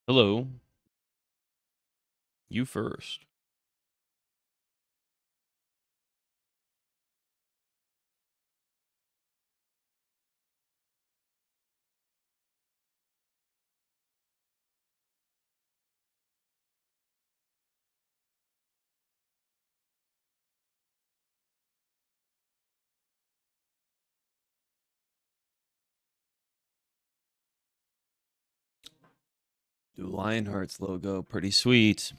Hello, you first. The Lionhearts logo, pretty sweet.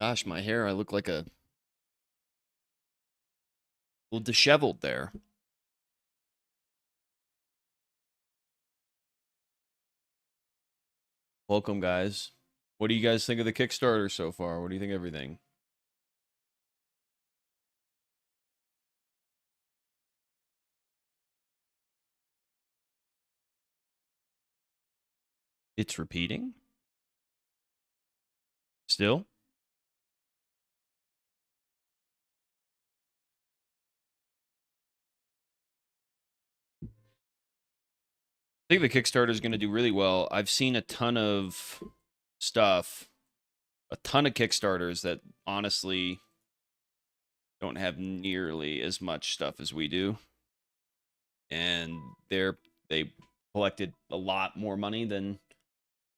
Gosh, my hair, I look like a little disheveled there. Welcome, guys. What do you guys think of the Kickstarter so far? What do you think of everything? It's repeating? Still? I think the Kickstarter is going to do really well. I've seen a ton of stuff, a ton of Kickstarters that honestly don't have nearly as much stuff as we do. And they collected a lot more money than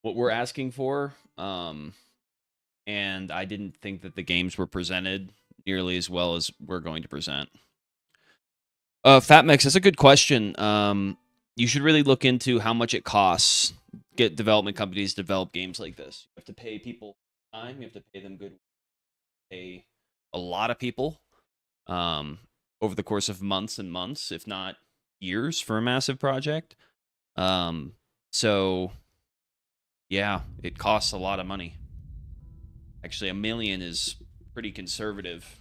what we're asking for. And I didn't think that the games were presented nearly as well as we're going to present. Fatmix, that's a good question. You should really look into how much it costs get development companies to develop games like this. You have to pay people time. You have to pay them good. Pay a lot of people over the course of months and months, if not years, for a massive project. So yeah, it costs a lot of money. Actually, $1 million is pretty conservative.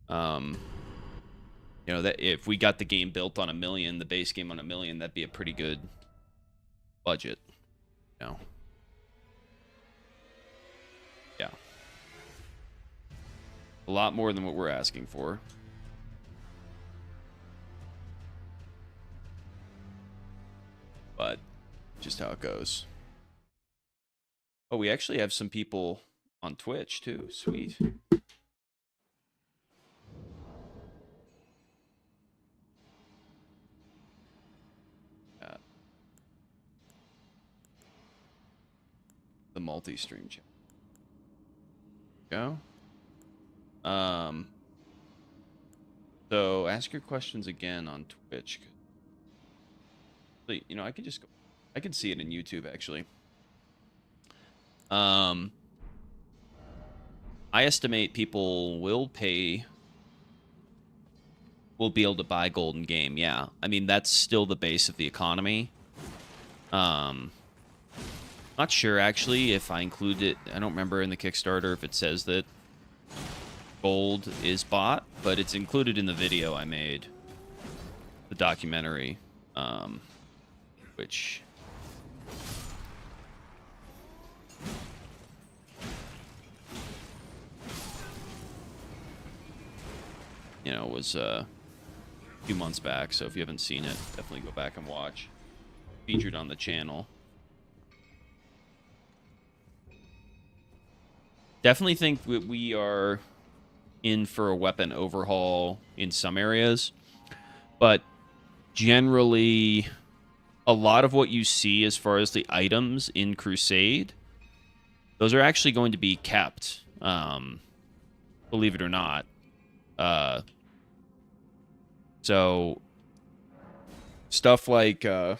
That if we got the game built on $1 million, the base game on $1 million, that'd be a pretty good budget. Yeah, a lot more than what we're asking for. But just how it goes. Oh, we actually have some people on Twitch too. Sweet. The multi-stream channel. Go. So ask your questions again on Twitch. I could just go. I could see it in YouTube actually. I estimate people will be able to buy Golden Game. Yeah, I mean that's still the base of the economy. Not sure actually if I include it. I don't remember in the Kickstarter if it says that gold is bought, but it's included in the video I made, the documentary, which was a few months back. So if you haven't seen it, definitely go back and watch. Featured on the channel. Definitely think we are in for a weapon overhaul in some areas, but generally a lot of what you see as far as the items in Crusade, those are actually going to be kept, believe it or not. So stuff like the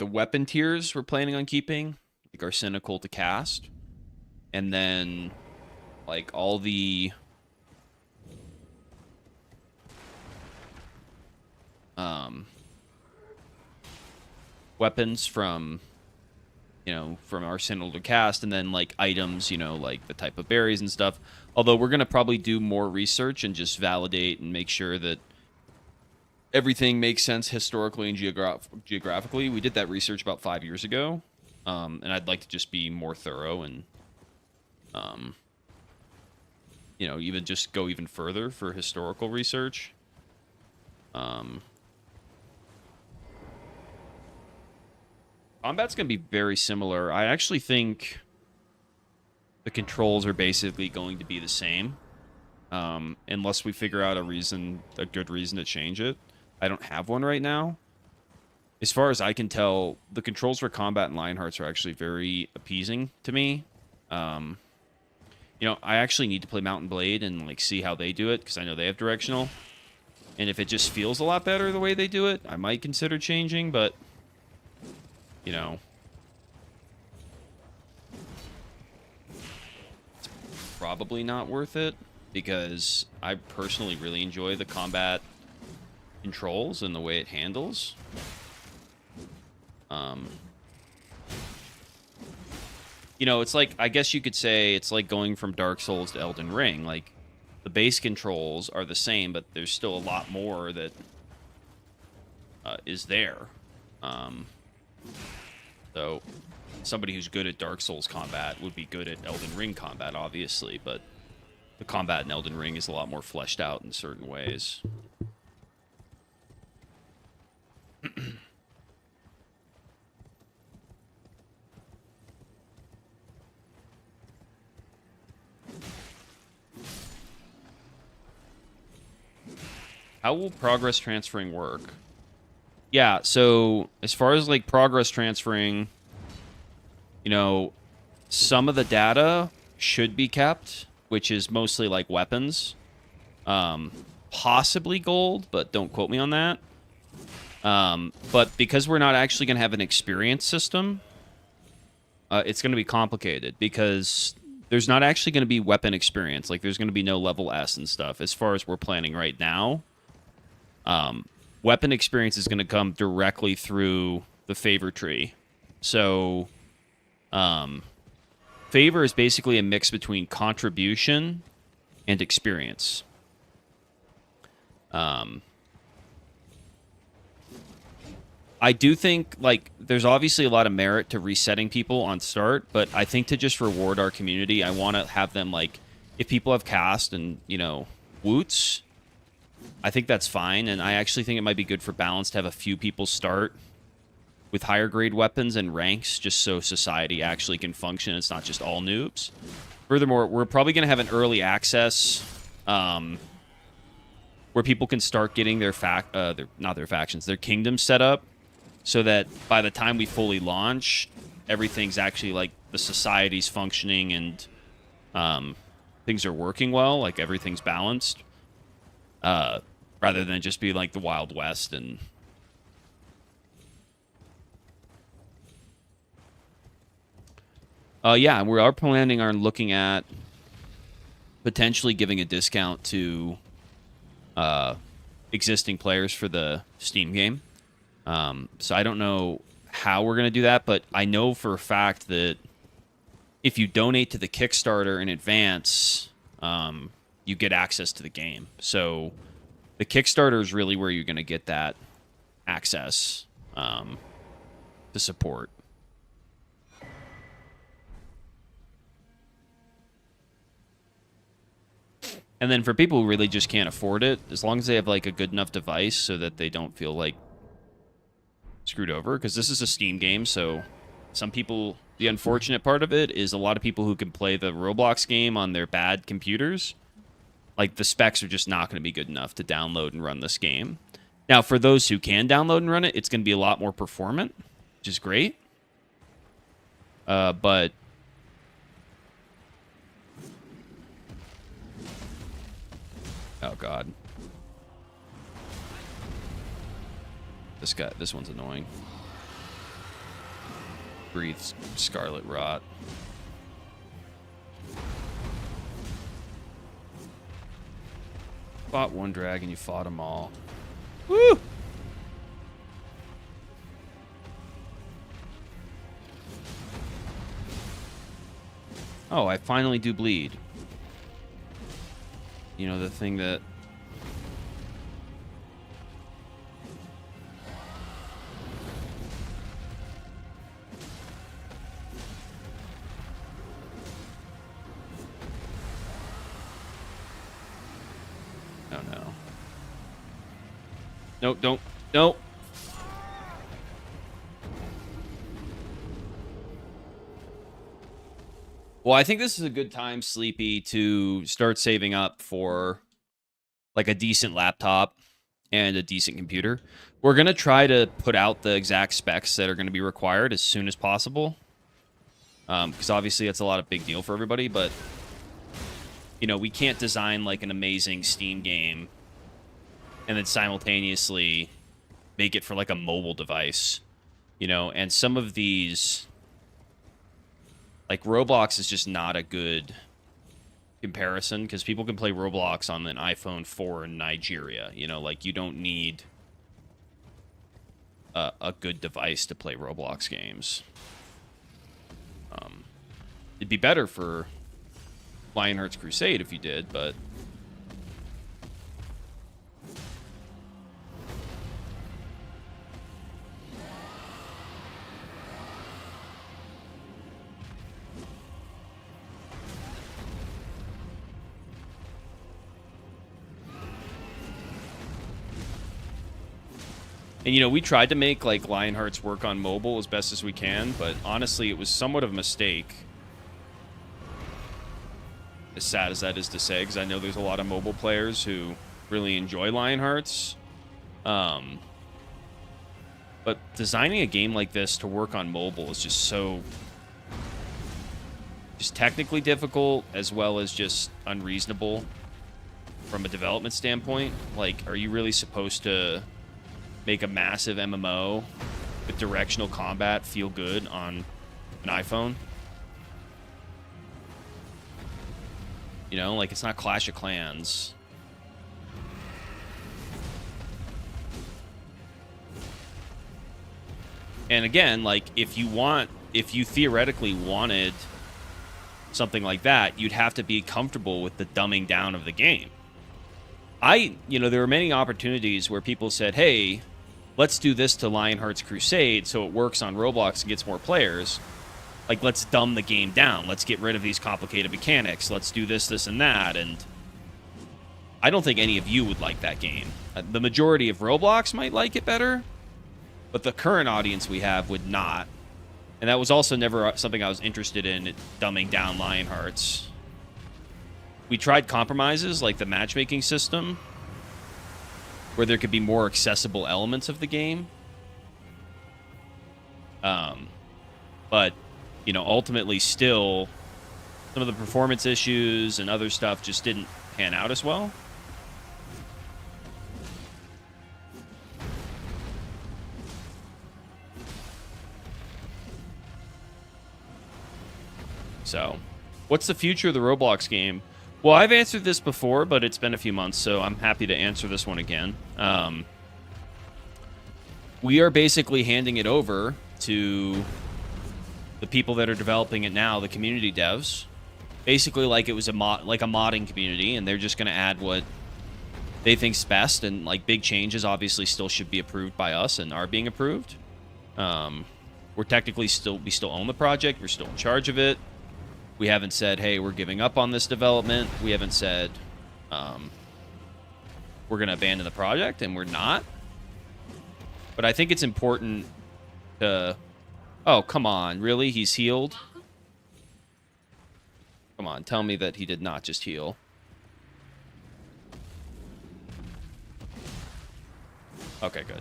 weapon tiers we're planning on keeping, like Arsenical to cast, and then like all the weapons from Arsenal to cast, and then like items, like the type of berries and stuff. Although we're gonna probably do more research and just validate and make sure that everything makes sense historically and geographically. We did that research about 5 years ago, and I'd like to just be more thorough and even just go even further for historical research. Combat's going to be very similar. I actually think the controls are basically going to be the same. Unless we figure out a good reason to change it. I don't have one right now. As far as I can tell, the controls for combat and Lionhearts are actually very appeasing to me. You know, I actually need to play Mountain Blade and like see how they do it because I know they have directional. And if it just feels a lot better the way they do it, I might consider changing, but you know, it's probably not worth it because I personally really enjoy the combat controls and the way it handles. You know, it's like, I guess you could say it's like going from Dark Souls to Elden Ring. Like, the base controls are the same, but there's still a lot more that is there. So, somebody who's good at Dark Souls combat would be good at Elden Ring combat, obviously, but the combat in Elden Ring is a lot more fleshed out in certain ways. How will progress transferring work? Yeah, so as far as like progress transferring, you know, some of the data should be kept, which is mostly like weapons. Possibly gold, but don't quote me on that. But because we're not actually going to have an experience system, it's going to be complicated because there's not actually going to be weapon experience. Like, there's going to be no level S and stuff as far as we're planning right now. Weapon experience is going to come directly through the favor tree. So, favor is basically a mix between contribution and experience. I do think, like, there's obviously a lot of merit to resetting people on start, but I think to just reward our community, I want to have them, like, if people have cast and, you know, woots, I think that's fine, and I actually think it might be good for balance to have a few people start with higher grade weapons and ranks, just so society actually can function. It's not just all noobs. Furthermore, we're probably going to have an early access where people can start getting their their kingdoms set up, so that by the time we fully launch, everything's actually like the society's functioning and things are working well, like everything's balanced. Rather than just be like the Wild West. And yeah, we are planning on looking at potentially giving a discount to existing players for the Steam game. So I don't know how we're going to do that, but I know for a fact that if you donate to the Kickstarter in advance, you get access to the game. So the Kickstarter is really where you're going to get that access to support. And then for people who really just can't afford it, as long as they have like a good enough device so that they don't feel like screwed over, because this is a Steam game, so some people, the unfortunate part of it is a lot of people who can play the Roblox game on their bad computers, like the specs are just not going to be good enough to download and run this game. Now, for those who can download and run it, it's going to be a lot more performant, which is great. But oh god, this one's annoying. Breathes scarlet rot. Fought one dragon, you fought them all. Woo! Oh, I finally do bleed. You know, the thing that... Oh, no. No, don't. No! Well, I think this is a good time, Sleepy, to start saving up for like a decent laptop and a decent computer. We're going to try to put out the exact specs that are going to be required as soon as possible. Because obviously that's a lot of big deal for everybody, but you know, we can't design like an amazing Steam game and then simultaneously make it for like a mobile device, you know, and some of these, like Roblox is just not a good comparison because people can play Roblox on an iPhone 4 in Nigeria, you know, like you don't need a good device to play Roblox games. It'd be better for Lionhearts Crusade if you did, but and, you know, we tried to make, like, Lionhearts work on mobile as best as we can, but honestly, it was somewhat of a mistake. As sad as that is to say, because I know there's a lot of mobile players who really enjoy Lionhearts. But designing a game like this to work on mobile is just so... just technically difficult, as well as just unreasonable from a development standpoint. Like, are you really supposed to make a massive MMO with directional combat feel good on an iPhone? You know, like, it's not Clash of Clans. And again, like, if you theoretically wanted something like that, you'd have to be comfortable with the dumbing down of the game. You know, there were many opportunities where people said, hey, let's do this to Lionhearts Crusade so it works on Roblox and gets more players. Like, let's dumb the game down. Let's get rid of these complicated mechanics. Let's do this, this, and that. And I don't think any of you would like that game. The majority of Roblox might like it better, but the current audience we have would not. And that was also never something I was interested in, dumbing down Lionhearts. We tried compromises, like the matchmaking system, where there could be more accessible elements of the game. But, you know, ultimately still, some of the performance issues and other stuff just didn't pan out as well. So, what's the future of the Roblox game? Well, I've answered this before, but it's been a few months, so I'm happy to answer this one again. We are basically handing it over to the people that are developing it now, the community devs. Basically, like it was a modding community, and they're just going to add what they think's best, and like big changes obviously still should be approved by us and are being approved. We're technically we still own the project. We're still in charge of it. We haven't said, hey, we're giving up on this development. We haven't said we're going to abandon the project, and we're not. But I think it's important to... Oh, come on. Really? He's healed? Come on. Tell me that he did not just heal. Okay, good.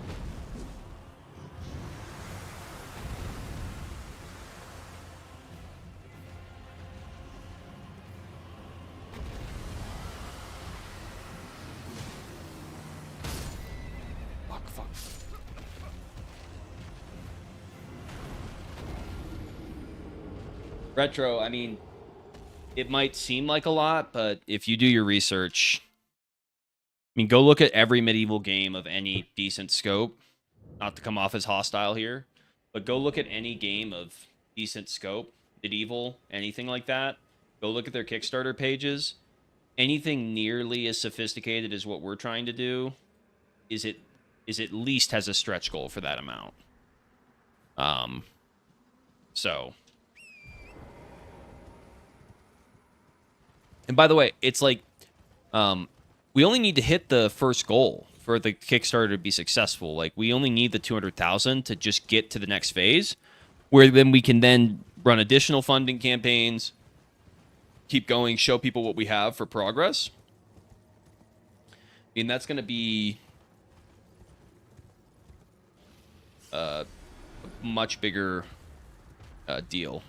Fuck. Retro, I mean, it might seem like a lot, but if you do your research, I mean, go look at every medieval game of any decent scope. Not to come off as hostile here, but go look at any game of decent scope, medieval, anything like that. Go look at their Kickstarter pages. Anything nearly as sophisticated as what we're trying to do is at least has a stretch goal for that amount. So... And by the way, it's like, we only need to hit the first goal for the Kickstarter to be successful. Like, we only need the 200,000 to just get to the next phase, where then we can then run additional funding campaigns, keep going, show people what we have for progress. I mean, that's going to be a much bigger deal.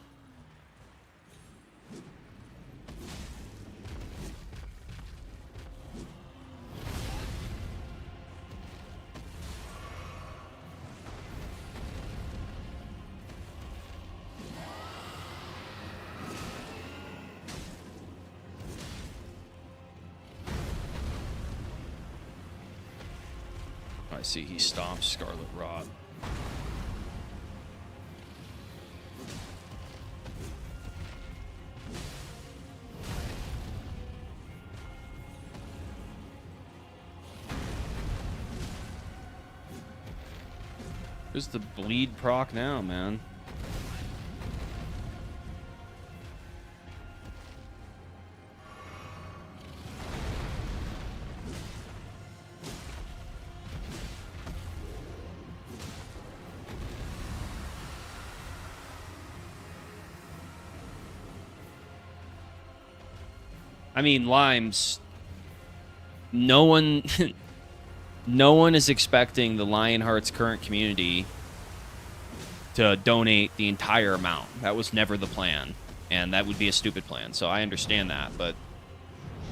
I see he stomps Scarlet Rot. Where's the bleed proc now, man? I mean, Limes, no one no one is expecting the Lionhearts current community to donate the entire amount. That was never the plan, and that would be a stupid plan. So I understand that, but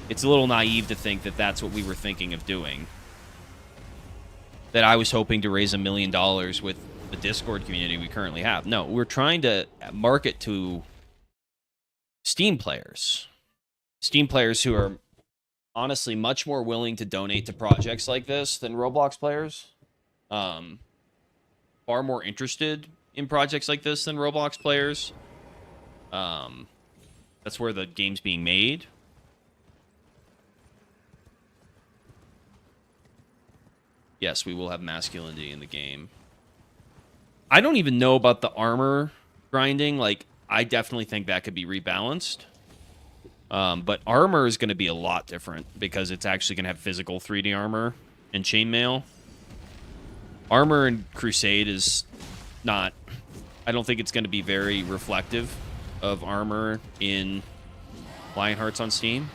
it's a little naive to think that that's what we were thinking of doing. That I was hoping to raise $1 million with the Discord community we currently have. No, we're trying to market to Steam players. Steam players who are honestly much more willing to donate to projects like this than Roblox players. Far more interested in projects like this than Roblox players. That's where the game's being made. Yes, we will have masculinity in the game. I don't even know about the armor grinding. Like, I definitely think that could be rebalanced. But armor is going to be a lot different because it's actually going to have physical 3D armor and chainmail. Armor in Crusade is not... I don't think it's going to be very reflective of armor in Lionhearts on Steam.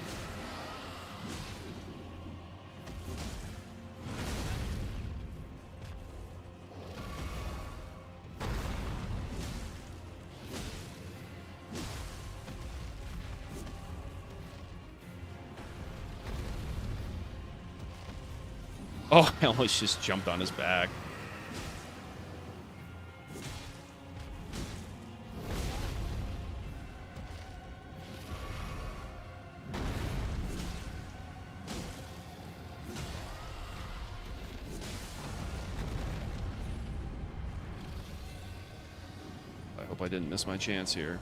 Oh, I almost just jumped on his back. I hope I didn't miss my chance here.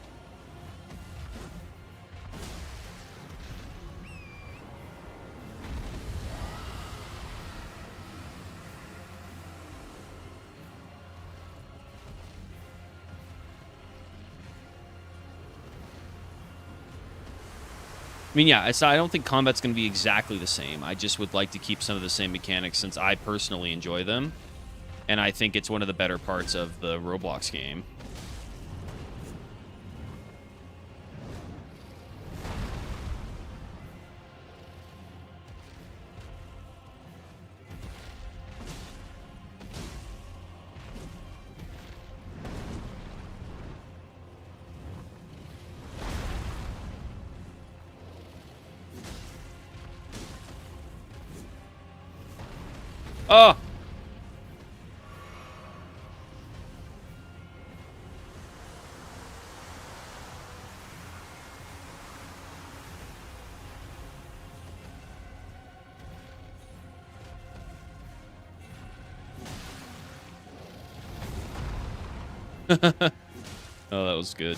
I mean, yeah, I don't think combat's going to be exactly the same. I just would like to keep some of the same mechanics since I personally enjoy them. And I think it's one of the better parts of the Roblox game. Oh! Oh, that was good.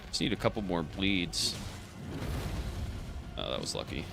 Just need a couple more bleeds. Oh, that was lucky.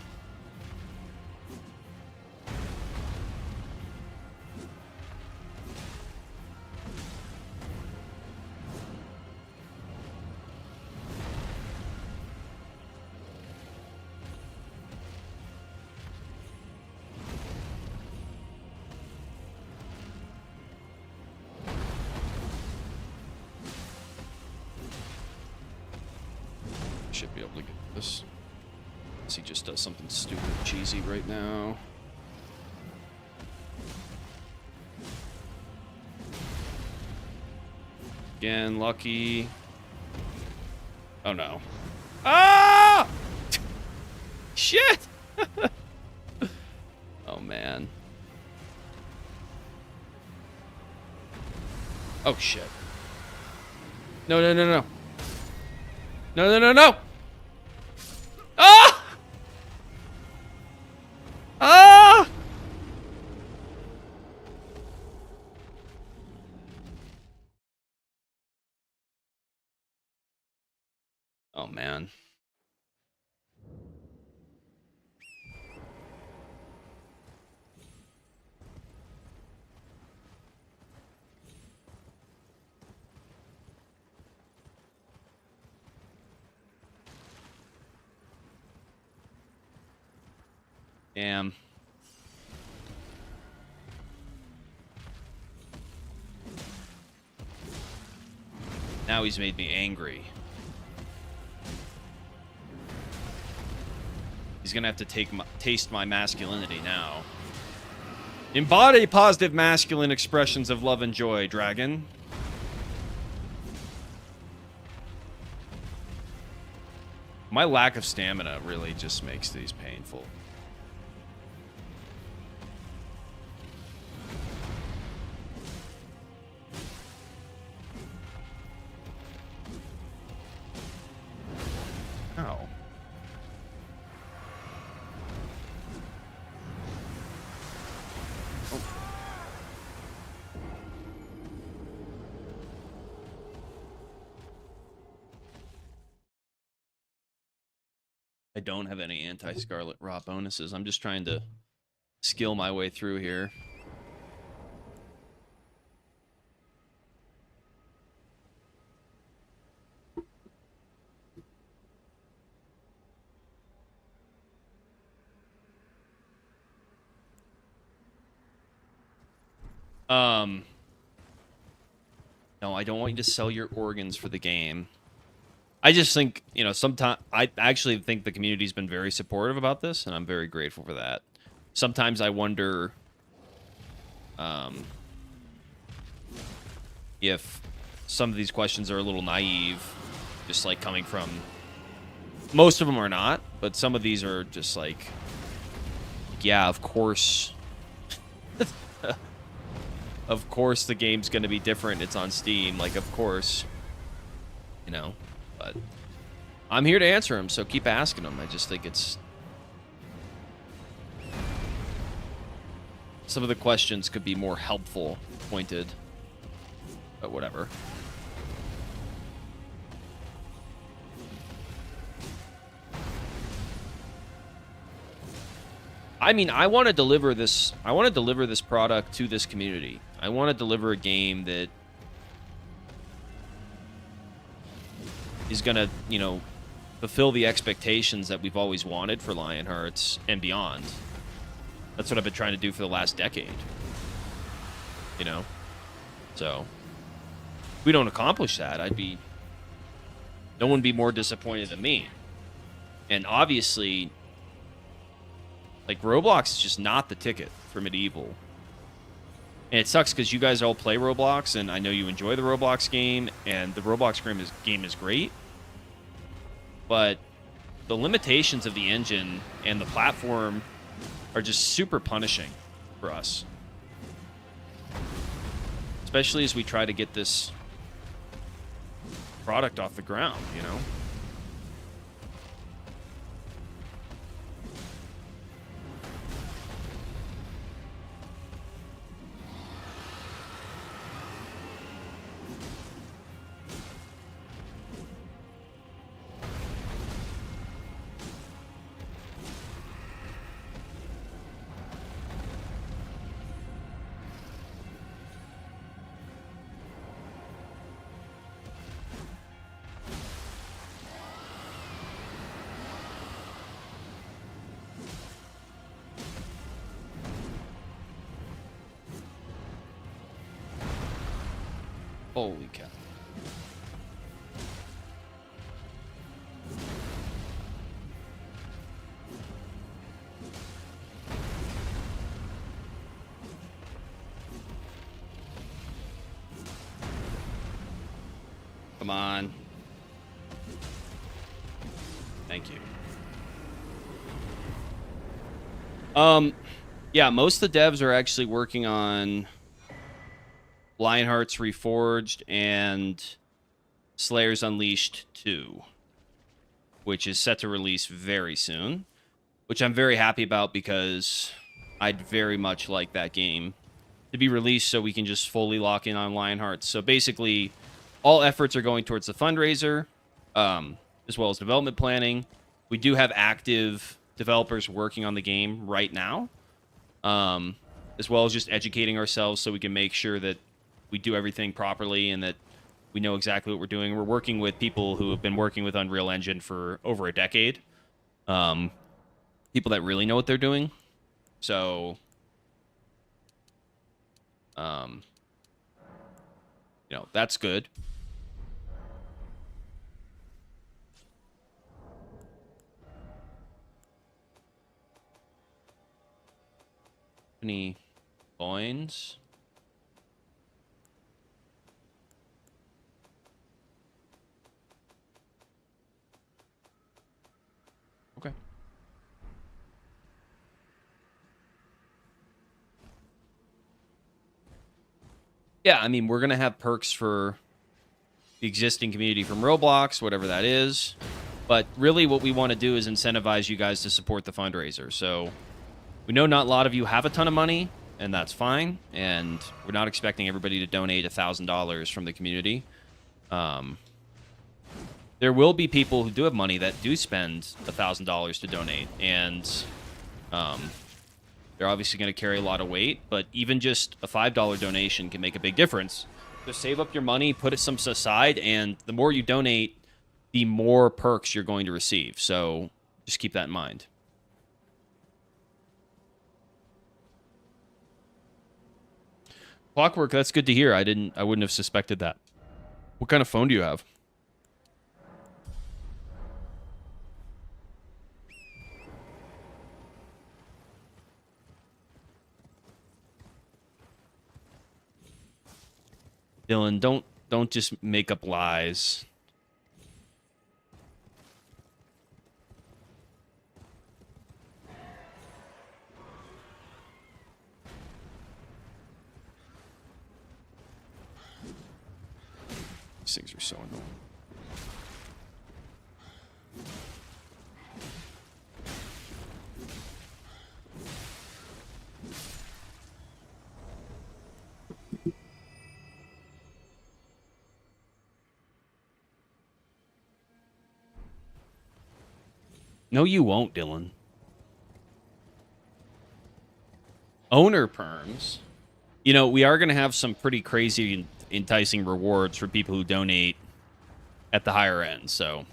should be able to get this. Unless he just does something stupid cheesy right now. Again, lucky. Oh no. Ah! Shit! Oh man. Oh shit. No, no, no, no. No, no, no, no! Ah! Ah! Oh man. Damn. Now he's made me angry. He's gonna have to taste my masculinity now. Embody positive masculine expressions of love and joy, dragon. My lack of stamina really just makes these painful. Ow. Oh. I don't have any anti-Scarlet Rot bonuses. I'm just trying to skill my way through here. No, I don't want you to sell your organs for the game. I just think, you know, sometimes I actually think the community's been very supportive about this, and I'm very grateful for that. Sometimes I wonder if some of these questions are a little naive, just like coming from... Most of them are not, but some of these are just like, yeah, of course. Of course the game's going to be different. It's on Steam. Like, of course. You know? But I'm here to answer them, so keep asking them. I just think it's... Some of the questions could be more helpful, pointed. But whatever. I mean, I want to deliver this product to this community. I want to deliver a game that is going to, you know, fulfill the expectations that we've always wanted for Lionhearts and beyond. That's what I've been trying to do for the last decade. You know? So, if we don't accomplish that, no one would be more disappointed than me. And obviously, like, Roblox is just not the ticket for Medieval. And it sucks because you guys all play Roblox, and I know you enjoy the Roblox game, and the Roblox game is great. But the limitations of the engine and the platform are just super punishing for us. Especially as we try to get this product off the ground, you know? Holy cow. Come on. Thank you. Yeah, most of the devs are actually working on Lionhearts Reforged and Slayers Unleashed 2, which is set to release very soon, which I'm very happy about because I'd very much like that game to be released so we can just fully lock in on Lionhearts. So basically, all efforts are going towards the fundraiser, as well as development planning. We do have active developers working on the game right now, as well as just educating ourselves so we can make sure that we do everything properly and that we know exactly what we're doing. We're working with people who have been working with Unreal Engine for over a decade, people that really know what they're doing. So, um, that's good. Any coins? Okay. Yeah, I mean, we're going to have perks for the existing community from Roblox, whatever that is. But really what we want to do is incentivize you guys to support the fundraiser. So we know not a lot of you have a ton of money, and that's fine. And we're not expecting everybody to donate $1,000 from the community. There will be people who do have money that do spend $1,000 to donate. And they're obviously going to carry a lot of weight. But even just a $5 donation can make a big difference. Just save up your money, put it some aside, and the more you donate, the more perks you're going to receive. So just keep that in mind. Clockwork, that's good to hear. I wouldn't have suspected that. What kind of phone do you have? Dylan, don't just make up lies. These things are so annoying. No, you won't, Dylan. Owner perms. We are going to have some pretty crazy and enticing rewards for people who donate at the higher end. So,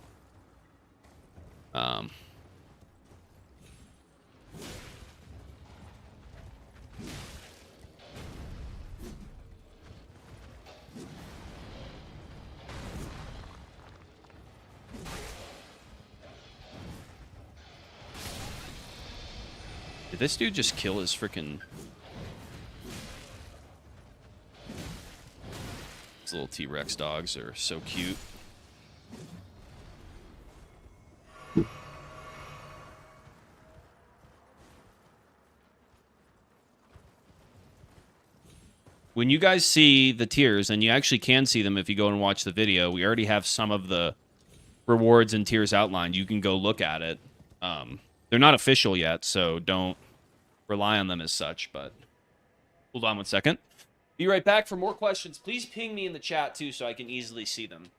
did this dude just kill his freaking... These little T-Rex dogs are so cute. When you guys see the tiers, and you actually can see them if you go and watch the video, we already have some of the rewards and tiers outlined. You can go look at it. They're not official yet, so don't rely on them as such, but hold on one second. Be right back for more questions. Please ping me in the chat, too, so I can easily see them.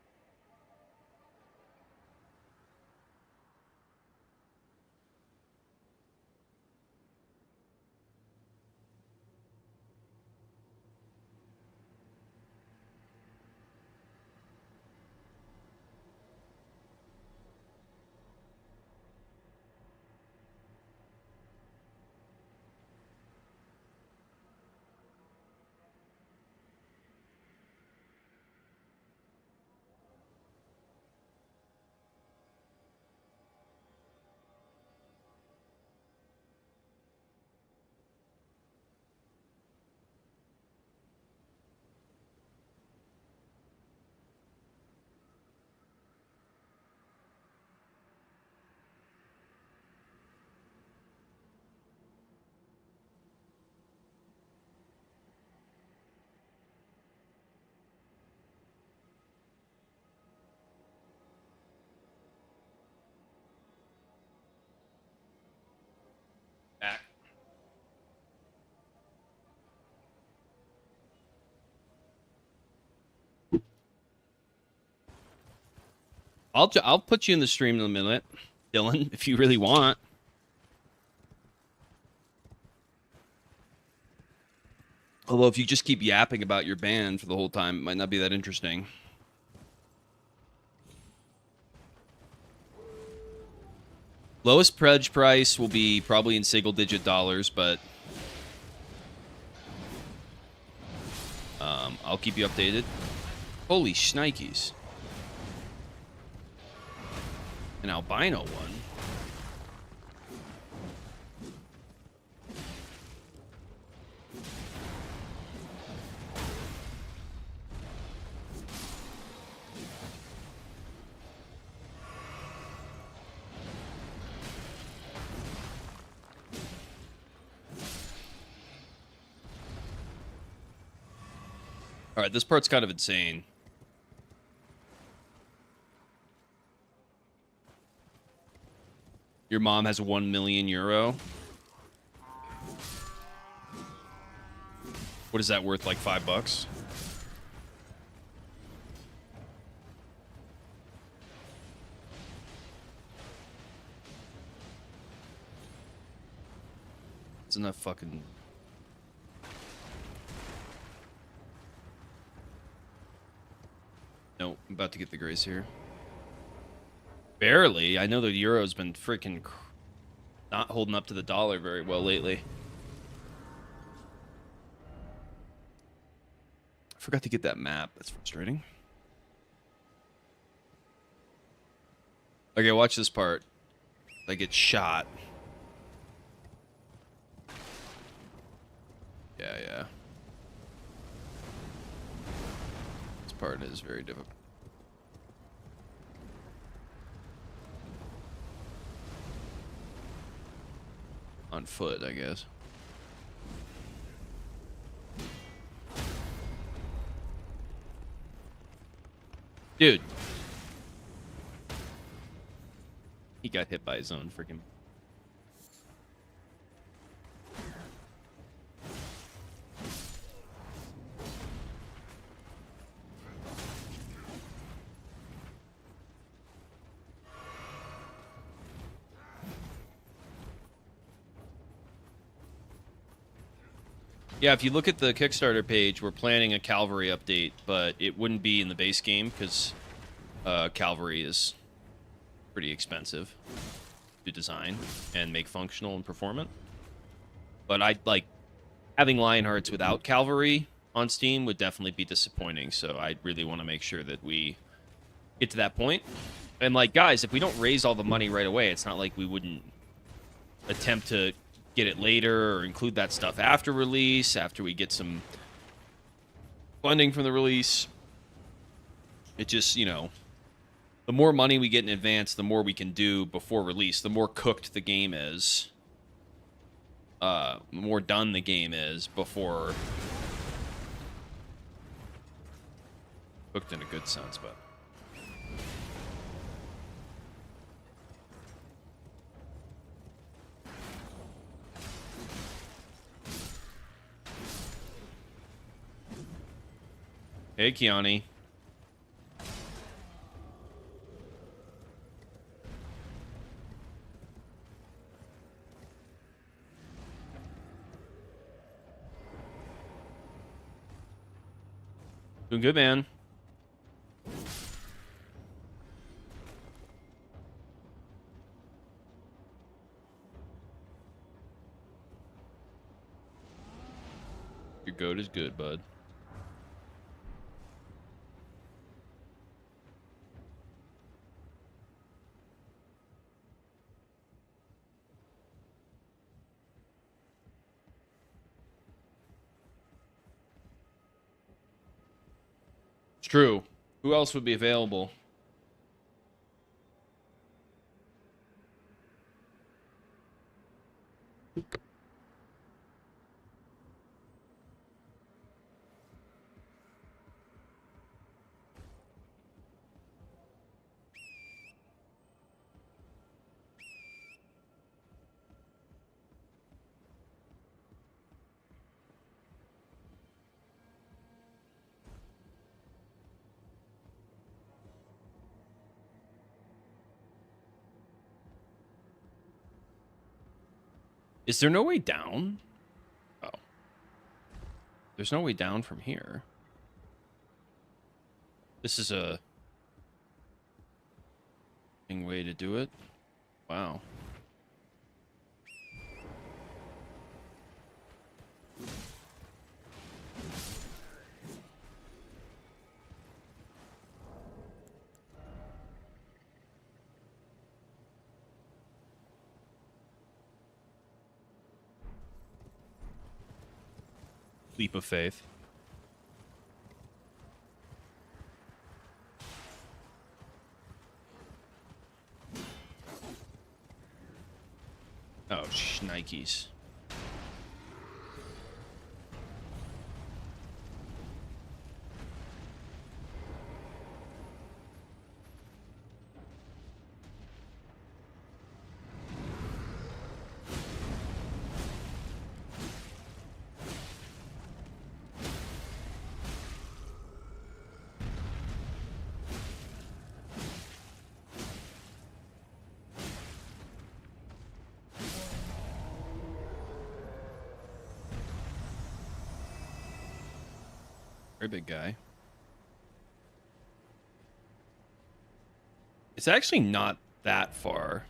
I'll put you in the stream in a minute, Dylan, if you really want. Although if you just keep yapping about your band for the whole time, it might not be that interesting. Lowest pledge price will be probably in single-digit dollars, but I'll keep you updated. Holy shnikes. An albino one. All right, this part's kind of insane. Your mom has 1 million euro. What is that worth, like $5? It's enough fucking... No, I'm about to get the grace here. Barely. I know the euro's been freaking not holding up to the dollar very well lately. I forgot to get that map. That's frustrating. Okay, watch this part. I get shot. Yeah. This part is very difficult. On foot, I guess. Dude. He got hit by his own freaking... Yeah, if you look at the Kickstarter page, we're planning a Cavalry update, but it wouldn't be in the base game because Cavalry is pretty expensive to design and make functional and performant. But I'd like having Lionhearts without Cavalry on Steam would definitely be disappointing. So I really want to make sure that we get to that point. And like, guys, if we don't raise all the money right away, it's not like we wouldn't attempt to get it later or include that stuff after release, after we get some funding from the release. It just, you know, the more money we get in advance, the more we can do before release, the more cooked the game is, the more done the game is before... Cooked in a good sense, but... Hey, Kiani. Doing good, man. Your goat is good, bud. It's true. Who else would be available? Is there no way down? Oh. There's no way down from here. This is a way to do it. Wow. Leap of faith. Oh, shnikes. Very big guy. It's actually not that far.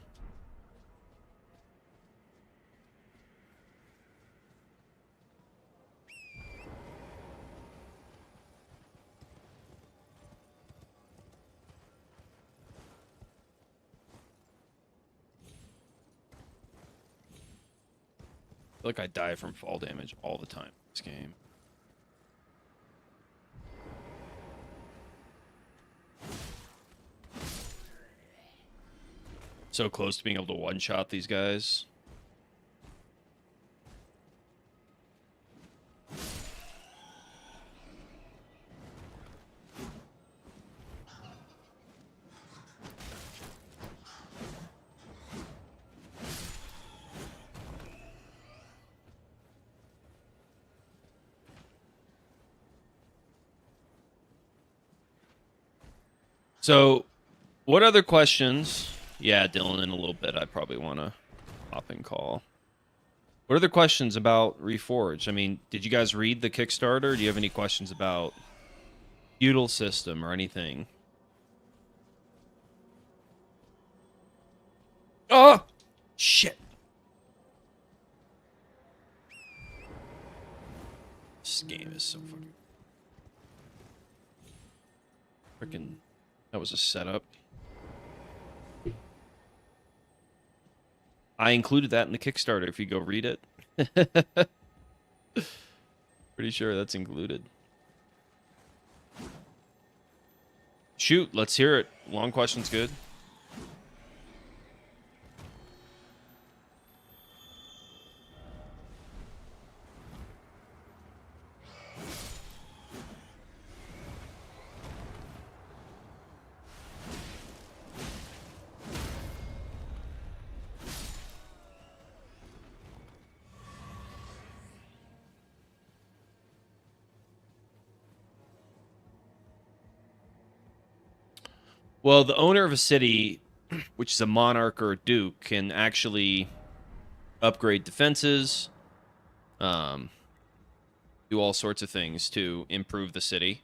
I feel like I die from fall damage all the time in this game. So close to being able to one-shot these guys. So, what other questions? Yeah, Dylan, in a little bit, I probably want to hop and call. What other questions about Reforged? I mean, did you guys read the Kickstarter? Do you have any questions about feudal system or anything? Oh! Shit. This game is so fucking... Freaking... That was a setup. I included that in the Kickstarter if you go read it. Pretty sure that's included. Shoot, let's hear it. Long question's good. Well, the owner of a city, which is a monarch or a duke, can actually upgrade defenses, do all sorts of things to improve the city.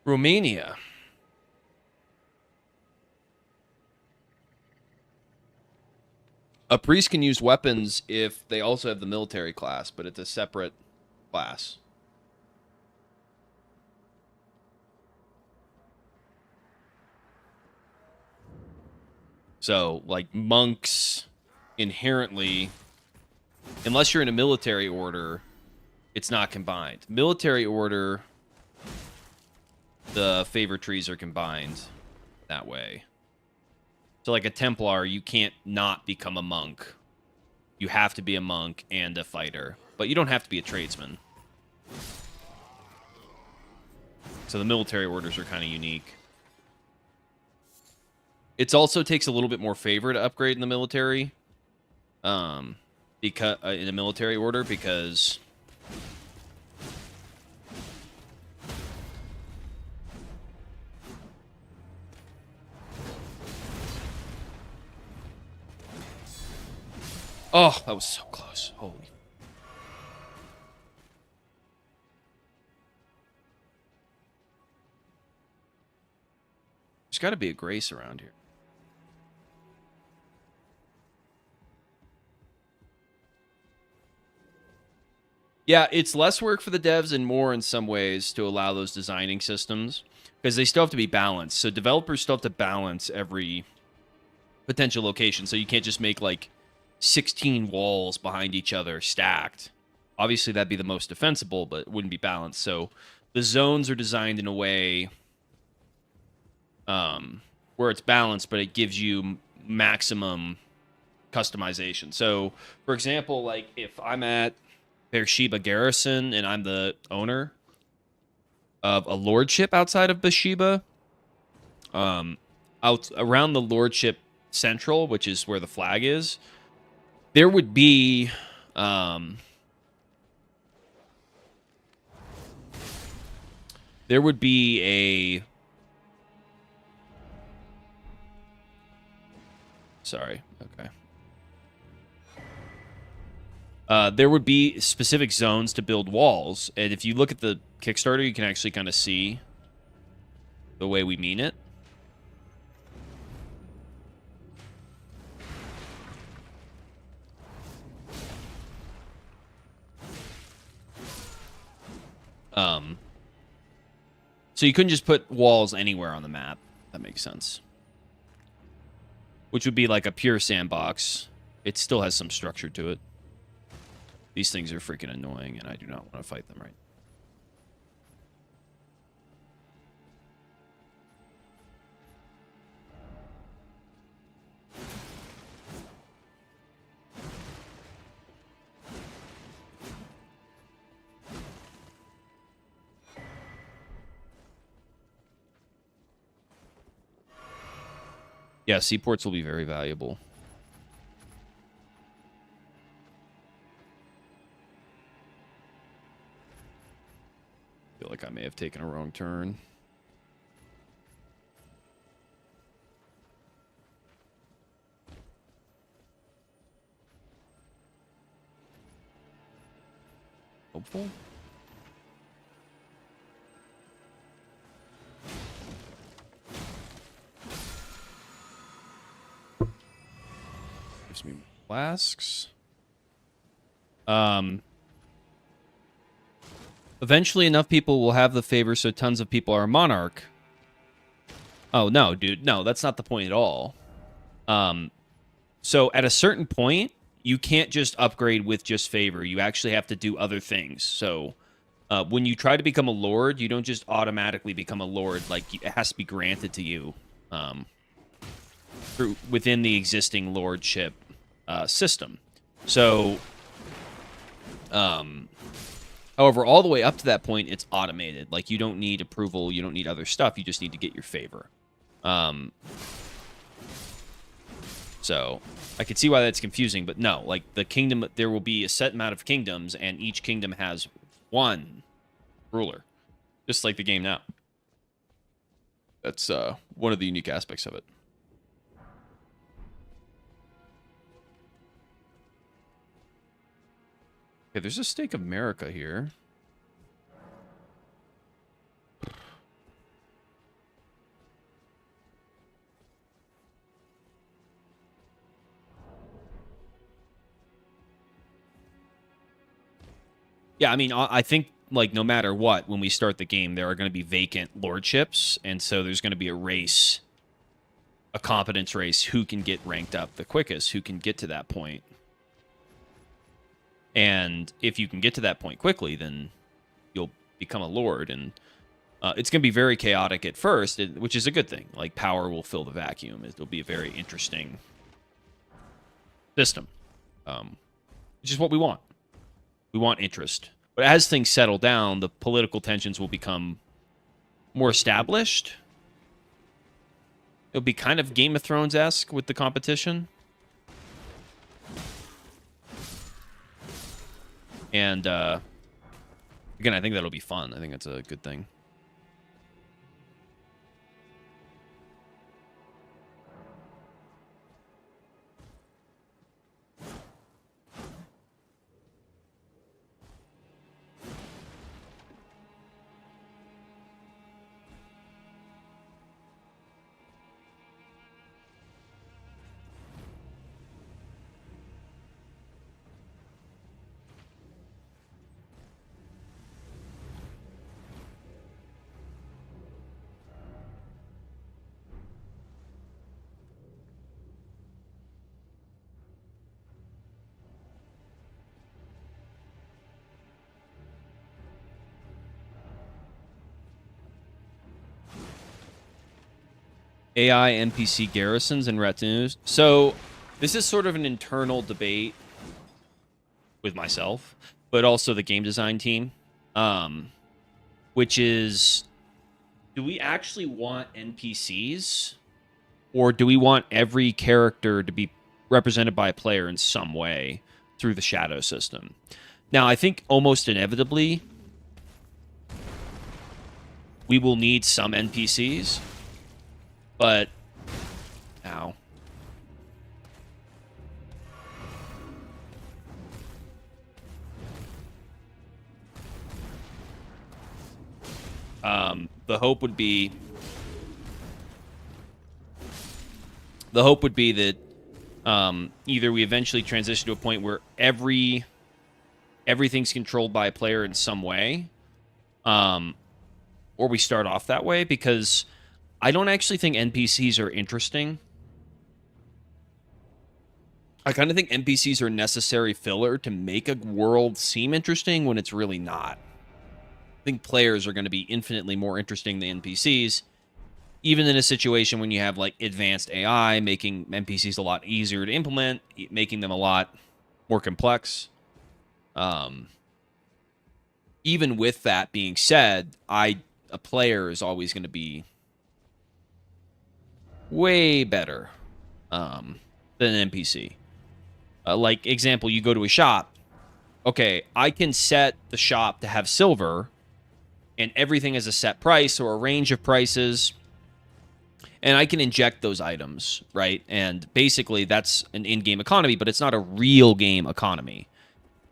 Romania. A priest can use weapons if they also have the military class, but it's a separate class. So, like, monks inherently, unless you're in a military order, it's not combined. Military order, the favor trees are combined that way. So like a Templar, you can't not become a monk. You have to be a monk and a fighter. But you don't have to be a tradesman. So the military orders are kind of unique. It also takes a little bit more favor to upgrade in the military. Because in a military order, because Oh, that was so close. Holy. There's got to be a grace around here. Yeah, it's less work for the devs and more in some ways to allow those designing systems because they still have to be balanced. So developers still have to balance every potential location. So you can't just make like 16 walls behind each other stacked. Obviously, that'd be the most defensible, but it wouldn't be balanced. So the zones are designed in a way where it's balanced, but it gives you maximum customization. So, for example, like if I'm at Beersheba Garrison and I'm the owner of a lordship outside of Beersheba, out around the lordship central, which is where the flag is, there would be a sorry, okay. There would be specific zones to build walls, and if you look at the Kickstarter, you can actually kind of see the way we mean it. So you couldn't just put walls anywhere on the map. That makes sense. Which would be like a pure sandbox. It still has some structure to it. These things are freaking annoying, and I do not want to fight them right. Yeah, seaports will be very valuable. I feel like I may have taken a wrong turn. Hopeful? Gives me flasks. Eventually enough people will have the favor so tons of people are monarch. Oh, no, dude. No, that's not the point at all. So at a certain point, you can't just upgrade with just favor. You actually have to do other things. So when you try to become a lord, you don't just automatically become a lord. Like, it has to be granted to you within the existing lordship system. So, however, all the way up to that point, it's automated. Like, you don't need approval. You don't need other stuff. You just need to get your favor. So I could see why that's confusing, but no, like the kingdom, there will be a set amount of kingdoms, and each kingdom has one ruler, just like the game now. That's one of the unique aspects of it. Okay, there's a stake of America here. Yeah, I mean, I think, like, no matter what, when we start the game, there are going to be vacant lordships, and so there's going to be a race, a competence race, who can get ranked up the quickest, who can get to that point. And if you can get to that point quickly, then you'll become a lord, and it's going to be very chaotic at first, which is a good thing. Like, power will fill the vacuum. It'll be a very interesting system, which is what we want. We want interest. But as things settle down, the political tensions will become more established. It'll be kind of Game of Thrones-esque with the competition. And, again, I think that'll be fun. I think that's a good thing. AI NPC garrisons and retinues. So this is sort of an internal debate with myself, but also the game design team, which is, do we actually want NPCs, or do we want every character to be represented by a player in some way through the shadow system? Now, I think almost inevitably we will need some NPCs, but now the hope would be that either we eventually transition to a point where everything's controlled by a player in some way, or we start off that way, because I don't actually think NPCs are interesting. I kind of think NPCs are necessary filler to make a world seem interesting when it's really not. I think players are going to be infinitely more interesting than NPCs, even in a situation when you have like advanced AI, making NPCs a lot easier to implement, making them a lot more complex. Even with that being said, a player is always going to be way better than an NPC. Like, example, you go to a shop. Okay, I can set the shop to have silver, and everything is a set price or a range of prices, and I can inject those items, right? And basically, that's an in-game economy, but it's not a real game economy.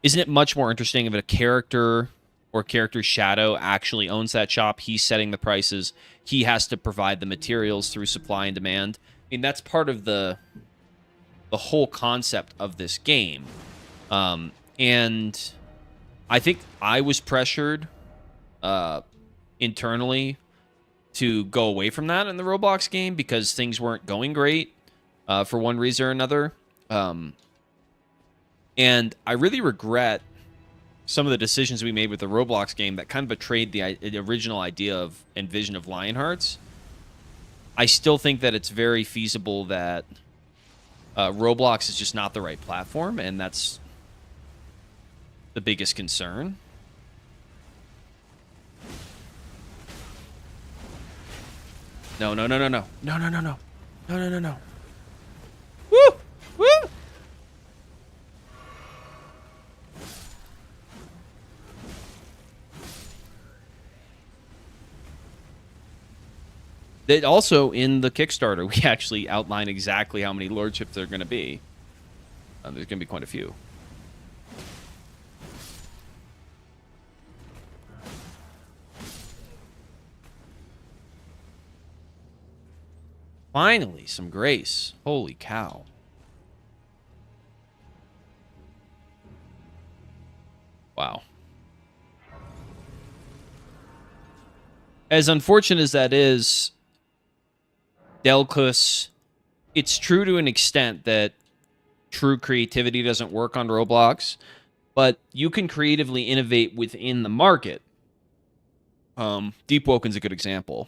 Isn't it much more interesting if a character or character shadow actually owns that shop? He's setting the prices. He has to provide the materials through supply and demand. I mean, that's part of the whole concept of this game. And I think I was pressured internally to go away from that in the Roblox game because things weren't going great for one reason or another. And I really regret some of the decisions we made with the Roblox game that kind of betrayed the original idea of and vision of Lionhearts. I still think that it's very feasible that Roblox is just not the right platform, and that's the biggest concern. No, no, no, no, no. No, no, no, no. No, no, no, no. Woo! Woo! That also, in the Kickstarter, we actually outline exactly how many lordships there are going to be. There's going to be quite a few. Finally, some grace. Holy cow. Wow. As unfortunate as that is, Delcus, it's true to an extent that true creativity doesn't work on Roblox, but you can creatively innovate within the market. Deep Woken's a good example.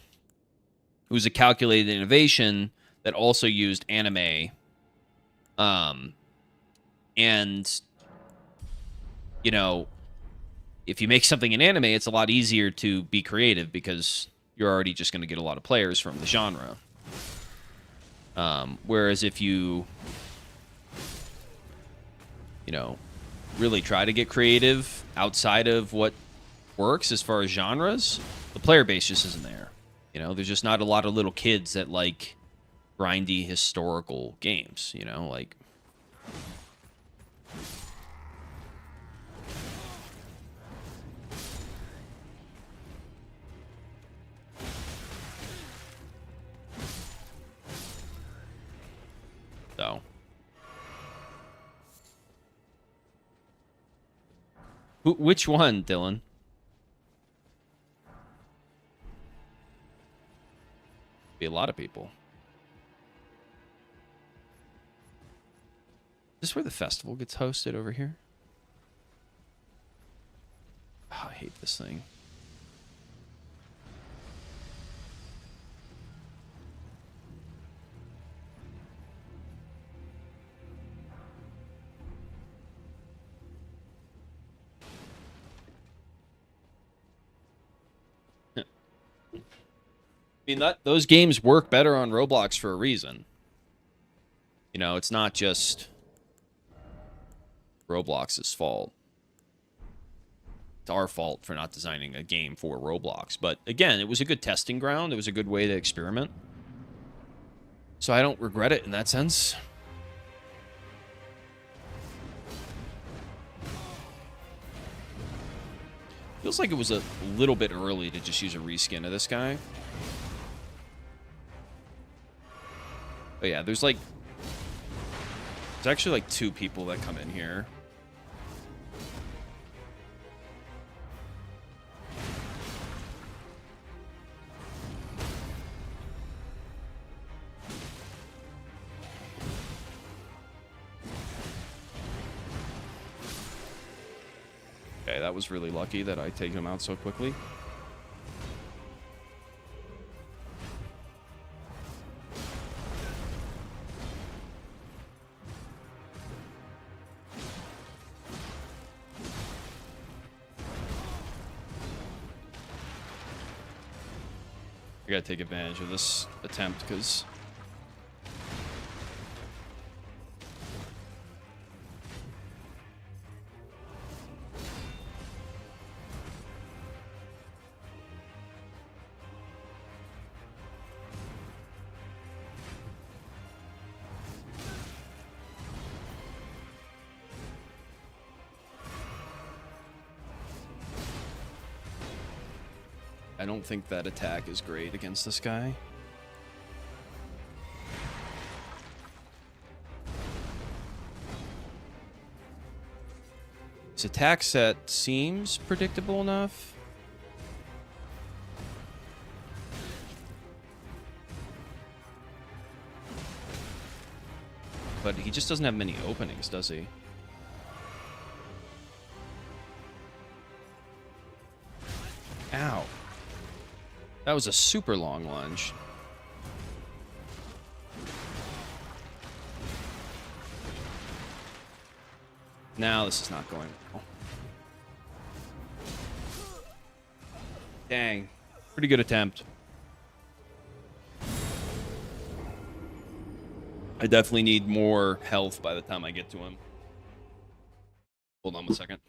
It was a calculated innovation that also used anime. And, you know, if you make something in anime, it's a lot easier to be creative because you're already just going to get a lot of players from the genre. Whereas if you really try to get creative outside of what works as far as genres, the player base just isn't there. There's just not a lot of little kids that like grindy historical games, like. So. Which one, Dylan? Be a lot of people. Is this where the festival gets hosted over here? Oh, I hate this thing. I mean, those games work better on Roblox for a reason. You know, it's not just Roblox's fault. It's our fault for not designing a game for Roblox. But again, it was a good testing ground. It was a good way to experiment. So I don't regret it in that sense. Feels like it was a little bit early to just use a reskin of this guy. But yeah, there's actually like 2 people that come in here. Okay, that was really lucky that I take him out so quickly. I gotta take advantage of this attempt, because... I don't think that attack is great against this guy. His attack set seems predictable enough. But he just doesn't have many openings, does he? Ow. That was a super long lunge. Now this is not going well. Dang. Pretty good attempt. I definitely need more health by the time I get to him. Hold on 1 second.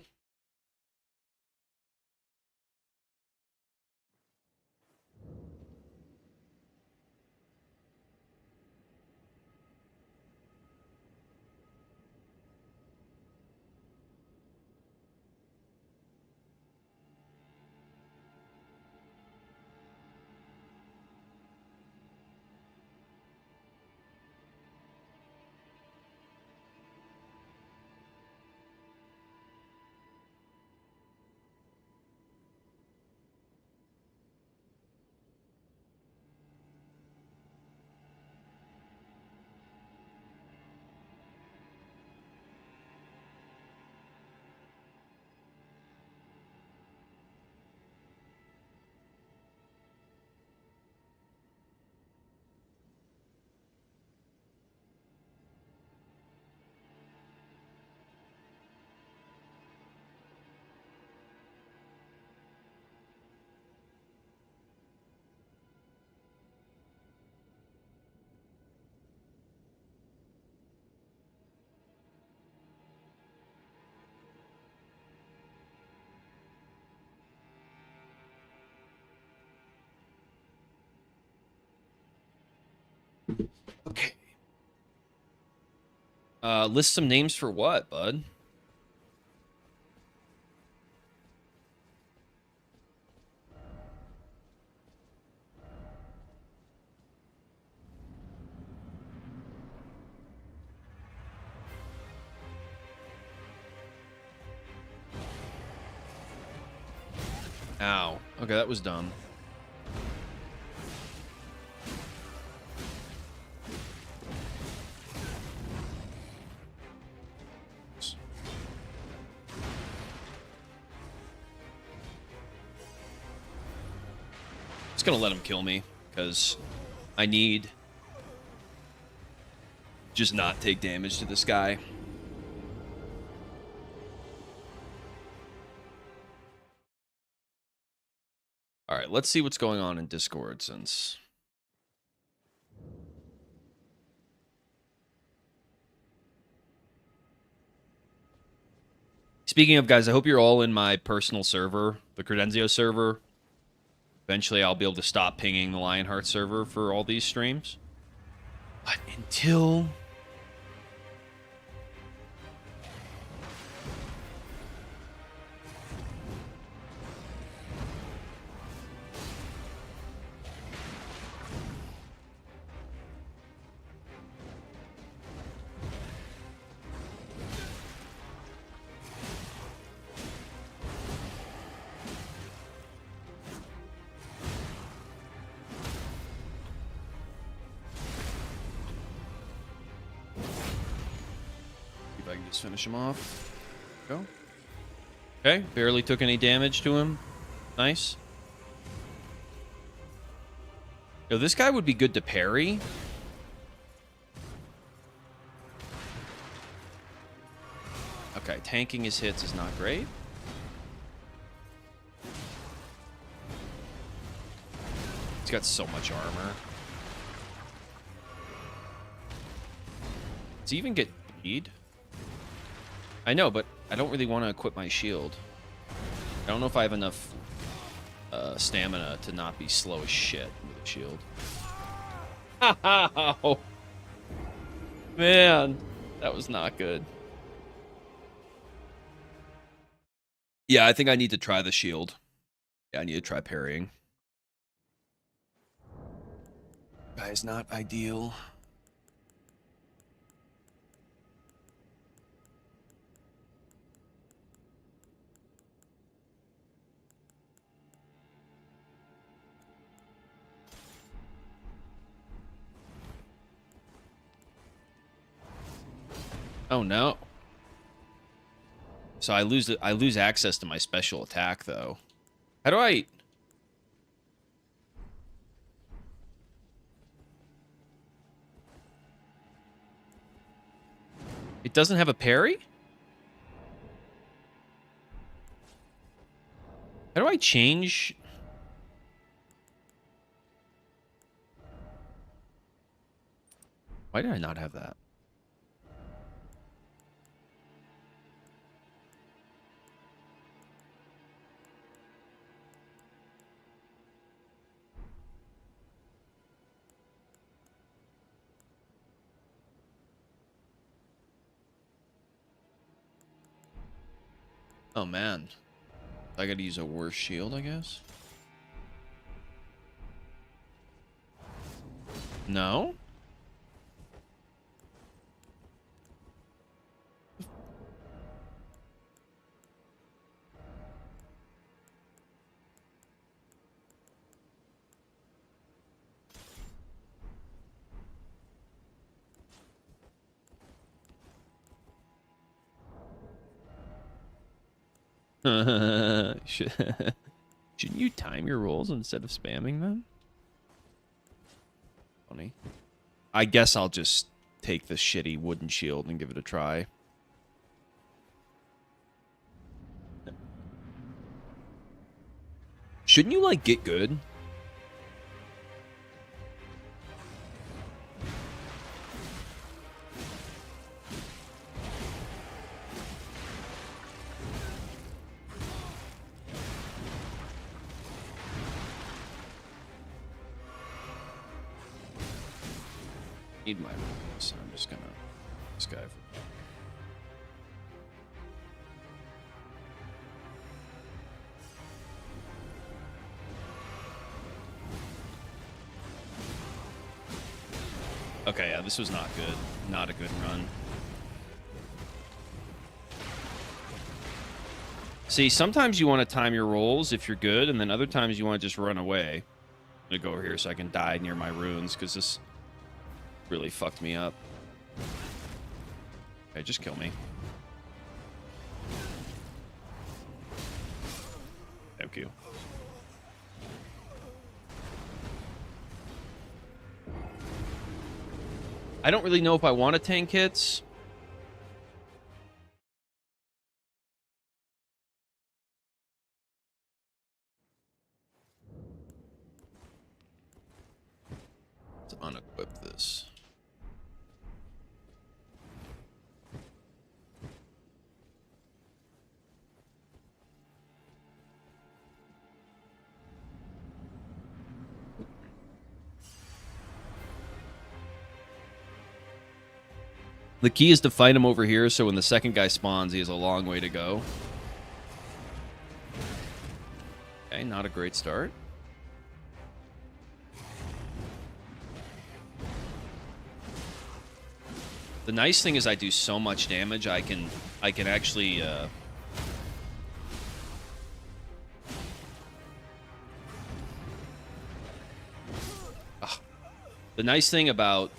Okay. List some names for what, bud? Ow. Okay, that was dumb. Just gonna let him kill me, because I need just not take damage to this guy. All right, let's see what's going on in Discord, since Speaking of, guys, I hope you're all in my personal server, the Credenzio server. Eventually, I'll be able to stop pinging the Lionhearts server for all these streams. But until... If I can just finish him off. Go. Okay, barely took any damage to him. Nice. Yo, this guy would be good to parry. Okay, tanking his hits is not great. He's got so much armor. Does he even get bleed? I know, but I don't really want to equip my shield. I don't know if I have enough stamina to not be slow as shit with a shield. Oh, man, that was not good. Yeah, I think I need to try the shield. Yeah, I need to try parrying. Guy's not ideal. Oh no. So I lose access to my special attack though. How do I... It doesn't have a parry? How do I change... Why did I not have that? Oh man. I gotta use a worse shield, I guess? No? Shouldn't you time your rolls instead of spamming them? Funny. I guess I'll just take the shitty wooden shield and give it a try. Shouldn't you, like, get good? Need my rolls. I'm just gonna... This guy... Okay, yeah, this was not good. Not a good run. See, sometimes you want to time your rolls if you're good, and then other times you want to just run away. I'm gonna go over here so I can die near my runes, because this really fucked me up. Okay, just kill me. Thank you. I don't really know if I want to tank hits. Let's unequip this. The key is to fight him over here, so when the second guy spawns, he has a long way to go. Okay, not a great start. The nice thing is I do so much damage, I can actually the nice thing about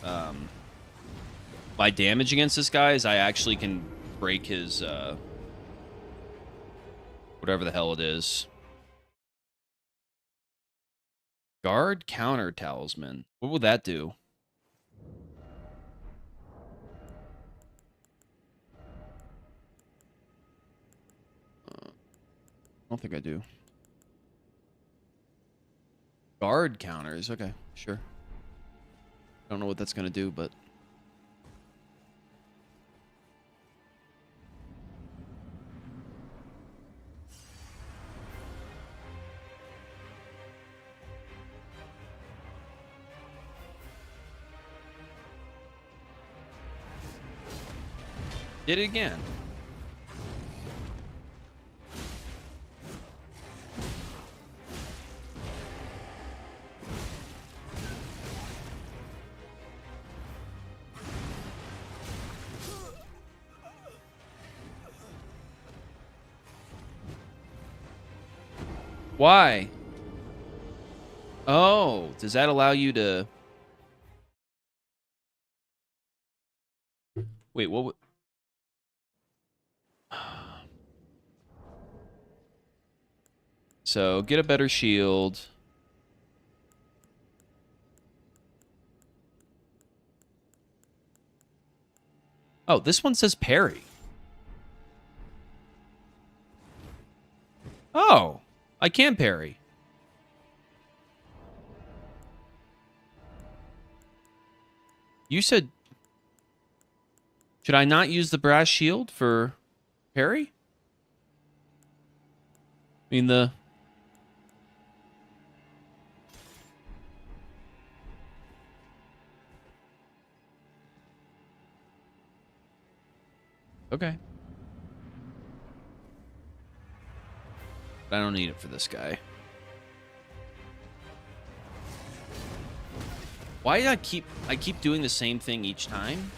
my damage against this guy is I actually can break his whatever the hell it is. Guard counter talisman. What would that do? I don't think I do. Guard counters. Okay, sure. Don't know what that's going to do, but... Did it again. Why? Oh, does that allow you to... Wait, what would... So, get a better shield. Oh, this one says parry. Oh, I can parry. You said... Should I not use the brass shield for parry? I mean, the... Okay. But I don't need it for this guy. Why did I keep doing the same thing each time?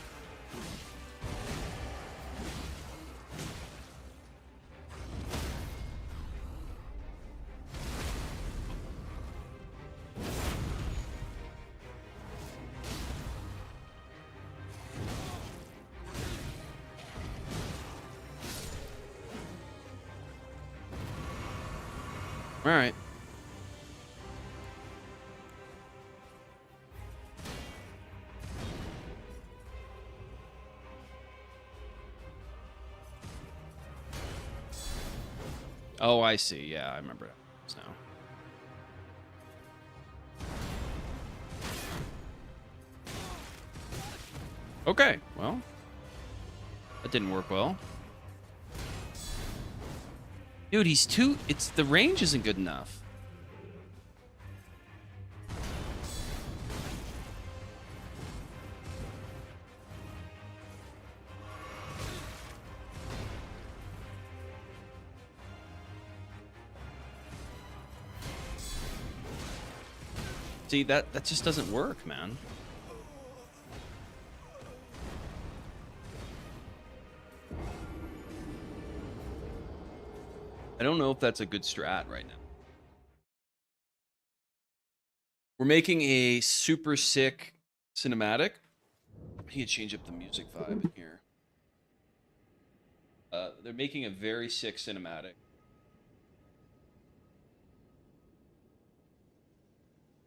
All right. Oh, I see. Yeah, I remember now. Okay, well, that didn't work well. Dude, he's too... It's... The range isn't good enough. See, that just doesn't work, man. I don't know if that's a good strat right now. We're making a super sick cinematic. I need to change up the music vibe in here. They're making a very sick cinematic.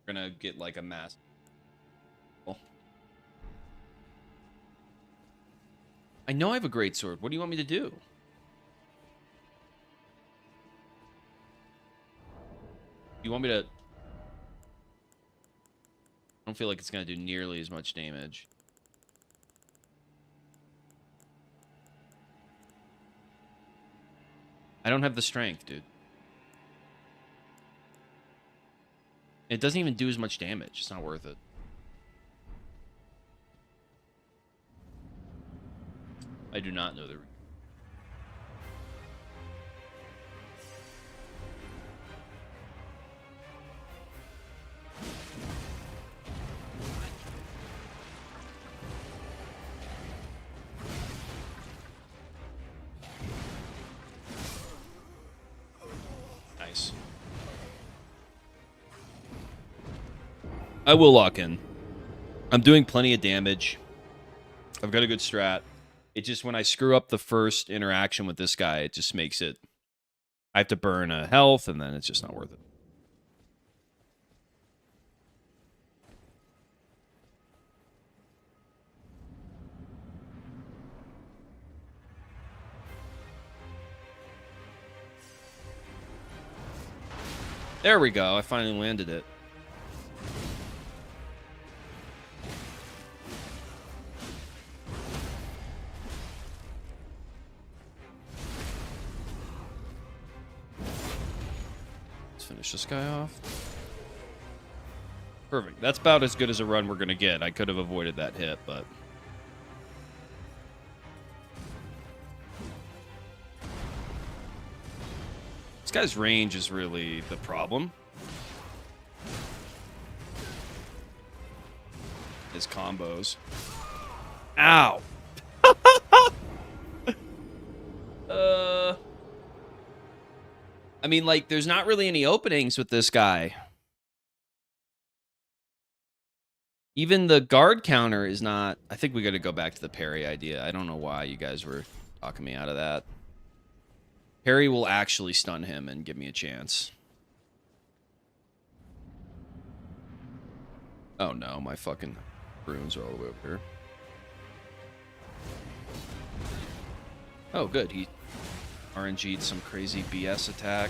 We're gonna get like a mass. I know I have a great sword. What do you want me to do? You want me to... I don't feel like it's going to do nearly as much damage. I don't have the strength, dude. It doesn't even do as much damage. It's not worth it. I do not know the. Nice. I will lock in. I'm doing plenty of damage. I've got a good strat. It just, when I screw up the first interaction with this guy, it just makes it... I have to burn a health, and then it's just not worth it. There we go. I finally landed it. Let's finish this guy off. Perfect. That's about as good as a run we're going to get. I could have avoided that hit, but... This guy's range is really the problem. His combos. Ow! I mean, like, there's not really any openings with this guy. Even the guard counter is not... I think we got to go back to the parry idea. I don't know why you guys were talking me out of that. Parry will actually stun him and give me a chance. Oh no, my fucking runes are all the way over here. Oh good, he RNG'd some crazy BS attack.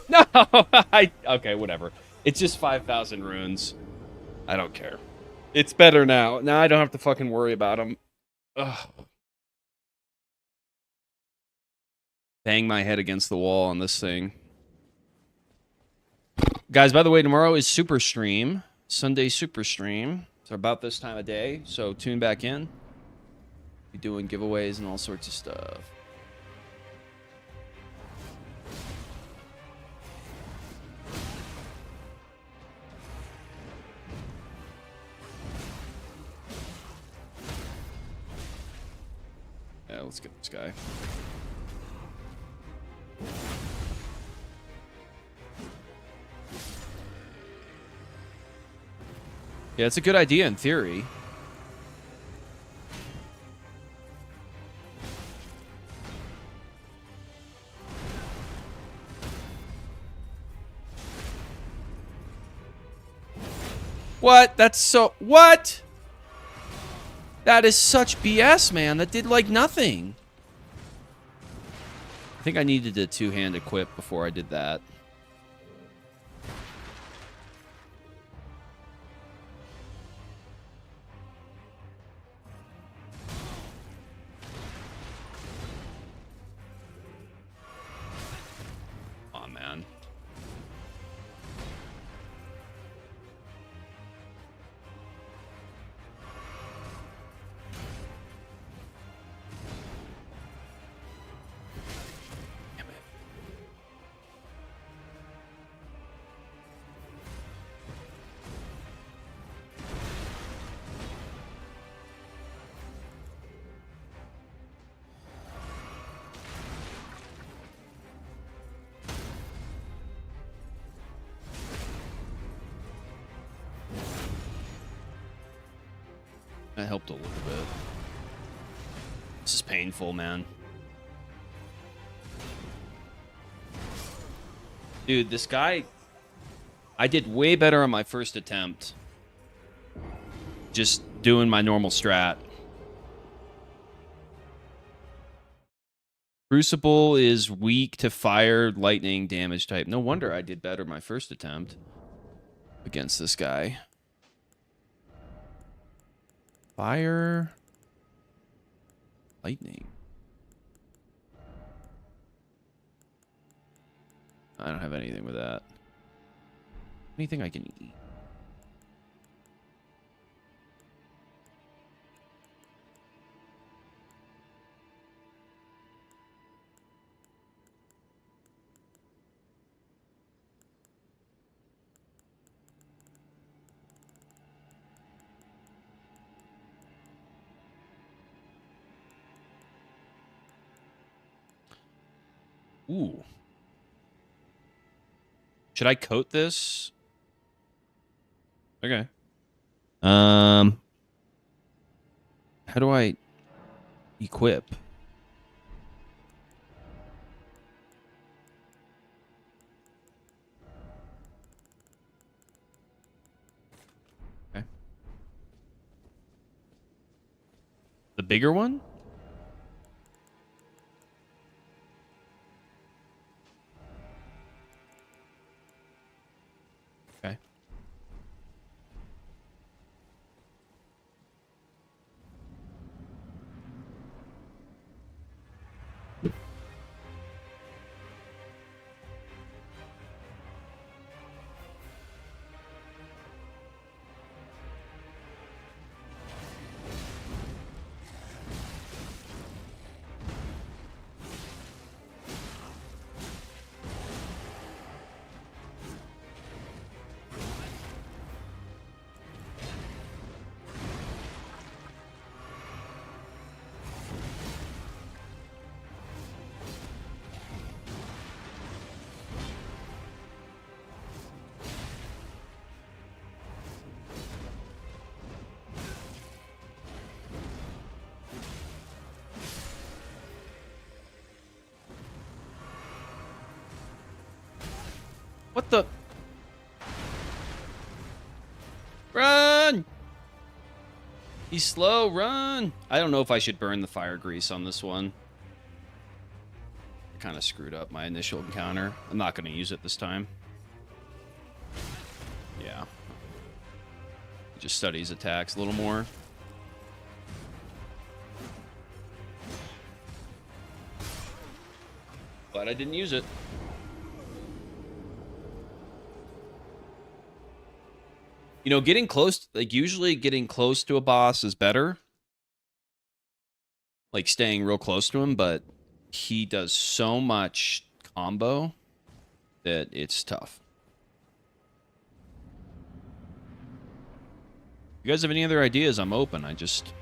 No, okay, whatever. It's just 5,000 runes. I don't care. It's better now. Now I don't have to fucking worry about them. Ugh. Bang my head against the wall on this thing. Guys, by the way, tomorrow is Super Stream. Sunday Super Stream. It's about this time of day, so tune back in. Be doing giveaways and all sorts of stuff. Yeah, let's get this guy. Yeah, it's a good idea in theory. What? That's so... What? That is such BS, man. That did, like, nothing. I think I needed a two-hand equip before I did that. Aw, man. That helped a little bit. This is painful, man. Dude, this guy... I did way better on my first attempt. Just doing my normal strat. Crucible is weak to fire, lightning, damage type. No wonder I did better my first attempt against this guy. Fire. Lightning. I don't have anything with that. Anything I can eat? Ooh. Should I coat this? Okay. How do I equip? Okay. The bigger one? Okay. What the? Run! He's slow, run! I don't know if I should burn the fire grease on this one. I kind of screwed up my initial encounter. I'm not going to use it this time. Yeah. Just study his attacks a little more. Glad I didn't use it. You know, getting close, like usually getting close to a boss is better. Like staying real close to him, but he does so much combo that it's tough. If you guys have any other ideas, I'm open. I just...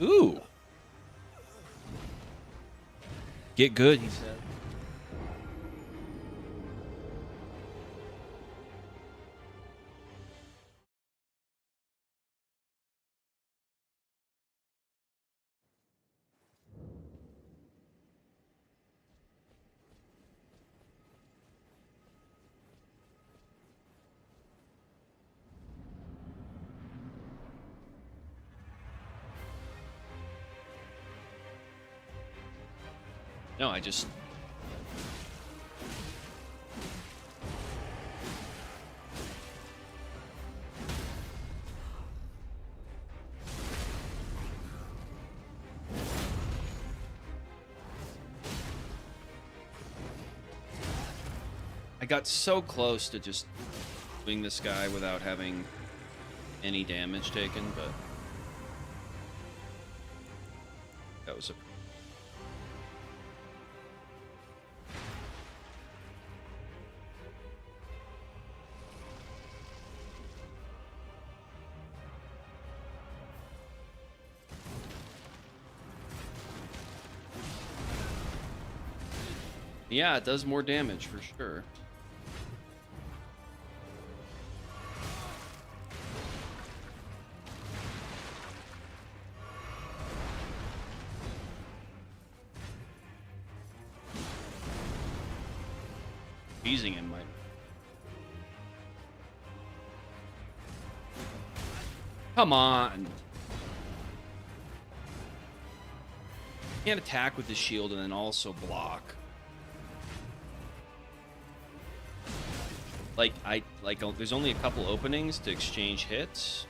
Ooh. Get good, he said. No, I just... I got so close to just doing this guy without having any damage taken, but that was a... Yeah, it does more damage for sure. Teasing him might... Come on. Can't attack with the shield and then also block. Like, there's only a couple openings to exchange hits.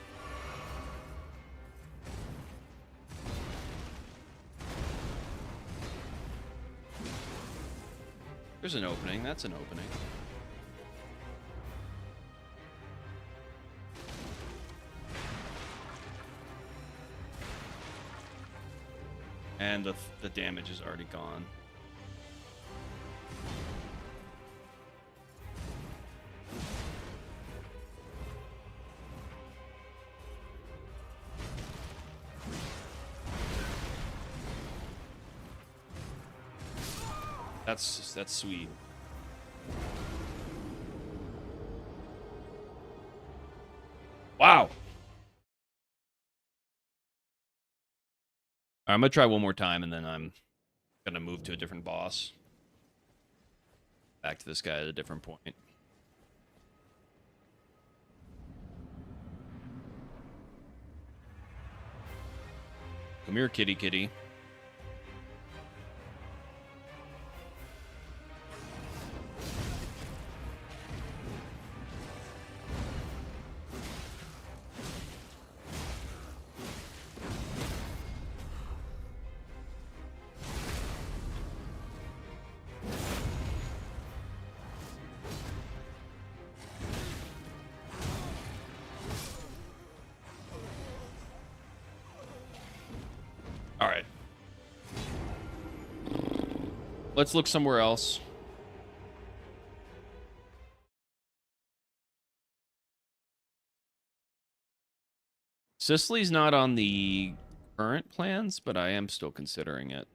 There's an opening. That's an opening. And the damage is already gone. That's sweet. Wow. I'm gonna try one more time, and then I'm gonna move to a different boss. Back to this guy at a different point. Come here, kitty kitty. All right. Let's look somewhere else. Sicily's not on the current plans, but I am still considering it.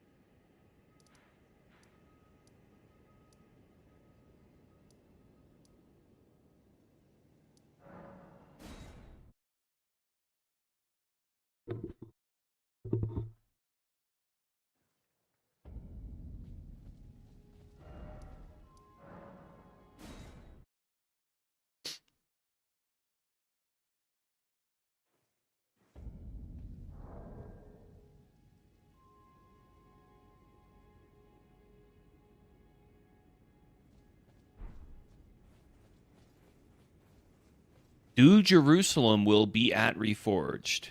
Do Jerusalem will be at Reforged.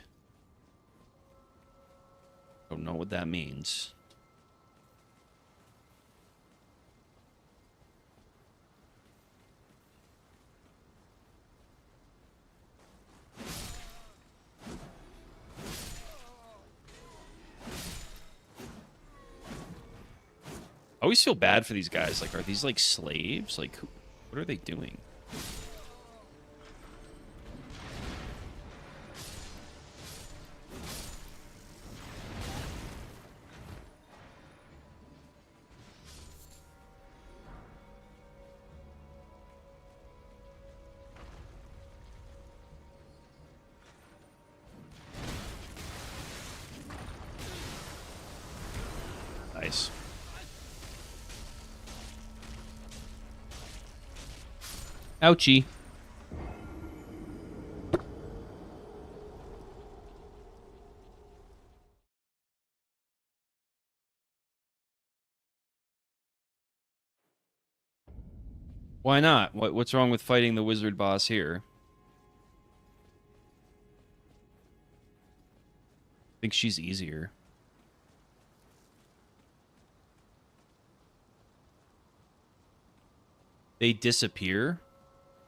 Don't know what that means. I always feel bad for these guys. Like, are these like slaves? Like, what are they doing? Nice. Ouchie. Why not? What's wrong with fighting the wizard boss here? I think she's easier. They disappear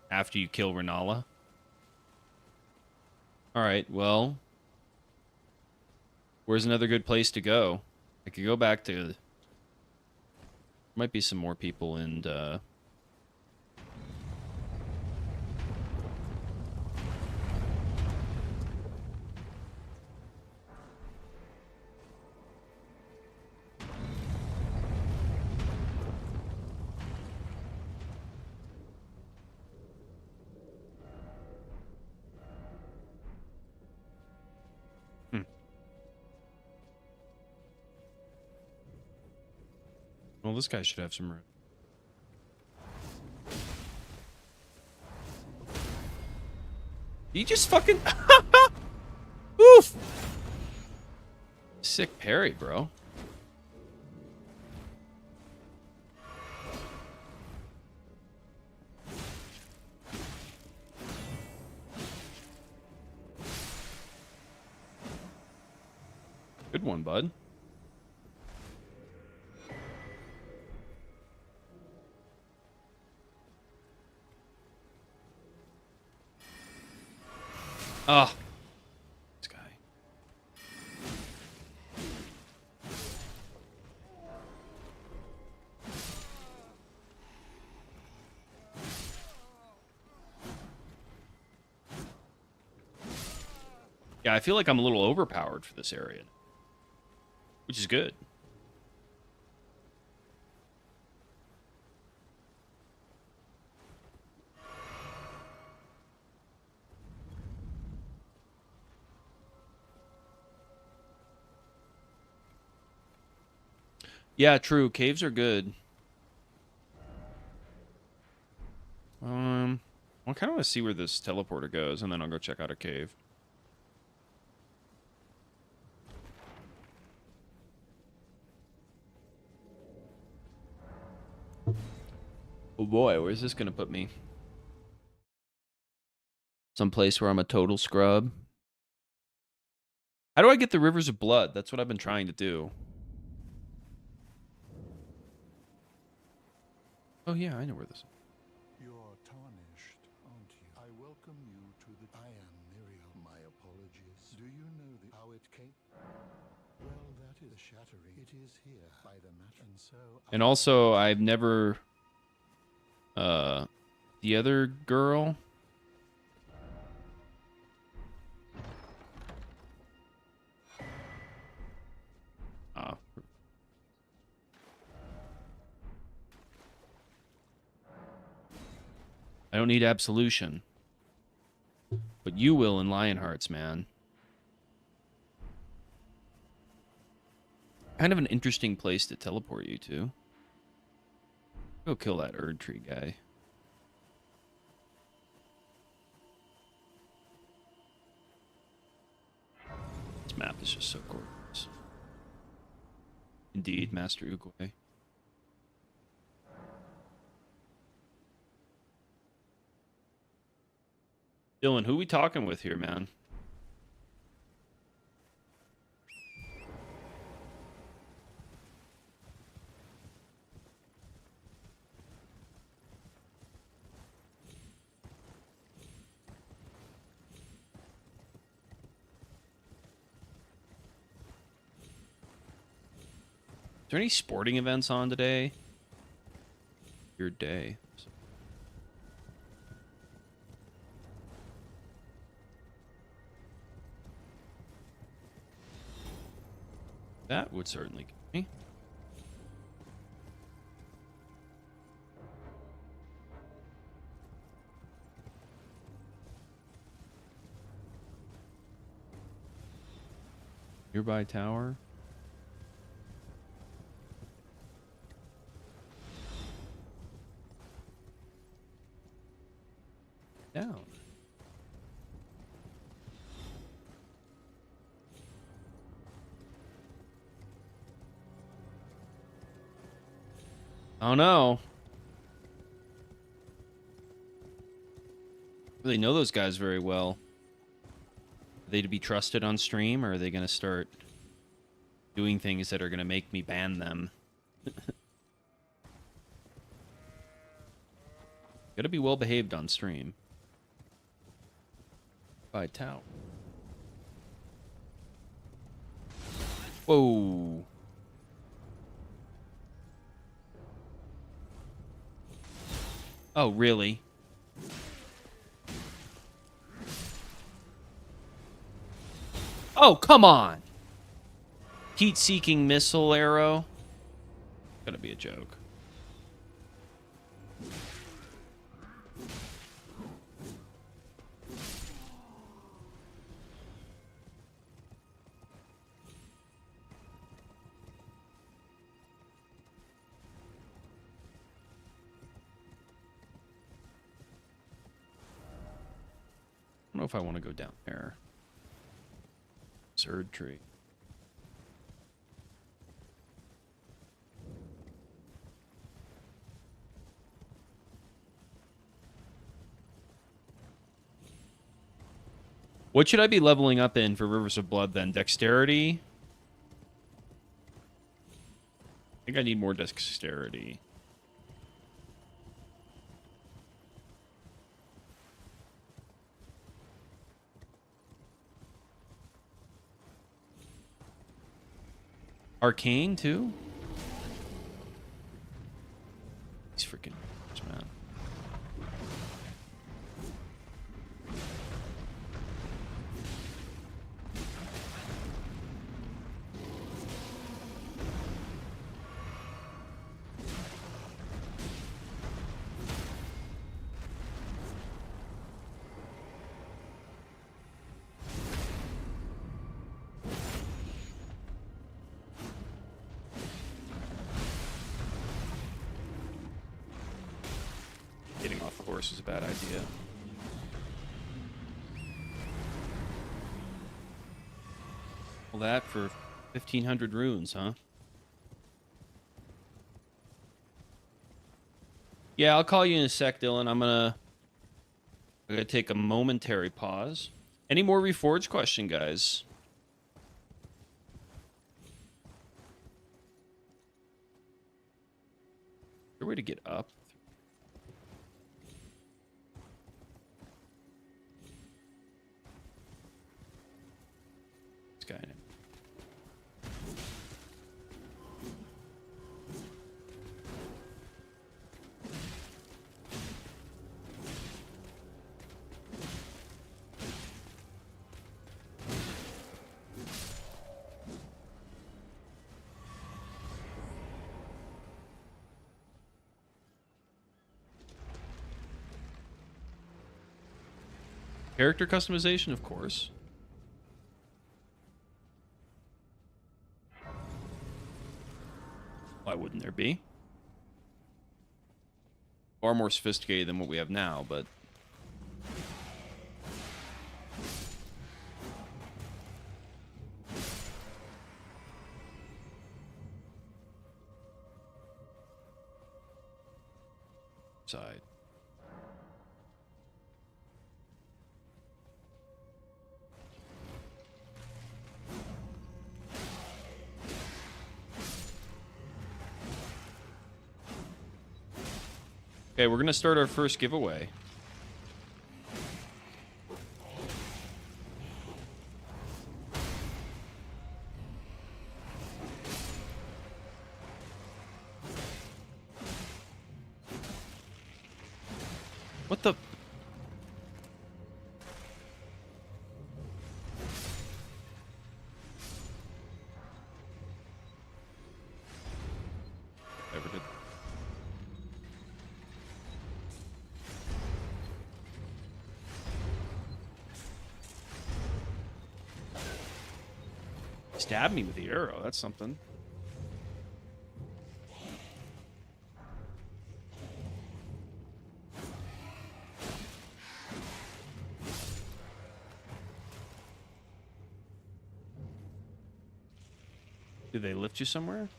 after you kill Renala. Alright, well. Where's another good place to go? I could go back to... Might be some more people in... Well, this guy should have some room. You just fucking... sick parry, bro. Good one, bud. Ah. This guy. Yeah, I feel like I'm a little overpowered for this area, which is good. Yeah, true. Caves are good. I kind of want to see where this teleporter goes, and then I'll go check out a cave. Oh boy, where's this gonna put me? Some place where I'm a total scrub. How do I get the rivers of blood? That's what I've been trying to do. Oh yeah, I know where this is. You're tarnished, aren't you? I welcome you to the... I am Miriel. My apologies. Do you know how it came? Well, that is shattering. It is here by the matter. And so... And also, I've never... the other girl... I don't need absolution. But you will in Lionhearts, man. Kind of an interesting place to teleport you to. Go kill that Erd Tree guy. This map is just so gorgeous. Indeed, Master Uguay. Dylan, who we talking with here, man? Is there any sporting events on today? Your day. That would certainly get me. Nearby tower. Down. Oh no. Really know those guys very well. Are they to be trusted on stream, or are they going to start doing things that are going to make me ban them? Gotta be well behaved on stream. By tower. Whoa. Oh, really? Oh, come on. Heat-seeking missile arrow. Gotta be a joke. I don't know if I want to go down there. Erd tree. What should I be leveling up in for Rivers of Blood then? Dexterity? I think I need more dexterity. Arcane too? These freaking man. Getting off the horse is a bad idea. Well, that for 1,500 runes, huh? Yeah, I'll call you in a sec, Dylan. I'm gonna take a momentary pause. Any more Reforged question, guys? Is there a way to get up? This guy. Character customization, of course. Why wouldn't there be? Far more sophisticated than what we have now, but... Side. Okay, we're gonna start our first giveaway. What the? Ever did. Stab me with the arrow. That's something. Do they lift you somewhere?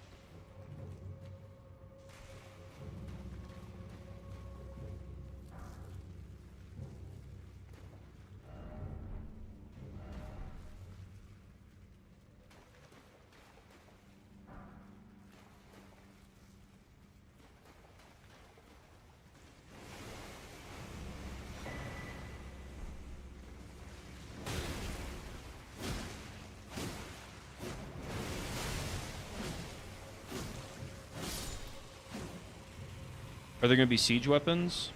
Are there going to be siege weapons?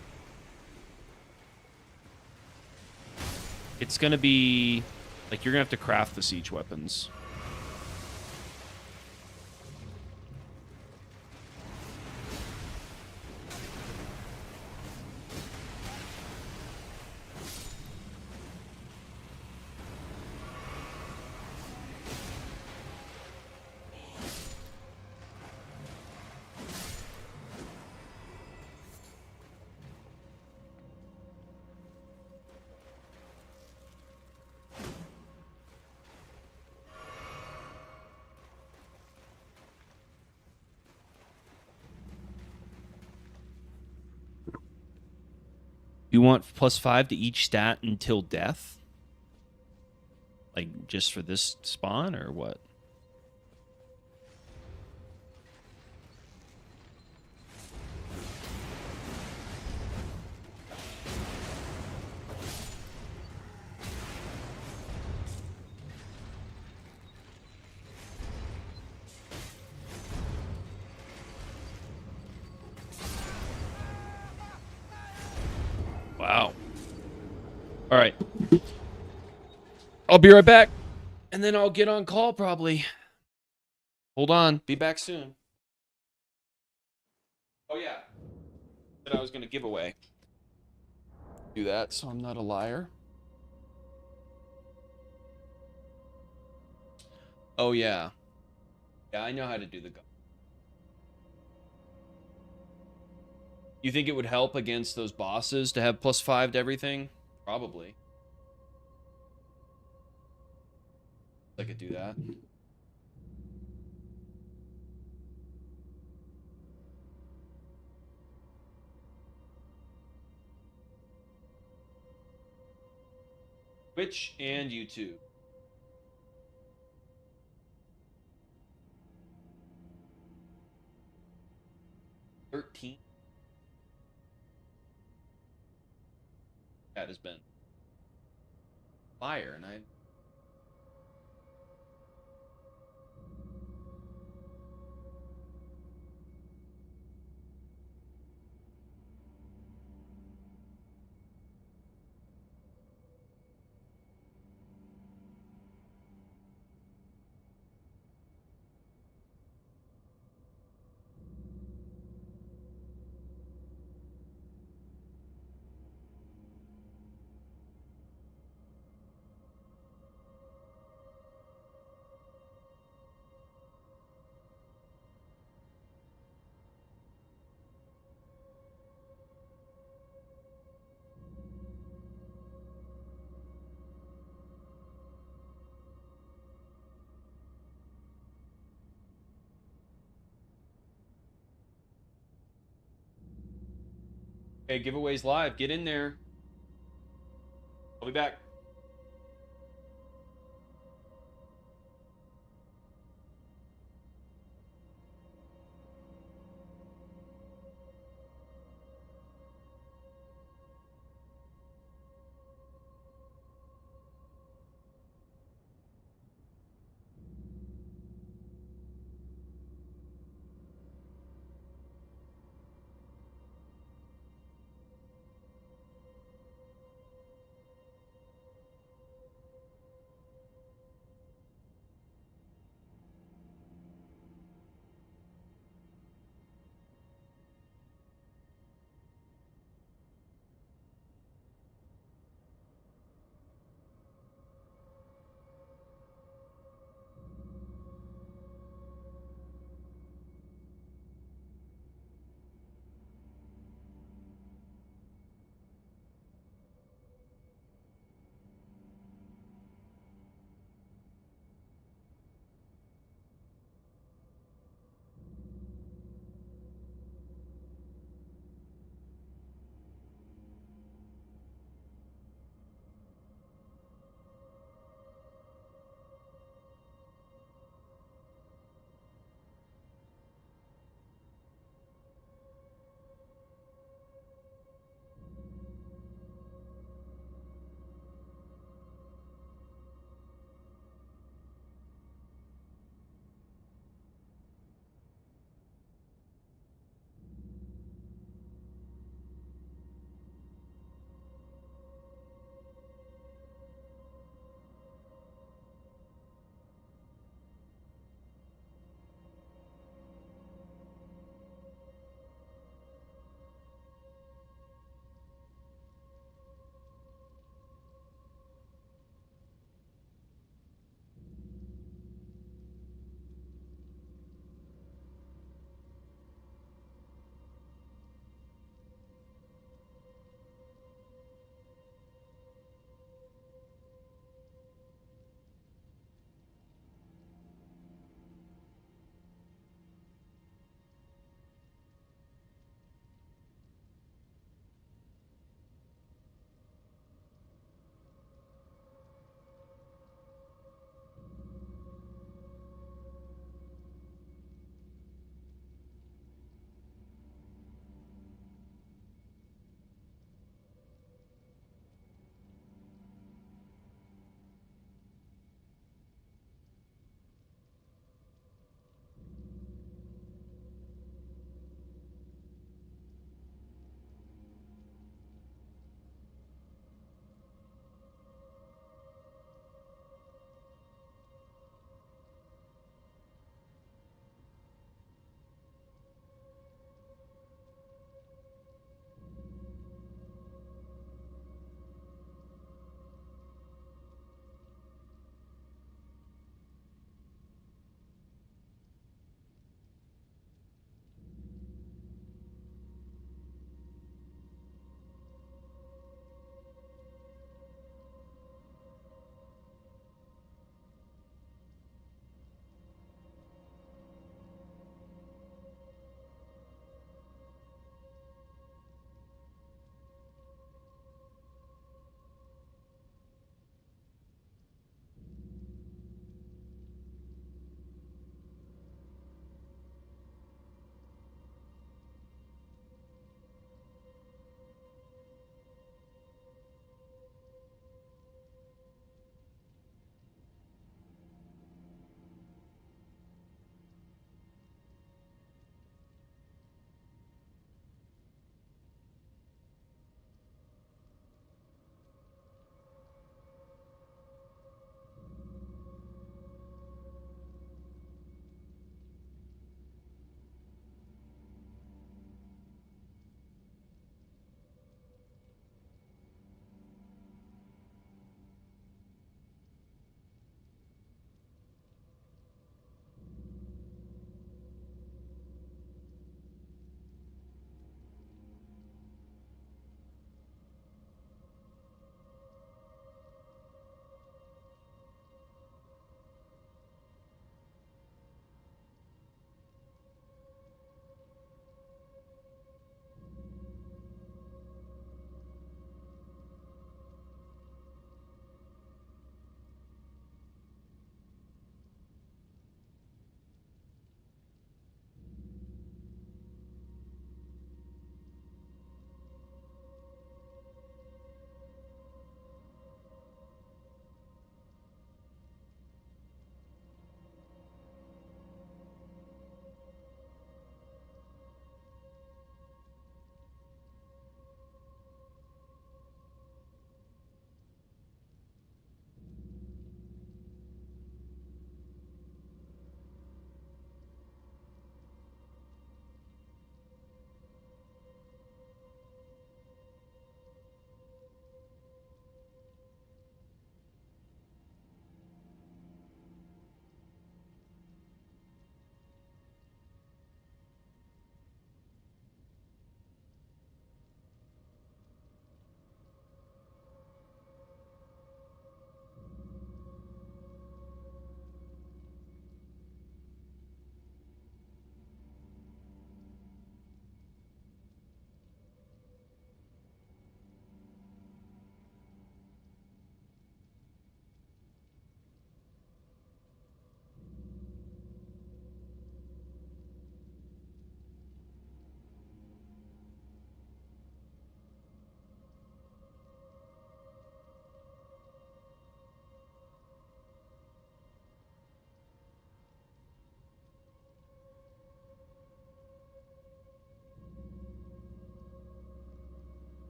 It's going to be... Like, you're going to have to craft the siege weapons. You want +5 to each stat until death? Like just for this spawn or what? Wow. All right. I'll be right back. And then I'll get on call probably. Hold on. Be back soon. Oh, yeah. That I was going to give away. Do that so I'm not a liar. Oh, yeah. Yeah, I know how to do the. You think it would help against those bosses to have +5 to everything? Probably. I could do that. Twitch and YouTube. 13. That has been fire, and I. Hey, giveaways live. Get in there. I'll be back.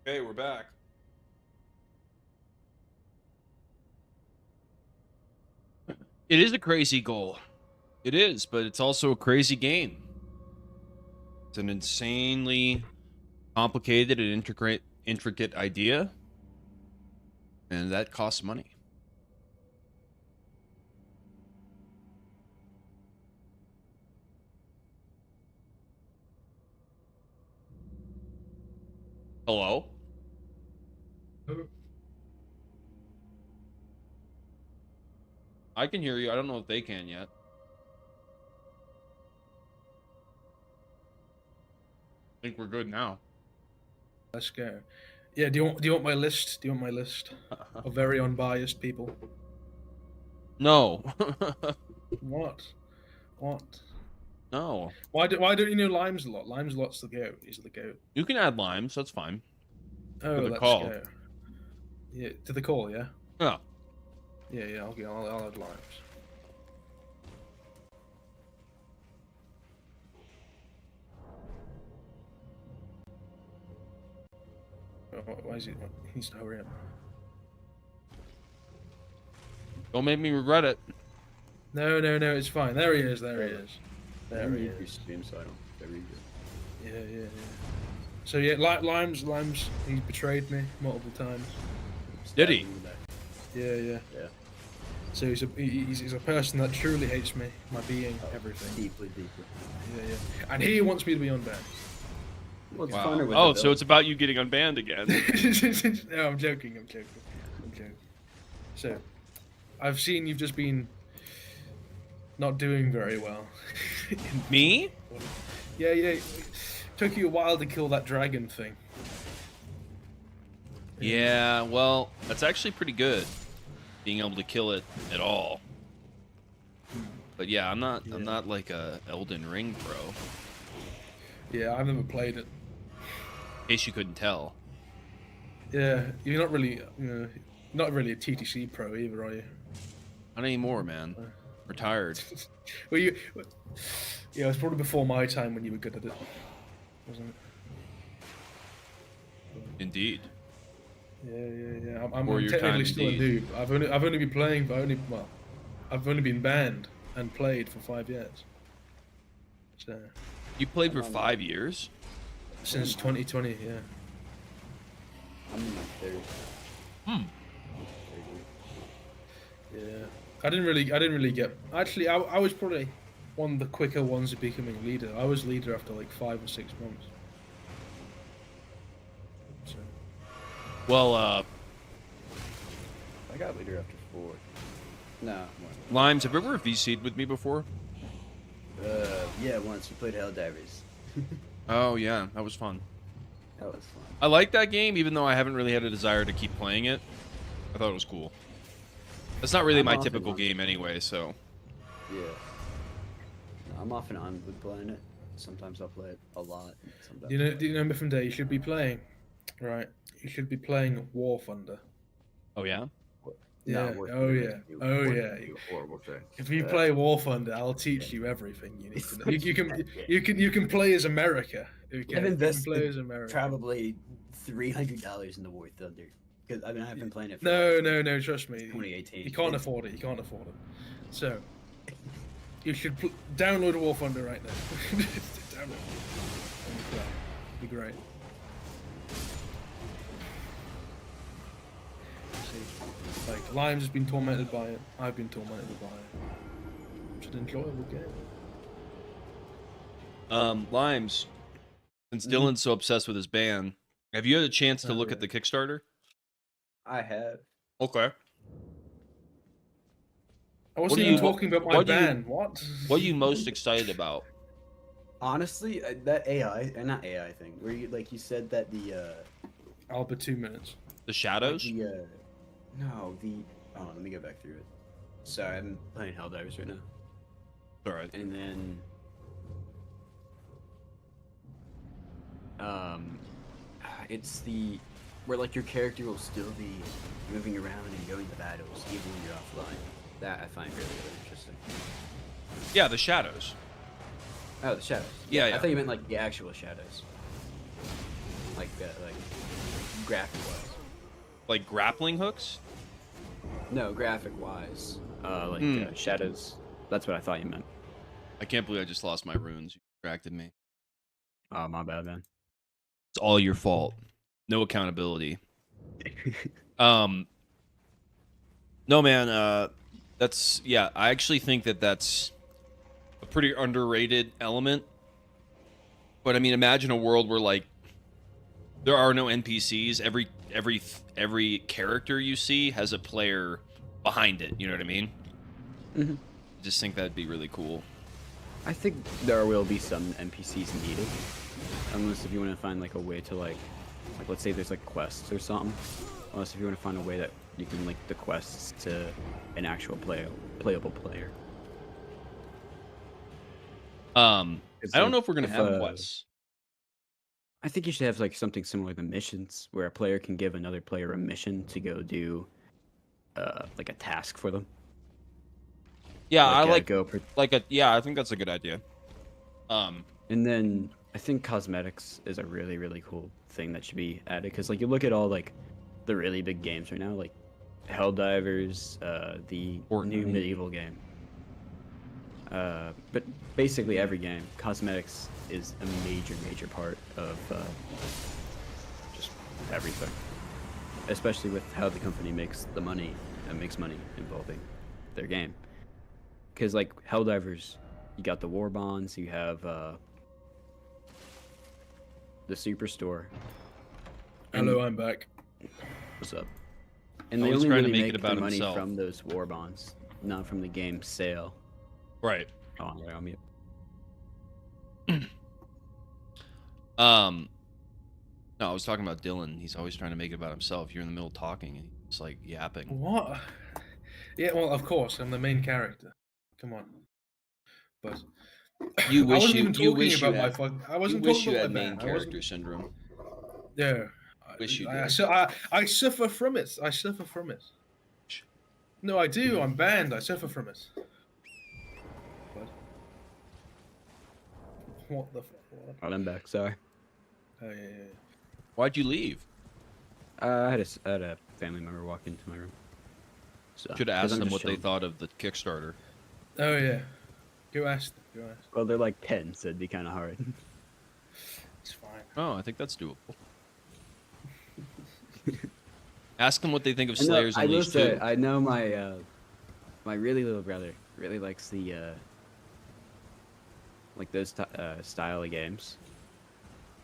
Okay, we're back. It is a crazy goal. It is, but it's also a crazy game. It's an insanely complicated and intricate idea, and that costs money. Hello? I can hear you. I don't know if they can yet. I think we're good now. Let's go. Yeah, do you want my list? Do you want my list of very unbiased people? No. What? What? No. Why don't you know Lime's a lot? Lime's a lot's the goat. He's the goat. You can add limes. That's fine. Oh, the let's call. go. Yeah, to the call. Yeah. Yeah. Yeah. Okay, I'll add Limes. Why is he? He needs to hurry up. Don't make me regret it. No, it's fine. There he is. There he is. There he Your is. stream, so I don't get read it. Yeah. So yeah, Limes, he betrayed me multiple times. Did he? Yeah. Yeah. So he's a person that truly hates me, my being, everything. Deeply. Yeah. And he wants me to be unbanned. Well, it's Wow. funner with Oh, the so it's about you getting unbanned again. No, I'm joking. So, I've seen you've just been not doing very well. Me? Yeah. Took you a while to kill that dragon thing. Yeah, well, that's actually pretty good. Being able to kill it at all. But yeah, I'm not like a Elden Ring pro. Yeah, I've never played it. In case you couldn't tell. Yeah, you're not really, not really a TTC pro either, are you? Not anymore, man. Retired. Well, yeah, it was probably before my time when you were good at it, wasn't it? Indeed. Yeah. I'm Or your technically time, still indeed. a noob. I've only been playing, but I've only been banned and played for 5 years. So You played for 5 years? since 2020, yeah. I'm in my third. Hmm. Yeah. I didn't really get. Actually, I was probably one of the quicker ones of becoming leader. I was leader after like 5 or 6 months. So. Well, I got leader after 4. No, more. Limes, have you ever VC'd with me before? Yeah, once we played Helldivers. Oh, yeah, that was fun. That was fun. I like that game, even though I haven't really had a desire to keep playing it. I thought it was cool. It's not really I'm my off and typical on. game anyway, so. Yeah. No, I'm off and on with playing it. Sometimes I'll play it a lot. Sometimes Do you know Mifflin Day? You should be playing, right? You should be playing War Thunder. Oh, yeah? Yeah. Not worth Oh it. yeah. You- Oh worth yeah. it. You horrible thing. If you Uh, play War Thunder, I'll teach you everything you need to know. You can play as America. Okay? I've You can invested play as America. probably $300 in the War Thunder because I mean I've been playing it. For No. Trust me. 2018. You can't afford it. So, you should download War Thunder right now. Download. Be great. Like Limes has been tormented by it. I've been tormented by it. It's an enjoyable game. Limes, since Dylan's so obsessed with his band, have you had a chance to Oh, look yeah. at the Kickstarter? I have. Okay. I wasn't do even you- talking about my what do you- band. What? What are you most excited about? Honestly, that AI, not AI thing, where you said that the Albert 2 minutes. The Shadows? no, oh, let me go back through it. Sorry, I'm playing Helldivers right now. All right. And then, it's where like your character will still be moving around and going to battles even when you're offline. That I find really interesting. Yeah, the Shadows. Oh, the shadows. Yeah. I thought you meant like the actual shadows. like graphic wise. Like grappling hooks? No, graphic wise. Shadows. That's what I thought you meant. I can't believe I just lost my runes. You distracted me. Oh, my bad, man. It's all your fault. No accountability. No, man. That's yeah. I actually think that that's a pretty underrated element. But I mean, imagine a world where like there are no NPCs. Every character you see has a player behind it. You know what I mean? Mhm. I just think that'd be really cool. I think there will be some NPCs needed, unless if you want to find like a way to like let's say there's like quests or something. Unless if you want to find a way that you can link the quests to an actual playable player. I It's don't like know if we're gonna if, have quests. I think you should have like something similar to missions, where a player can give another player a mission to go do, like a task for them. Yeah, I like Go. yeah. I think that's a good idea. And then I think cosmetics is a really, really cool thing that should be added, because like you look at all like the really big games right now, like Helldivers, the Fortnite. new medieval game. But basically every game, cosmetics is a major part of just everything. Especially with how the company makes money involving their game. Because like Helldivers, you got the war bonds, you have the superstore. Hello, I'm back. What's up? And Oh, they he's only trying to really make it make about the money himself. from those war bonds, not from the game sale. Right. Oh, I'm mute. No, I was talking about Dylan. He's always trying to make it about himself. You're in the middle of talking and he's like yapping. What? Yeah, well, of course, I'm the main character. Come on. But You I wish wasn't you even you talking wish you about my had fuck. I you wasn't wish talking you about had my main ban. I wasn't. character syndrome. Yeah. Wish you I, did. I suffer from it. I suffer from it. No, I do. I'm banned. I suffer from it. But what the fuck? What? Alright, I'm back. Sorry. Oh, yeah. Why'd you leave? I had a family member walk into my room. So, Should have 'cause asked I'm them just what they chilling. thought of the Kickstarter. Oh yeah. Go ask them. Go ask. Well, they're like 10, so it'd be kind of hard. It's fine. Oh, I think that's doable. Ask them what they think of I know, Slayers I will Unleashed say, 2. I know my really little brother really likes the like those style of games,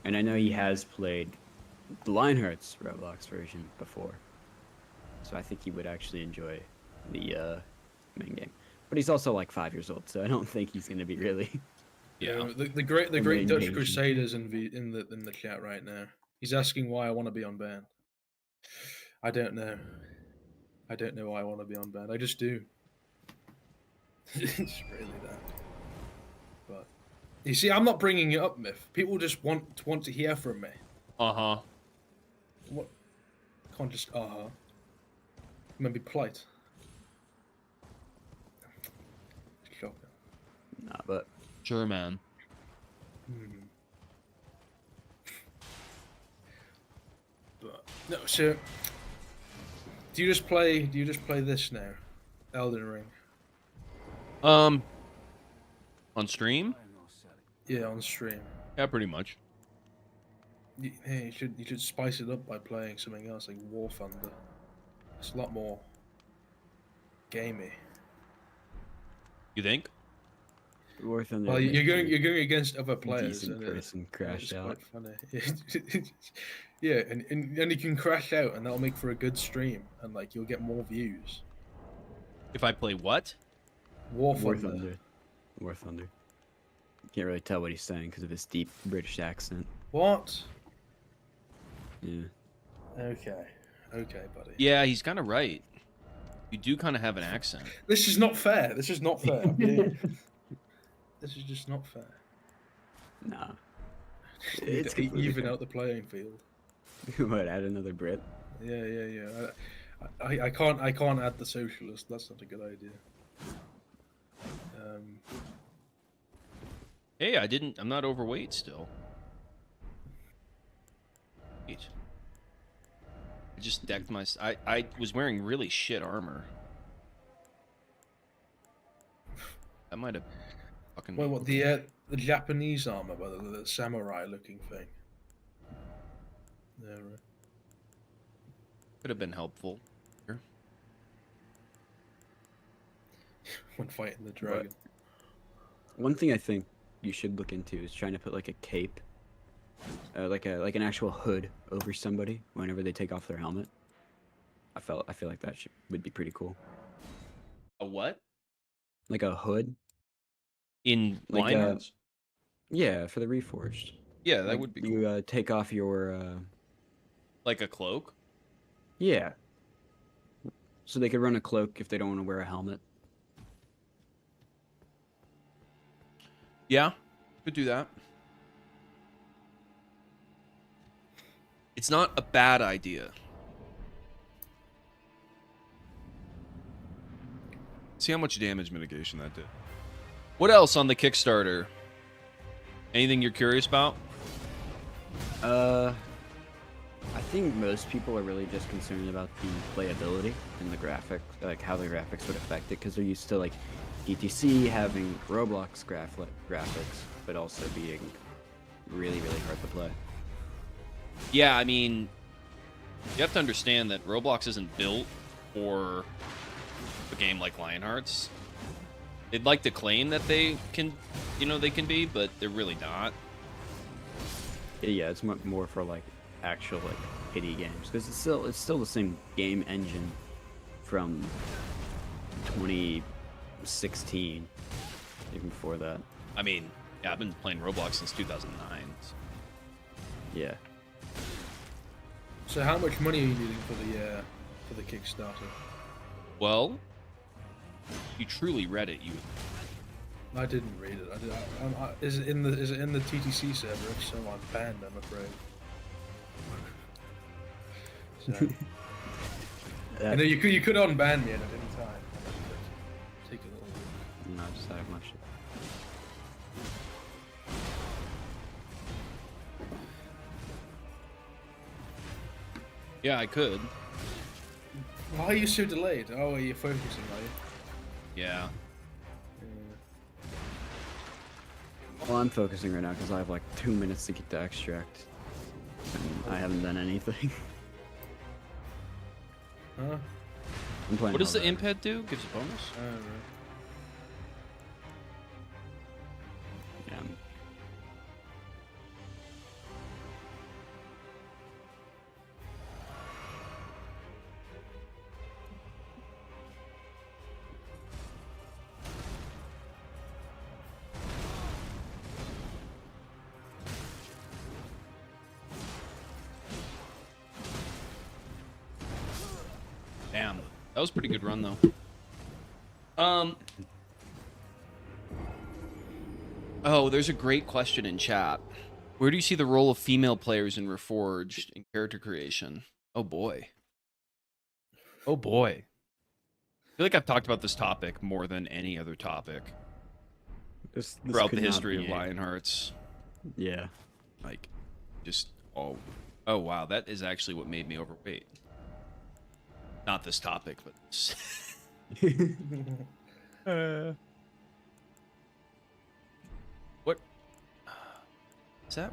and I know he has played the Lionhearts Roblox version before, so I think he would actually enjoy the main game. But he's also like 5 years old, so I don't think he's gonna be really. Yeah. The great main Dutch game. Crusaders in the chat right now. He's asking why I want to be on ban. I don't know. I don't know why I want to be on ban. I just do. It's really that. But you see, I'm not bringing it up, Myth. People just want to hear from me. Uh-huh. What? Can't just I'm gonna be polite. Shocking. Nah, but Sure, man. But no, so do you just play this now? Elden Ring. On stream? Yeah, on stream. Yeah, pretty much. Hey, you should spice it up by playing something else like War Thunder. It's a lot more gamey. You think? War Thunder. Well, makes you're me going against other players, decent and person crash it's out. quite funny. Yeah, and you can crash out, and that'll make for a good stream, and like you'll get more views. If I play what? War War Thunder. Thunder. War Thunder. Can't really tell what he's saying because of his deep British accent. What? Yeah. Okay, buddy. Yeah, he's kind of right. You do kind of have an accent. This is not fair. This is not fair. This is just not fair. Nah. Need It's to completely even fair. out the playing field. What? Add another Brit? Yeah. I can't add the socialist. That's not a good idea. Hey, I'm not overweight still. Sweet. I just decked my. I was wearing really shit armor. That might have fucking. Well, what the Japanese armor, by the samurai looking thing. Yeah, right. Could have been helpful. Here. When fighting the dragon. One thing I think you should look into is trying to put like a cape, like an actual hood over somebody whenever they take off their helmet. I feel like that would be pretty cool. A what? Like a hood. In Like, Lionhearts? Yeah, for the Reforged. Yeah, that Like, would be cool. You take off your Like a cloak? yeah. So they could run a cloak if they don't want to wear a helmet. Yeah, could do that. It's not a bad idea. See how much damage mitigation that did. What else on the Kickstarter? Anything you're curious about? I think most people are really just concerned about the playability and the graphics, like how the graphics would affect it, because they're used to like ETC having Roblox graphics, but also being really, really hard to play. Yeah, I mean, you have to understand that Roblox isn't built for a game like Lionhearts. They'd like to claim that they can, they can be, but they're really not. Yeah, it's more for like actual like indie games, because it's still the same game engine from 2016, even before that. I mean, yeah, I've been playing Roblox since 2009. Yeah. So how much money are you needing for the Kickstarter? Well, you truly read it. I didn't read it. Is it in the TTC server? If so, I'm banned, I'm afraid. So, I know you could unban me at any time. Take a little look. No, just have much. Yeah, I could. Why are you so delayed? Oh, you're focusing, are you? Yeah. Well, I'm focusing right now because I have like 2 minutes to get to extract, and I haven't done anything. Huh? I'm playing. What does the Helldiver. imped do? Gives a bonus? I don't know. Yeah. Damn. That was a pretty good run, though. Oh, there's a great question in chat. Where do you see the role of female players in Reforged in character creation? Oh, boy. Oh, boy. I feel like I've talked about this topic more than any other topic This throughout could the not history of be a- Lionhearts. Yeah. Like, just, oh, wow, that is actually what made me overweight. Not this topic, but what is that?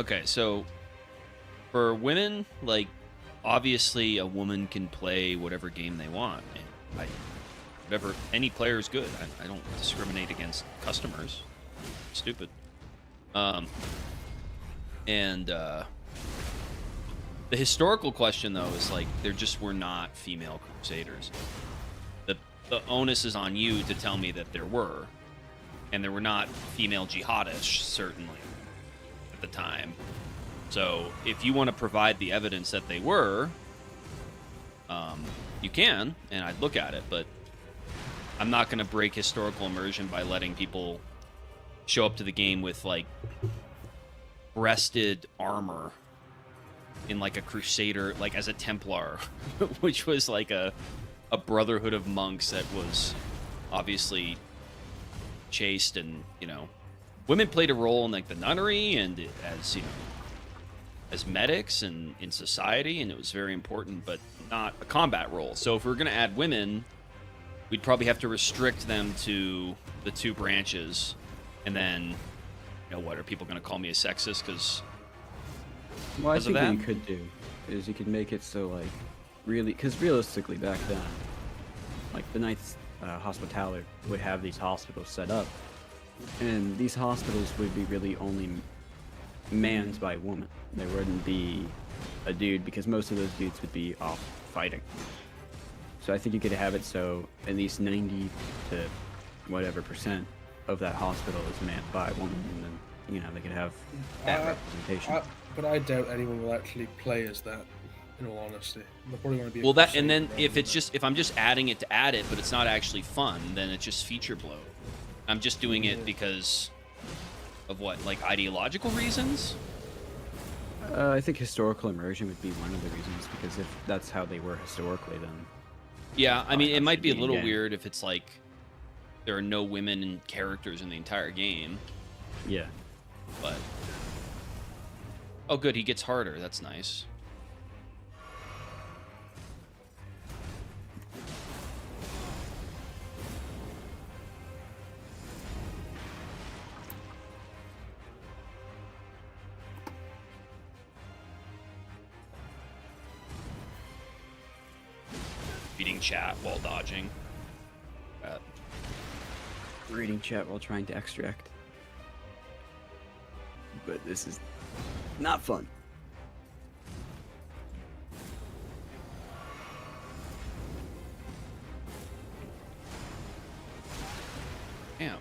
Okay, so for women, like, obviously a woman can play whatever game they want. And whatever, any player is good. I don't discriminate against customers. Stupid. The historical question, though, is like, there just were not female crusaders. The onus is on you to tell me that there were. And there were not female jihadists, certainly, at the time. So if you want to provide the evidence that they were, you can, and I'd look at it. But I'm not going to break historical immersion by letting people show up to the game with like breasted armor in like a crusader, like as a Templar, which was like a brotherhood of monks that was obviously chaste, and women played a role in like the nunnery and as as medics and in society, and it was very important, but not a combat role. So if we're going to add women, we'd probably have to restrict them to the two branches, and then what are people going to call me a sexist because Well, I of think what that? you could do is you could make it so, like, really, because realistically back then, like, the Knights Hospitaller would have these hospitals set up, and these hospitals would be really only manned by women. There wouldn't be a dude, because most of those dudes would be off fighting. So I think you could have it so at least 90 to whatever percent of that hospital is manned by a woman, and then they could have that representation. But I doubt anyone will actually play as that. In all honesty, they'll probably want to be. Well, that, and then if I'm just adding it to add it, but it's not actually fun, then it's just feature bloat. I'm just doing it because of what, like ideological reasons? I think historical immersion would be one of the reasons, because if that's how they were historically, then Yeah, I mean, it that might should be a be little in-game. weird if it's like there are no women and characters in the entire game, yeah. but oh, good, he gets harder. That's nice. Reading chat while dodging. Reading chat while trying to extract. But this is not fun. Damn.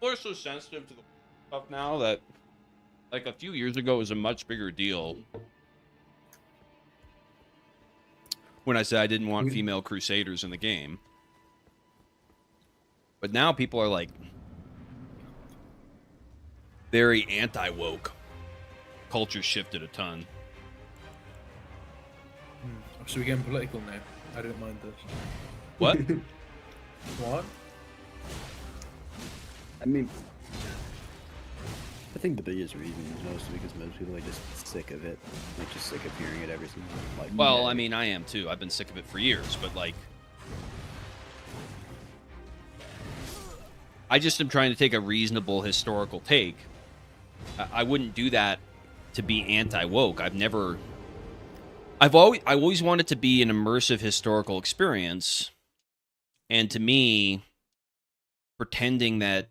People are so sensitive to the stuff now that, like, a few years ago it was a much bigger deal when I said I didn't want female crusaders in the game. But now people are like very anti-woke. Culture shifted a ton. So we're getting political now. I don't mind this. What? What? I mean, I think the biggest reason is mostly because most people are just sick of it. Like, just sick of hearing it every single time. Like, Well, yeah. I mean, I am too. I've been sick of it for years, but like, I just am trying to take a reasonable historical take. I wouldn't do that to be anti-woke. I've always wanted to be an immersive historical experience, and to me, pretending that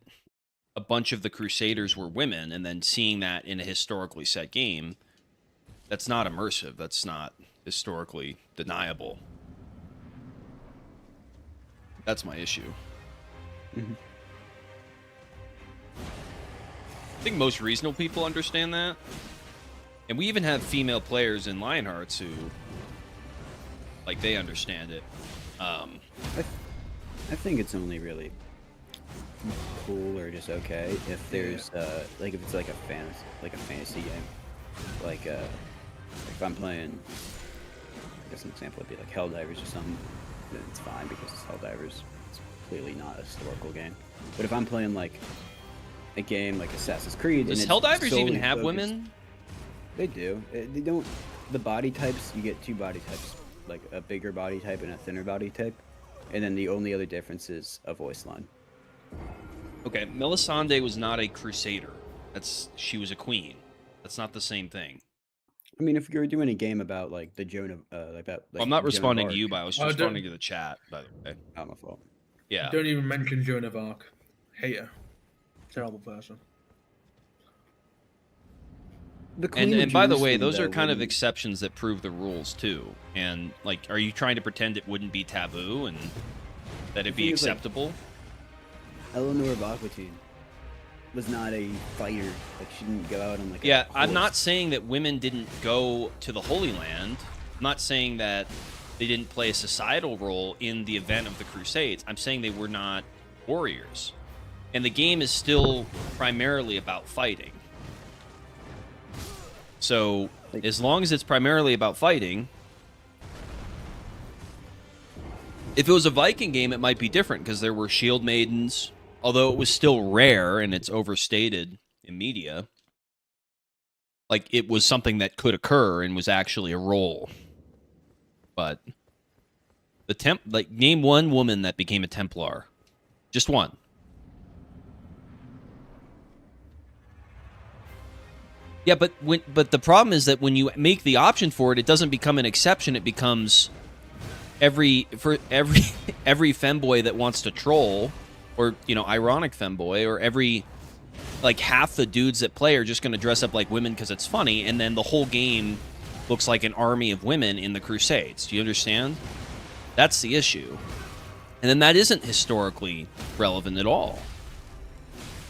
a bunch of the Crusaders were women and then seeing that in a historically set game, that's not immersive. That's not historically deniable. That's my issue. Mhm. I think most reasonable people understand that. And we even have female players in Lionhearts who, like, they understand it. I think it's only really cool or just okay if there's like if it's like a fantasy game, like if I'm playing, I guess an example would be like Helldivers or something, then it's fine because it's Helldivers. It's clearly not a historical game. But if I'm playing like a game like Assassin's Creed, Does and it's Helldivers even solely have focused- women? They do. They don't. The body types, you get two body types, like a bigger body type and a thinner body type, and then the only other difference is a voice line. Okay, Melisande was not a Crusader. She was a queen. That's not the same thing. I mean, if you were doing a game about like the Joan of about like Well, I'm not Joan of responding to Arc, you, but I was Oh, responding don't- to the chat, by the way. not my fault. Yeah. Don't even mention Joan of Arc. Hater. Terrible person. The Queen of And by the way, Jerusalem, those are though, kind of wouldn't- exceptions that prove the rules too. And like, are you trying to pretend it wouldn't be taboo and that it'd be thing is, like, acceptable? Eleanor of Aquitaine was not a fighter. Like she didn't go out on like. Yeah, a I'm horse. not saying that women didn't go to the Holy Land. I'm not saying that they didn't play a societal role in the event of the Crusades. I'm saying they were not warriors. And the game is still primarily about fighting. So, as long as it's primarily about fighting, if it was a Viking game, it might be different because there were shield maidens, although it was still rare and it's overstated in media. Like, it was something that could occur and was actually a role. But name one woman that became a Templar. Just one. Yeah, but the problem is that when you make the option for it, it doesn't become an exception. It becomes every femboy that wants to troll, or ironic femboy, or every like half the dudes that play are just going to dress up like women because it's funny, and then the whole game looks like an army of women in the Crusades. Do you understand? That's the issue, and then that isn't historically relevant at all.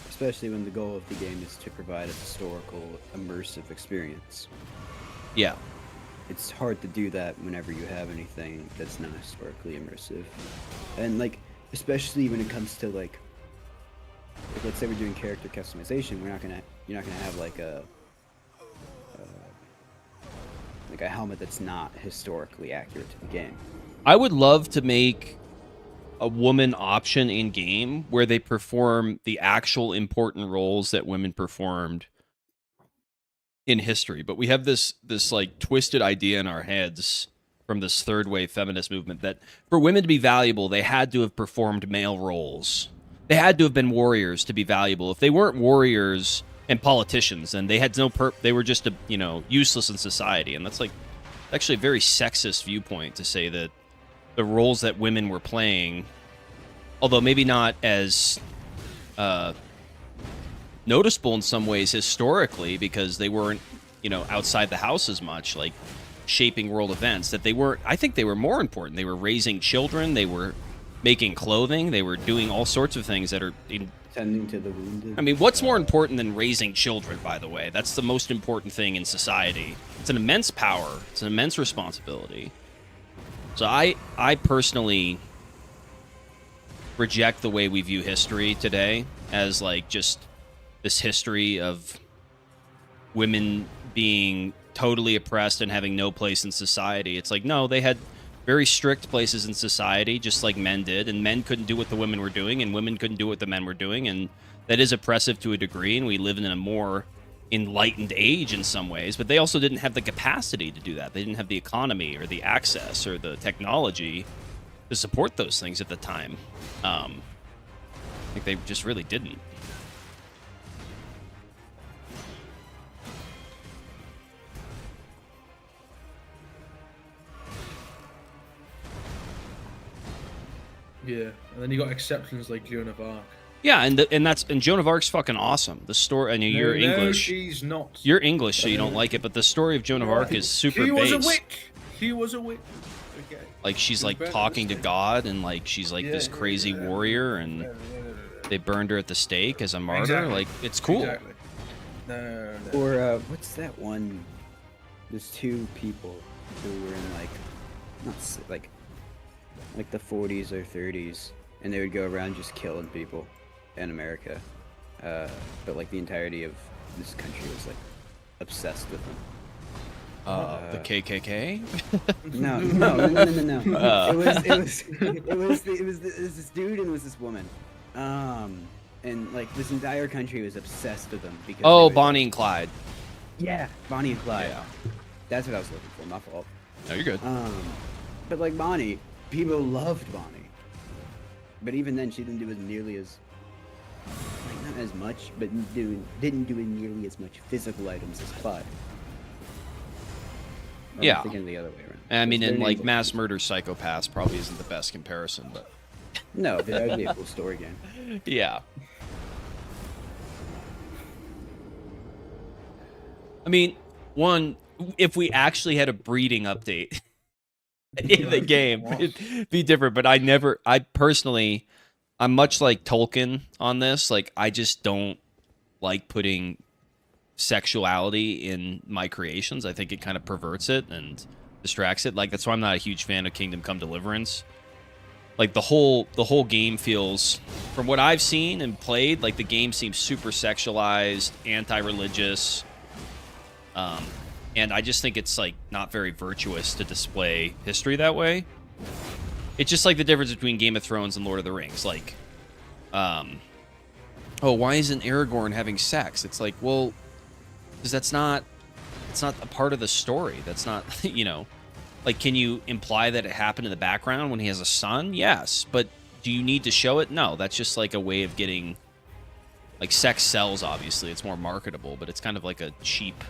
Especially when the goal of the game is to provide a historical, immersive experience. Yeah. It's hard to do that whenever you have anything that's not historically immersive. And, like, especially when it comes to, like let's say we're doing character customization, you're not gonna have, like, a helmet that's not historically accurate to the game. I would love to make a woman option in game where they perform the actual important roles that women performed in history. But we have this like twisted idea in our heads from this third wave feminist movement that for women to be valuable, they had to have performed male roles. They had to have been warriors to be valuable. If they weren't warriors and politicians, then they had they were just useless in society. And that's like actually a very sexist viewpoint to say that the roles that women were playing, although maybe not as noticeable in some ways historically because they weren't, outside the house as much, like shaping world events, that I think they were more important. They were raising children, they were making clothing, they were doing all sorts of things that are Tending to the wounded. I mean, what's more important than raising children, by the way? That's the most important thing in society. It's an immense power. It's an immense responsibility. So I personally reject the way we view history today as like just this history of women being totally oppressed and having no place in society. It's like, no, they had very strict places in society, just like men did, and men couldn't do what the women were doing, and women couldn't do what the men were doing, and that is oppressive to a degree, and we live in a more enlightened age in some ways, but they also didn't have the capacity to do that. They didn't have the economy or the access or the technology to support those things at the time. I think they just really didn't. Yeah, and then you got exceptions like Joan of Arc. Yeah, and Joan of Arc's fucking awesome. The story, I know you're No, English. she's not. You're English, so you don't like it, but the story of Joan of Arc is super She was base. a witch. She was a witch. Okay. Like she's like Better talking to than- God, and like she's like this crazy warrior, and they burned her at the stake as a martyr. Exactly. Like it's cool. Exactly. No. Or what's that one? There's two people who were in like the 40s or 30s, and they would go around just killing people in America. But like the entirety of this country was like obsessed with them. The KKK. No. It was this dude and it was this woman. And like this entire country was obsessed with them because. Oh, they would- Bonnie and Clyde. Yeah, Bonnie and Clyde. Yeah. That's what I was looking for. My fault. No, you're good. But like Bonnie, people loved Bonnie. But even then, she didn't do as nearly as. Like, not as much, but didn't do nearly as much physical items as Clyde. Or Yeah. I'm thinking the other way around. I mean, Their and names like look mass decent. murder psychopaths probably isn't the best comparison, but No, but that would be a cool story game. yeah. I mean, one, if we actually had a breeding update in the game, it'd be different. But I personally, I'm much like Tolkien on this. Like, I just don't like putting sexuality in my creations. I think it kind of perverts it and distracts it. Like, that's why I'm not a huge fan of Kingdom Come Deliverance. Like, the whole game feels, from what I've seen and played, like the game seems super sexualized, anti-religious. And I just think it's like not very virtuous to display history that way. It's just like the difference between Game of Thrones and Lord of the Rings. Like, oh, why isn't Aragorn having sex? It's like, well, because it's not a part of the story. That's not, like, can you imply that it happened in the background when he has a son? Yes, but do you need to show it? No, that's just like a way of getting, like, sex sells, obviously. It's more marketable, but it's kind of like a cheap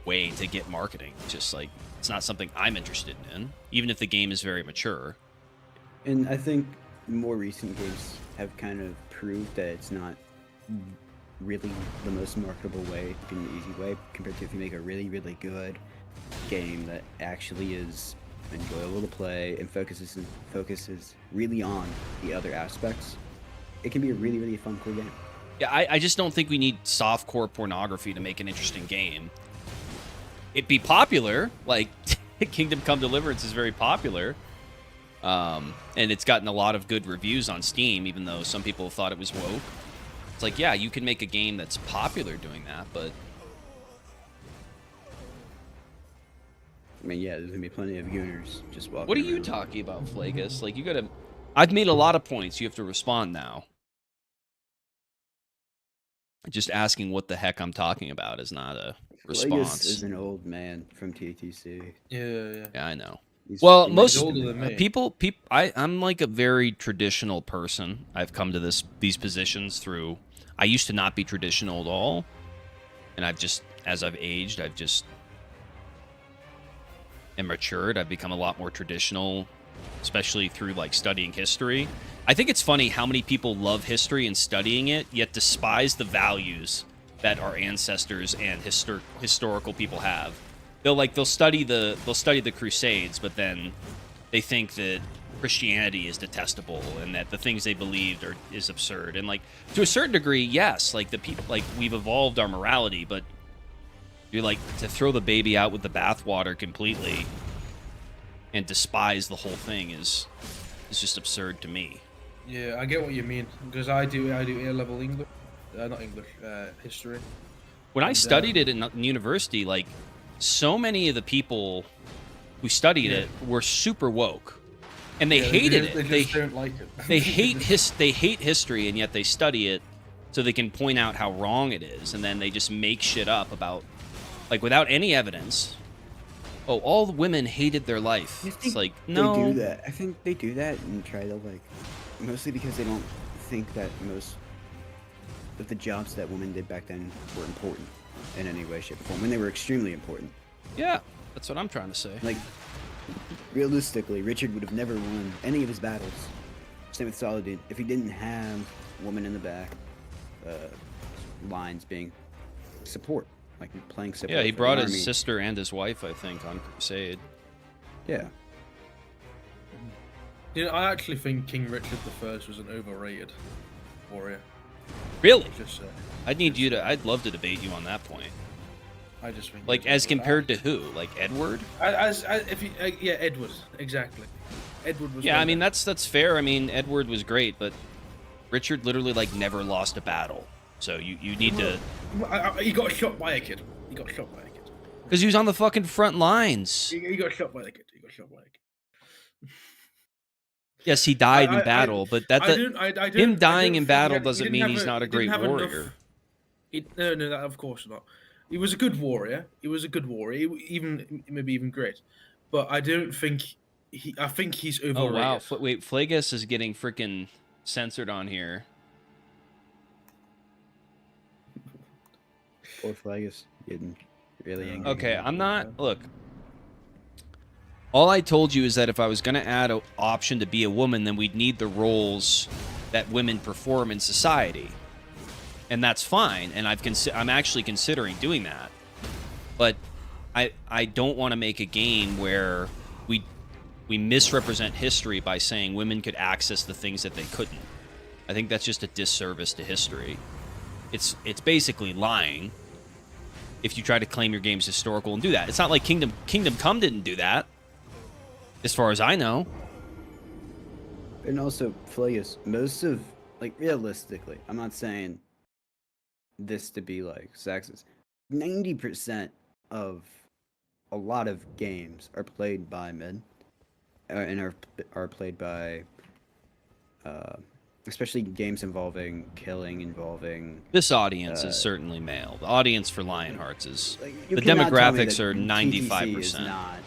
way to get marketing. Just like, it's not something I'm interested in, even if the game is very mature. And I think more recent games have kind of proved that it's not really the most marketable way, in an easy way, compared to if you make a really, really good game that actually is enjoyable to play and focuses really on the other aspects. It can be a really, really fun, cool game. Yeah, I just don't think we need softcore pornography to make an interesting game. It'd be popular, like Kingdom Come Deliverance is very popular, and it's gotten a lot of good reviews on Steam, even though some people thought it was woke. It's like, yeah, you can make a game that's popular doing that, but I mean, yeah, there's gonna be plenty of gooners just walking what are you around. talking about, Flagus? Like, you gotta... I've made a lot of points. You have to respond now. Just asking what the heck I'm talking about is not a response. Legus is an old man from TTC. Yeah. Yeah, I know. He's Well, in most He's older than me. people, I'm like a very traditional person. I've come to these positions through. I used to not be traditional at all, and I've just, as I've aged, I've just and matured. I've become a lot more traditional, especially through like studying history. I think it's funny how many people love history and studying it, yet despise the values that our ancestors and historical people have. They'll study the Crusades, but then they think that Christianity is detestable and that the things they believed is absurd. And like, to a certain degree, yes, like the people, like, we've evolved our morality, but you're like, to throw the baby out with the bathwater completely and despise the whole thing is just absurd to me. Yeah, I get what you mean, because I do A-level English, not English, history. When I And, studied it in university, like, so many of the people who studied it were super woke, and they hated it. They just don't like it. They hate history, and yet they study it so they can point out how wrong it is, and then they just make shit up about, like, without any evidence. Oh, all the women hated their life. It's like, no. They do that. I think they do that and try to, like, mostly because they don't think that most of the jobs that women did back then were important in any way, shape, or form, when they were extremely important. Yeah, that's what I'm trying to say. Like, realistically, Richard would have never won any of his battles. Same with Saladin. If he didn't have woman in the back, lines being support, like playing support. Yeah, he for the brought army. his sister and his wife, I think, on Crusade. Yeah. You know, I actually think King Richard I was an overrated warrior. Really? Just I'd love to debate you on that point. I just think. Like, as compared to who? Like Edward? Yeah, Edward, exactly. Edward was. Yeah, way I mean, better. that's fair. I mean, Edward was great, but Richard literally, like, never lost a battle. So you need to... He got shot by a kid. He got shot by a kid. Because he was on the fucking front lines. He got shot by a kid. He got shot by a kid. Yes, he died in battle, but him dying in battle doesn't mean he's not a great warrior. No, that of course not. He was a good warrior. Maybe even great. But I don't think I think he's overrated. Oh wow! Wait, Flagus is getting freaking censored on here. Poor Flagus getting really angry. Okay, I'm not. Look, all I told you is that if I was going to add an option to be a woman, then we'd need the roles that women perform in society, and that's fine. And I'm actually considering doing that, but I don't want to make a game where we misrepresent history by saying women could access the things that they couldn't. I think that's just a disservice to history. It's basically lying if you try to claim your game's historical and do that. It's not like Kingdom Come didn't do that, as far as I know. And also, Flagus, most of, like, realistically, I'm not saying this to be, like, sexist. 90% of a lot of games are played by men, and are played by, especially games involving killing, involving... This audience is certainly male. The audience for Lionhearts is... Like, you the cannot tell me demographics that are TTC is 95%. not-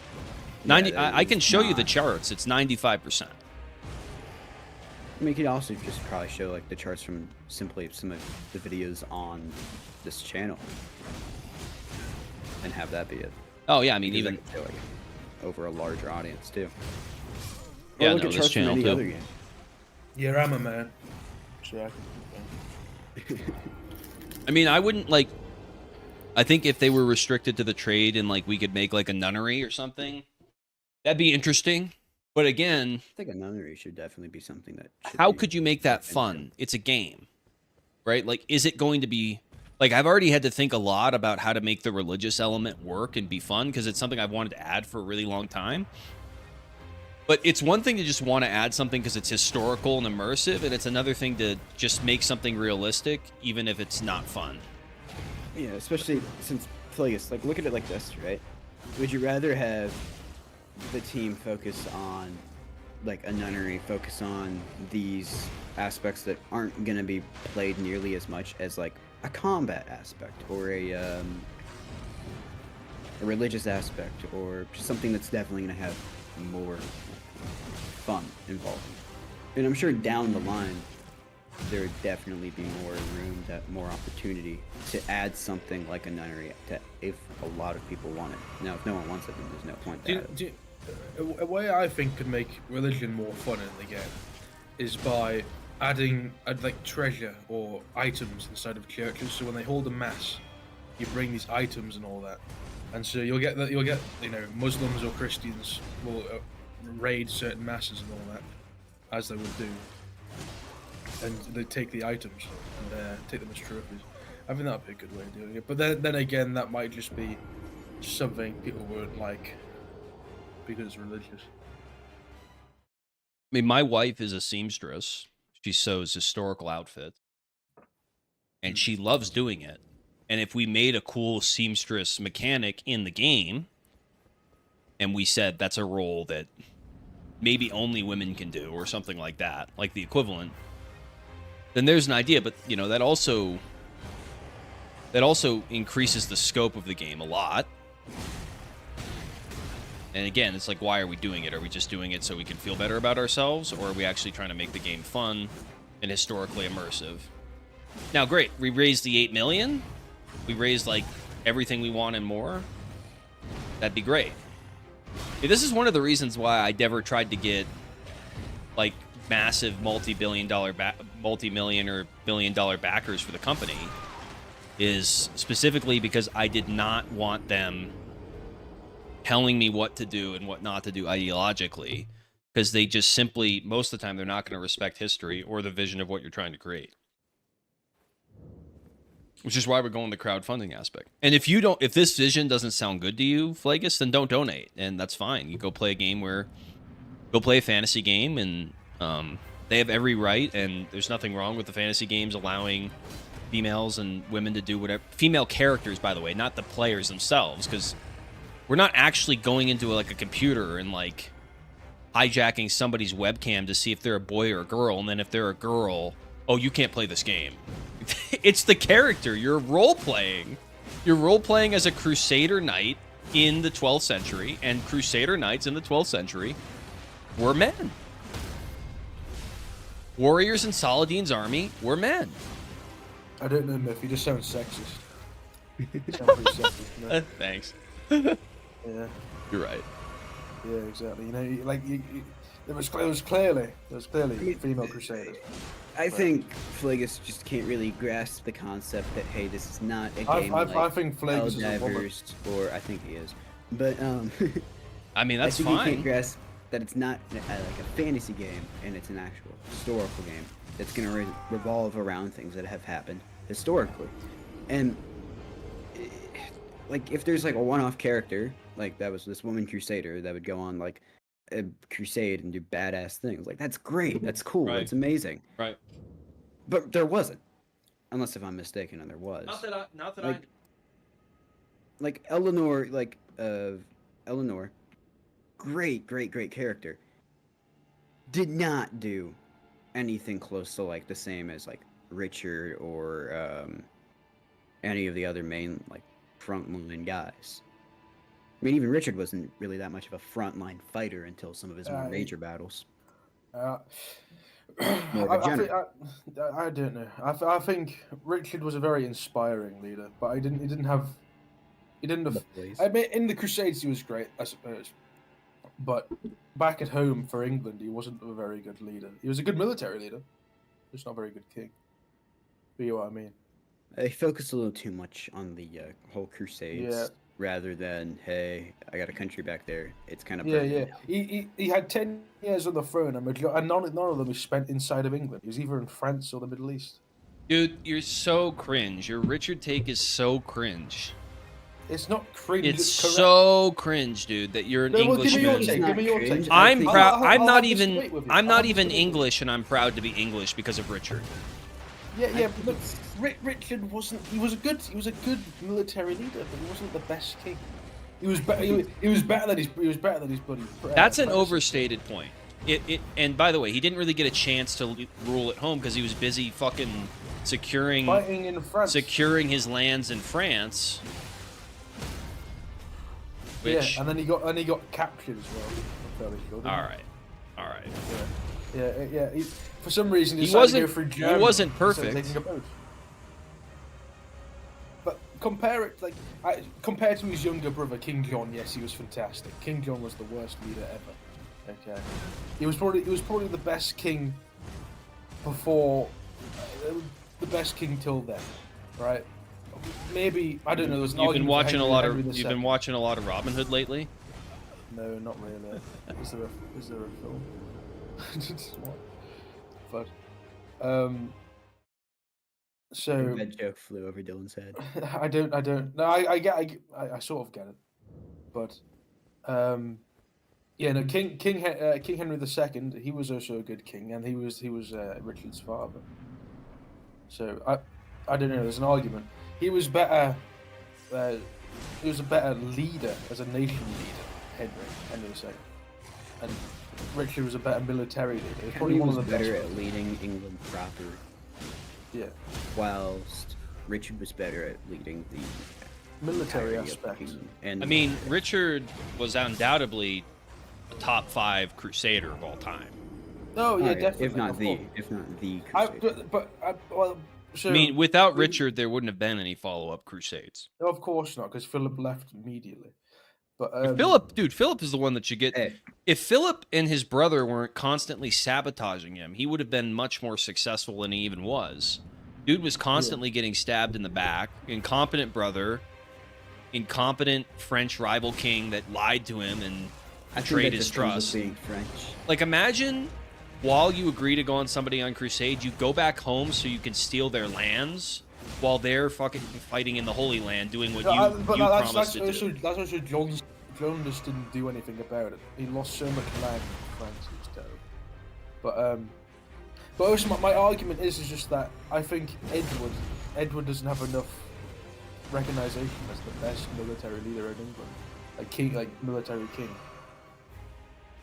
90. Yeah, that I can is show you the not- charts. It's 95%. I mean, you could also just probably show, like, the charts from simply some of the videos on this channel, and have that be it. Oh yeah, I mean Because even that could show, like, over a larger audience too. Yeah, Or look no, at this charts from channel any too. other game. Yeah, I'm a man. So I mean, I wouldn't like. I think if they were restricted to the trade and like we could make like a nunnery or something, that'd be interesting. But again, I think a nunnery should definitely be something that. how could you make that fun? It's a game, right? Like, is it going to be like I've already had to think a lot about how to make the religious element work and be fun because it's something I've wanted to add for a really long time. But it's one thing to just want to add something because it's historical and immersive, and it's another thing to just make something realistic, even if it's not fun. Yeah, especially since Flagus, like, look at it like this, right? Would you rather have the team focus on, like, a nunnery, focus on these aspects that aren't gonna be played nearly as much as, like, a combat aspect or a religious aspect, or just something that's definitely gonna have more fun involved? And I'm sure down the line there would definitely be more room, more opportunity to add something like a nunnery to, if a lot of people want it. Now, if no one wants it, then there's no point to add it. A way I think could make religion more fun in the game is by adding like treasure or items inside of churches. So when they hold a mass, you bring these items and all that, and so you'll get Muslims or Christians will raid certain masses and all that, as they would do, and they take the items and take them as trophies. I think that'd be a good way of doing it. But then again, that might just be something people won't like because it's religious. I mean, my wife is a seamstress. She sews historical outfits, and she loves doing it. And if we made a cool seamstress mechanic in the game, and we said that's a role that maybe only women can do, or something like that, like the equivalent, then there's an idea. But you know, that also increases the scope of the game a lot. And again, it's like, why are we doing it? Are we just doing it so we can feel better about ourselves, or are we actually trying to make the game fun and historically immersive? Now, great, we raised the 8 million. We raised like everything we want and more. That'd be great. Hey, this is one of the reasons why I never tried to get like massive multi-million or billion-dollar backers for the company, is specifically because I did not want them telling me what to do and what not to do ideologically, because they just simply, most of the time, they're not going to respect history or the vision of what you're trying to create. Which is why we're going the crowdfunding aspect. And if this vision doesn't sound good to you, Flagus, then don't donate, and that's fine. You go play a fantasy game, and they have every right, and there's nothing wrong with the fantasy games allowing females and women to do whatever. Female characters, by the way, not the players themselves, because we're not actually going into like a computer and like hijacking somebody's webcam to see if they're a boy or a girl, and then if they're a girl, oh, you can't play this game. It's the character. You're role-playing. You're role-playing as a Crusader Knight in the 12th century, and Crusader Knights in the 12th century were men. Warriors in Saladin's army were men. I don't know, Murphy. You just sound sexist. Sound pretty selfish, no? Thanks. Yeah, You're right. yeah, exactly. You know, there was clearly female crusaders. I think Flagus just can't really grasp the concept that hey, this is not a game I like think Flagus is a woman. Eldivers, or I think he is, but I mean, I that's think he fine. can't grasp that it's not like a fantasy game and it's an actual historical game that's gonna revolve around things that have happened historically, and like if there's like a one-off character like that was this woman crusader that would go on like a crusade and do badass things, like that's great, that's cool, Right. it's amazing. Right. But there wasn't, unless if I'm mistaken, and there was. Not that Like Eleanor, Eleanor, great character. Did not do anything close to like the same as like Richard or any of the other main like frontline guys. I mean, even Richard wasn't really that much of a frontline fighter until some of his more major battles. More of a general. I don't know. I think Richard was a very inspiring leader, but he didn't have. I mean, in the Crusades he was great, I suppose, but back at home for England he wasn't a very good leader. He was a good military leader, just not a very good king. But you know what I mean? They focused a little too much on the whole Crusades. Yeah. Rather than, hey, I got a country back there. It's kind of Yeah. He had 10 years on the throne, and none of them was spent inside of England. He was either in France or the Middle East. Dude, you're so cringe. Your Richard take is so cringe. It's not cringe. It's correct. so cringe, dude, that you're an No, well, give me your Englishman. take. Give me your take. I'm proud. I'm not have this even. debate with you. I'm I'll not have this even debate with you. English, and I'm proud to be English because of Richard. Yeah, but look, Richard wasn't. He was a good military leader, but he wasn't the best king. He was better. He was better than his buddy. That's an overstated point. And by the way, he didn't really get a chance to rule at home because he was busy fucking fighting in France. securing his lands in France. Which, Yeah, and then he got captured as well. I'm fairly sure, didn't he? all right. Yeah. For some reason, He decided to go wasn't. through He Germany wasn't instead of perfect. taking a boat. But compared to his younger brother King John, yes, he was fantastic. King John was the worst leader ever. Okay, he was probably the best king before the best king till then, right? Maybe I don't know. There's an You've been argument for watching a Henry- lot Henry of. the You've been Second. watching a lot of Robin Hood lately. No, not really. Is there a film? But so That joke flew over Dylan's head. I don't. No, I sort of get it, but yeah, no. King Henry II. He was also a good king, and he was Richard's father. So I don't know. There's an argument. He was better. He was a better leader as a nation leader, Henry II, and Richard was a better military leader. He was probably Henry one was of the better best. at leading England proper, Yeah, whilst Richard was better at leading the military entirety of the aspect. kingdom. And I mean, Richard was undoubtedly a top 5 crusader of all time. No, yeah, Alright, definitely. if not of the, course. if not the I, crusader. well, so, I mean, without we- Richard, there wouldn't have been any follow-up crusades. of course not, because Philip left immediately. But Philip is the one that should get. Hey. If Philip and his brother weren't constantly sabotaging him, he would have been much more successful than he even was. Dude was constantly getting stabbed in the back. Incompetent brother, incompetent French rival king that lied to him and I think betrayed that his just comes with trust. being French. Like, imagine while you agree to go on somebody on crusade, you go back home so you can steal their lands while they're fucking fighting in the Holy Land, doing what you promised to do. That's also John just didn't do anything about it. He lost so much land in France. It was terrible. But also my argument is just that I think Edward doesn't have enough recognition as the best military leader in England, like military king.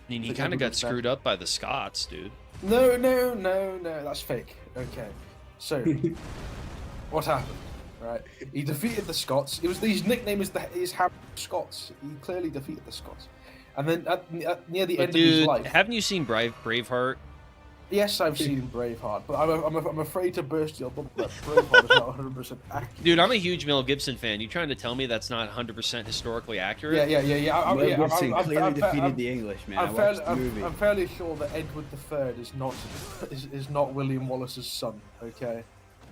I mean, he Like, kind of got Edward was screwed up by the Scots, dude. No, that's fake. Okay, so what happened? Right, he defeated the Scots. His nickname is Harry Scots. He clearly defeated the Scots, and then near the But end of his dude, life, haven't you seen Braveheart? Yes, I've seen Braveheart, but I'm afraid to burst your bubble that Braveheart is not 100% accurate. Dude, I'm a huge Mel Gibson fan. You trying to tell me that's not 100% historically accurate? Yeah. Mel Gibson clearly defeated I'm- the English, man. I I'm watched fairly, the movie. I'm fairly sure that Edward III is not William Wallace's son. Okay,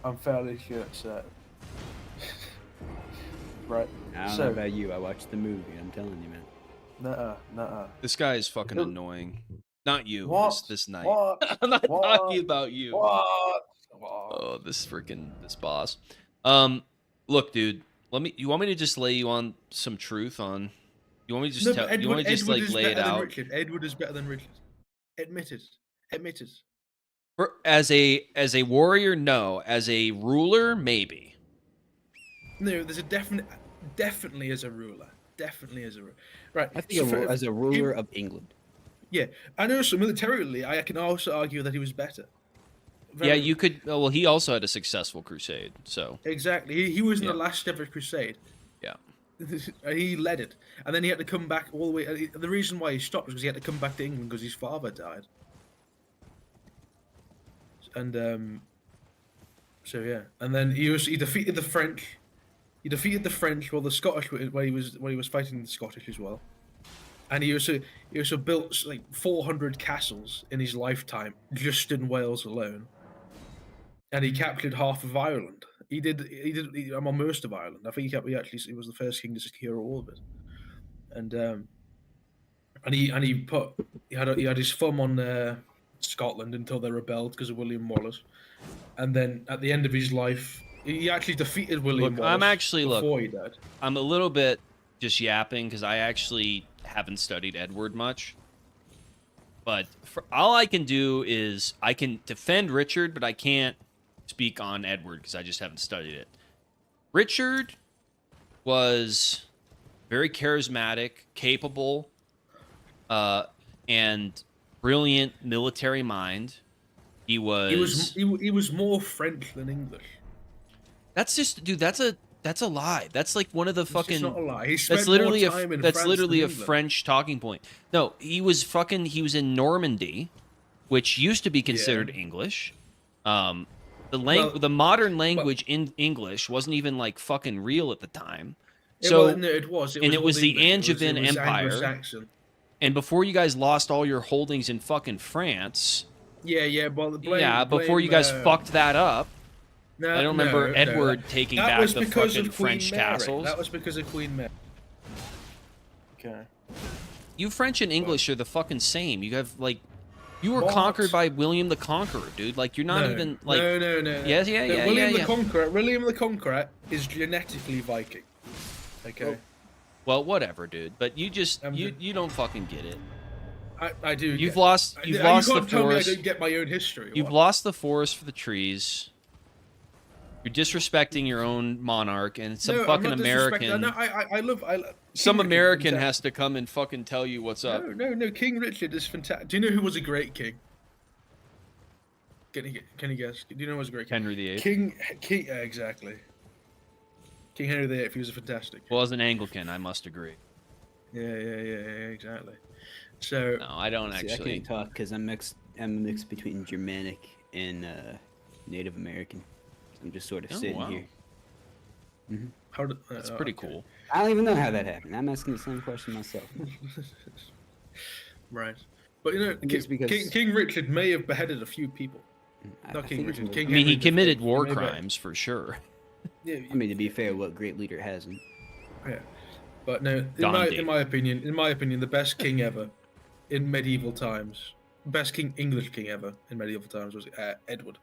I'm fairly sure it's right. I don't so, know about you. I watched the movie. I'm telling you, man. Nuh-uh. This guy is fucking Who- annoying. Not you, What? this knight. What? I'm not What? talking about you. What? Oh, this boss. Look, dude. You want me to just lay you on some truth on? You want me to just tell? You want me to just like is lay it better than out? Richard. Edward is better than Richard. Admitted. As a warrior, no. As a ruler, maybe. No, there's a definitely as a ruler. Right. I think as a ruler of England. Yeah, and also militarily, I can also argue that he was better. Yeah, you could. Well, he also had a successful crusade, so Exactly. He was in Yeah. the last ever crusade. yeah. He led it, and then he had to come back all the way. The reason why he stopped was because he had to come back to England because his father died. And so yeah, and then he defeated the French. He defeated the French, well, the Scottish, where he was fighting the Scottish as well. And he also built like 400 castles in his lifetime, just in Wales alone. And he captured half of Ireland. He did most of Ireland. I think he was the first king to secure all of it. And he had his thumb on Scotland until they rebelled because of William Wallace. And then at the end of his life, he actually defeated William Look, Wallace I'm actually before he died. I'm a little bit just yapping because I actually haven't studied Edward much. But all I can do is I can defend Richard, but I can't speak on Edward because I just haven't studied it. Richard was very charismatic, capable, and brilliant military mind. He was more French than English. That's just, dude. That's a lie. That's like one of the fucking. It's not a lie. He spent That's literally more time in France than a England. French talking point. No, he was in Normandy, which used to be considered English. The modern language in English wasn't even like fucking real at the time. So no, it was. and it was Old the English. Angevin It was Empire. Anglo-Saxon. And before you guys lost all your holdings in fucking France, before you guys fucked that up. No, I don't remember Edward taking that back was the because fucking of Queen French Mary. castles. That was because of Queen Mary. Okay. You French and English are the fucking same. You have like, you were What? conquered by William the Conqueror, dude. Like you're not even like. No. Yeah. William the Conqueror is genetically Viking. Okay. Well, whatever, dude. But you just I'm you don't fucking get it. I do. You've get- lost You the can't tell me I forest. don't get my own history. You've What? lost the forest for the trees. You're disrespecting your own monarch, and some No, I'm fucking not disrespecting- American. No, I love. Some King Richard American is fantastic. has to come and fucking tell you what's up. No. King Richard is fantastic. Do you know who was a great king? Can you guess? Do you know who was a great king? Henry VIII. King, exactly. King Henry VIII. He was a fantastic. Well, as an Anglican, I must agree. Yeah, exactly. So No, I don't See, I actually. can't talk because I'm mixed between Germanic and Native American. I'm just sort of Oh, sitting wow. here. how did, That's pretty okay. cool. I don't even know how that happened. I'm asking the same question myself. Right, but you know, Just because- King Richard may have beheaded a few people. Not King think it's Richard. more- King I mean, he Henry committed V. war Maybe- crimes for sure. Yeah, I mean, to be fair, what great leader hasn't? yeah. But no, Gandhi. in my opinion, the best king ever in medieval times, best English king ever in medieval times was Edward.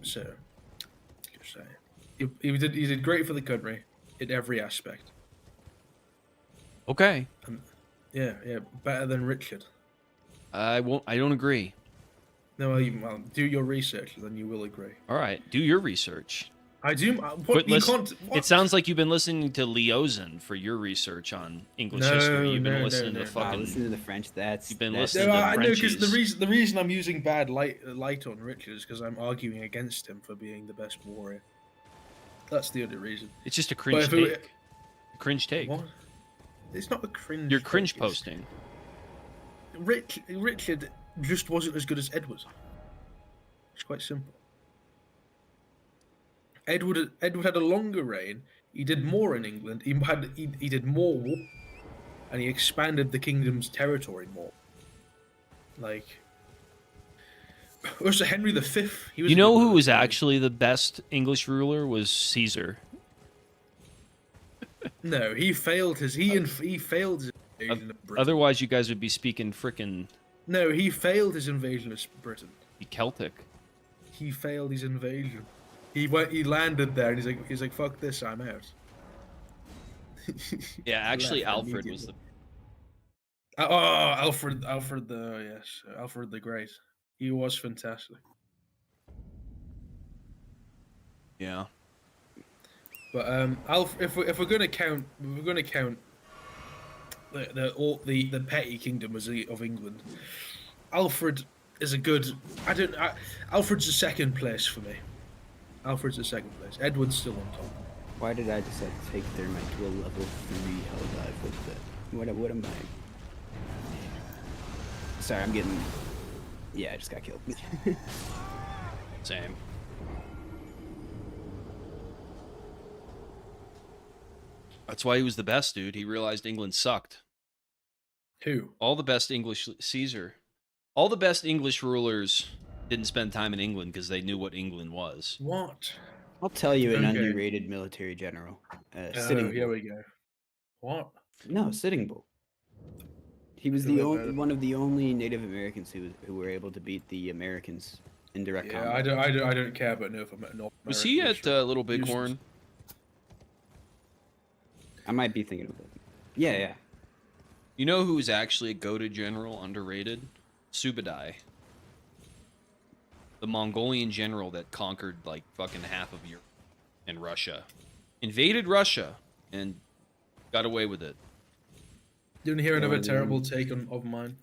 So, just saying, he did great for the country in every aspect. Okay, Yeah, better than Richard. I don't agree. No, well, do your research, then you will agree. All right, do your research. I do. Quit You listen- can't. What? It sounds like you've been listening to Leozen for your research on English No, history. You've been no, listening no, to no. fucking. Listen to the French. You've been that's- listening No, to I know because Frenchies. the reason I'm using bad light on Richard is because I'm arguing against him for being the best warrior. That's the only reason. It's just a cringe if it- take. A cringe take. What? It's not a cringe. You're cringe take, it's- posting. Richard just wasn't as good as Edward. It's quite simple. Edward had a longer reign. He did more in England. He did more war, and he expanded the kingdom's territory more. Like, also Henry V. He was You a know good who was military- actually the best English ruler was Caesar. No, he failed his. He failed his invasion of Britain. Otherwise, you guys would be speaking frickin' No, he failed his invasion of Britain. Celtic. He failed his invasion. He landed there, and he's like, "Fuck this, I'm out." Yeah, actually, Left Alfred was the. Alfred Alfred the Great. He was fantastic. Yeah. But if we're gonna count, the petty kingdom of England, Alfred is a good. Alfred's a second place for me. Alfred's a second place. Edward's still on top. Why did I decide to take Thermite to a level 3 hell dive with that? What am I? Sorry, I'm getting. Yeah, I just got killed. Same. That's why he was the best, dude. He realized England sucked. Who? All the best English Caesar. All the best English rulers didn't spend time in England because they knew what England was. What? I'll tell you an Okay. underrated military general. Oh, Sitting here Bull. we go. What? No, Sitting Bull. He was Who the about only him? one of the only Native Americans who were able to beat the Americans in direct Yeah, combat. I don't care about North America. Was he at Little Bighorn? I might be thinking of it. Yeah. You know who was actually a goated general, underrated? Subadai. The Mongolian general that conquered like fucking half of Europe and Russia. Invaded Russia and got away with it. Didn't hear another Yeah, terrible take of mine.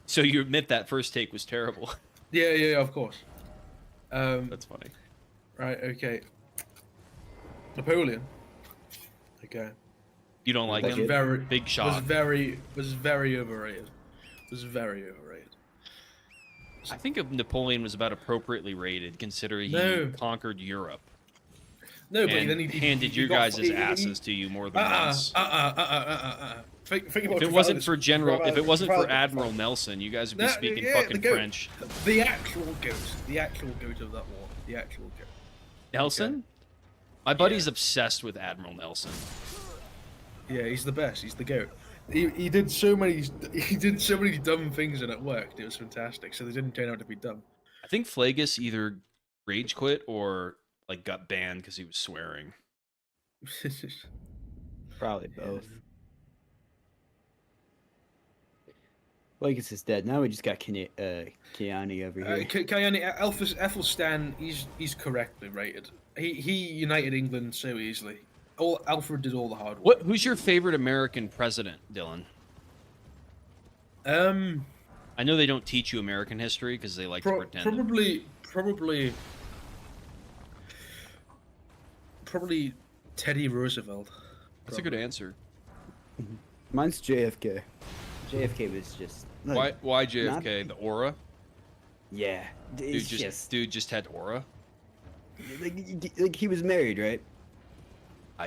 So you admit that first take was terrible. Yeah, of course. That's funny. Right, okay. Napoleon. Okay. You don't like Like him? it. Very Big shot. was very overrated. Was very overrated. I think if Napoleon was about appropriately rated, considering he No. conquered Europe No, but and then he handed he your got- guys' he- asses to you more than once. Think about If it wasn't Trafalgar- for General, if it wasn't for Trafalgar- Admiral Nelson, you guys would be No, speaking yeah, fucking the goat. French. the actual goat of that war, the actual goat. Nelson? My buddy's obsessed with Admiral Nelson. Yeah, he's the best. He's the goat. He did so many dumb things and it worked. It was fantastic. So they didn't turn out to be dumb. I think Flagus either rage quit or like got banned because he was swearing. Probably both. Vegas is dead. Now we just got Kiani over here. Kayani Ethelstan, he's correctly rated. He united England so easily. Alfred did all the hard work. Who's your favorite American president, Dylan? I know they don't teach you American history because they like to pretend. Probably Teddy Roosevelt. That's a good answer. Mine's JFK. JFK was just like, Why JFK? The aura? yeah, it's just Dude just had aura. like he was married, right?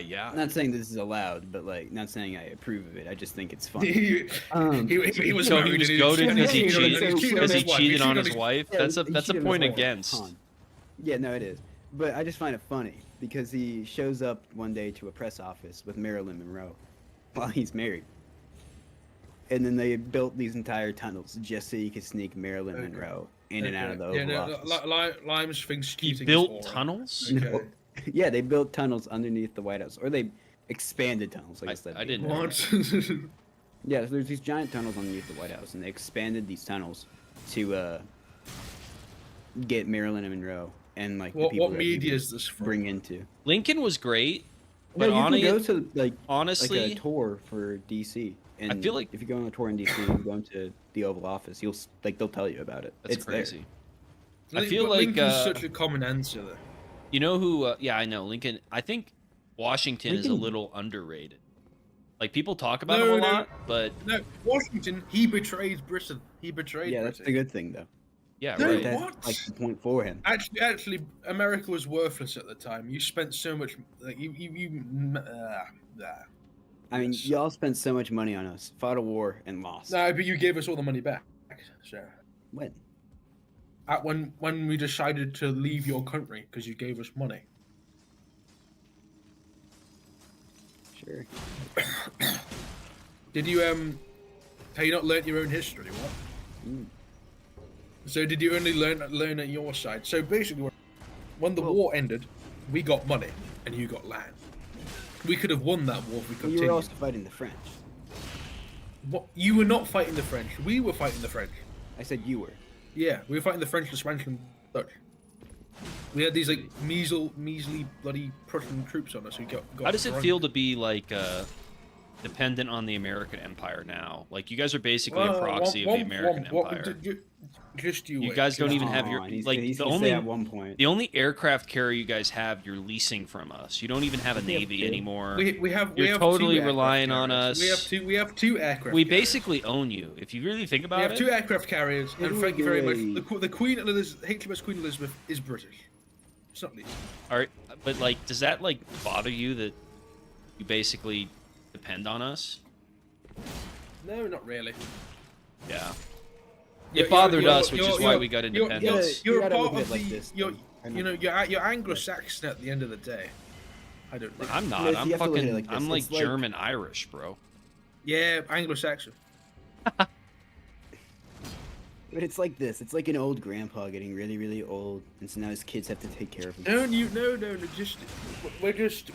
Yeah. I'm not saying this is allowed, but like not saying I approve of it. I just think it's funny. he was So married he was and goaded because he cheated cheated on his his wife. Yeah, That's a he that's a cheated on point his wife. against. Hold on. Yeah, no, it is. But I just find it funny because he shows up one day to a press office with Marilyn Monroe while he's married. And then they built these entire tunnels just so you could sneak Marilyn Okay. Monroe in and out of the Yeah, Oval no, Office. Limes thinks He cheating is built aura. tunnels. Okay. Yeah, they built tunnels underneath the White House, or they expanded tunnels. I guess I that'd be didn't more know What? Yeah, so there's these giant tunnels underneath the White House, and they expanded these tunnels to get Marilyn Monroe and like the what people that he media would is this from? bring into. Lincoln was great, but No, you can go to like honestly, a tour for DC. And feel like- if you go on a tour in DC and you go into the Oval Office, you'll they'll tell you about it. that's it's there. crazy. I feel But like, Lincoln's such a common answer though. You know who? Yeah, I know Lincoln. I think Washington is a Lincoln- little underrated. Like people talk about him No, a no. lot, but No, Washington, he betrayed Britain. He betrayed Yeah, that's Britain. the good thing though. yeah, No, right. That's what? like the point for him. Actually, America was worthless at the time. You spent so much, like I mean, Yes. y'all spent so much money on us, fought a war and lost. No, but you gave us all the money back. So, When? when we decided to leave your country because you gave us money. Sure. Did you have you not learnt your own history? What? Mm. So did you only learn at your side? So basically, when the war ended, we got money and you got land. We could have won that war if we Well, continued. you were also fighting the French. What? You were not fighting the French. We were fighting the French. I said you were. Yeah, we were fighting the French, the Spanish, and Dutch. We had these like measly bloody Prussian troops on us who got How does it drunk. feel to be like dependent on the American Empire now? Like you guys are basically a proxy of the American Empire. Just you You wait. guys don't Just- even have your He's like he's the gonna only say at one point. the only aircraft carrier you guys have you're leasing from us. You don't even have a We have navy two. anymore. We have. You're we have totally two aircraft relying on carriers. us. We have two aircraft. We carriers. basically own you. If you really think We about have it. two aircraft carriers, and Ooh, thank you very much. yay. The Queen Elizabeth, HMS Queen Elizabeth, is British. It's not least. All right, but like, does that like bother you that you basically depend on us? No, not really. Yeah. You're- It bothered you're- us, which you're- is why you're- we got you're- independence. You're, You a gotta part look at of it like the. this, You're, though. I you know, you're Anglo-Saxon at the end of the day. I don't think. I'm not. Yes, I'm you have to look at it fucking. like this. I'm like It's like- German Irish, bro. Yeah, Anglo-Saxon. But it's like this. It's like an old grandpa getting really, really old, and so now his kids have to take care of him. No. Just we're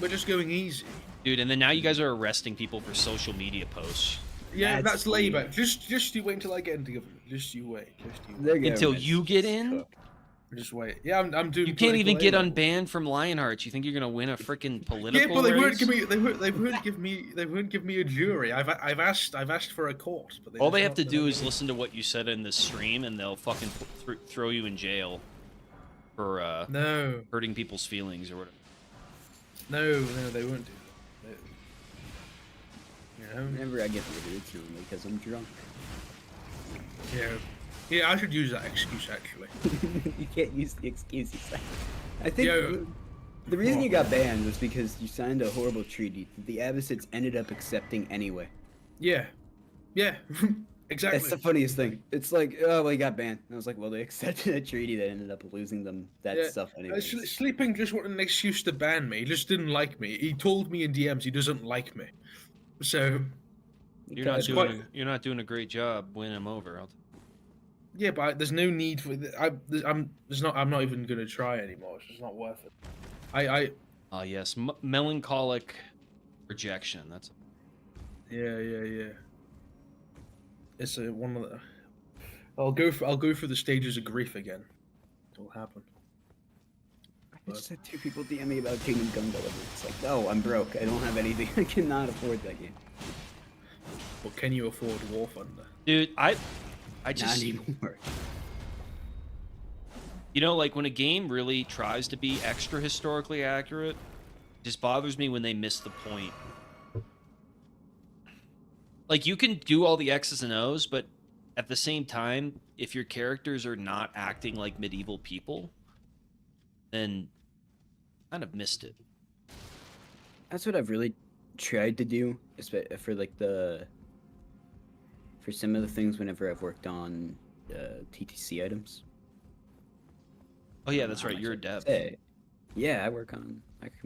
just going easy. Dude, and then now you guys are arresting people for social media posts. Yeah, That's that's Labour. weird. Just you wait until I get into government. Just you wait. Their Until government's you get in? cooked. Just wait. Yeah, I'm doing. You can't even political get A-level. unbanned from Lionhearts. You think you're gonna win a freaking political Yeah, but they won't race? give me. They won't give me a jury. I've asked for a court. But All just they have not to gonna do give is me- listen to what you said in this stream, and they'll fucking throw you in jail for No, hurting people's feelings or whatever. no, they won't do that. You know? Whenever I get rude to him because I'm drunk. Yeah, I should use that excuse actually. You can't use the excuses. I think Yo. the reason you got banned was because you signed a horrible treaty that the Abbasids ended up accepting anyway. Yeah, exactly. That's the funniest thing. It's like, oh, well, he got banned. And I was like, well, they accepted a treaty that ended up losing them that Yeah, stuff anyway. Sleeping just wanted an excuse to ban me. He just didn't like me. He told me in DMs he doesn't like me. So You're not doing a great job winning them over. yeah, but there's no need for. I'm not even gonna try anymore. It's just not worth it. Yes, melancholic rejection. That's Yeah. It's one of the. I'll go through the stages of grief again. It'll happen. I just had two people DM me about Kingdom Come Deliverance. It's like, no, I'm broke. I don't have anything. I cannot afford that game. But can you afford War Thunder? dude. I Not just anymore. you know, like when a game really tries to be extra historically accurate, it just bothers me when they miss the point. Like you can do all the X's and O's, but at the same time, if your characters are not acting like medieval people, then kind of missed it. That's what I've really tried to do, for like for some of the things whenever I've worked on TTC items. Oh yeah, that's How right. much You're a I can dev. say. Yeah, I can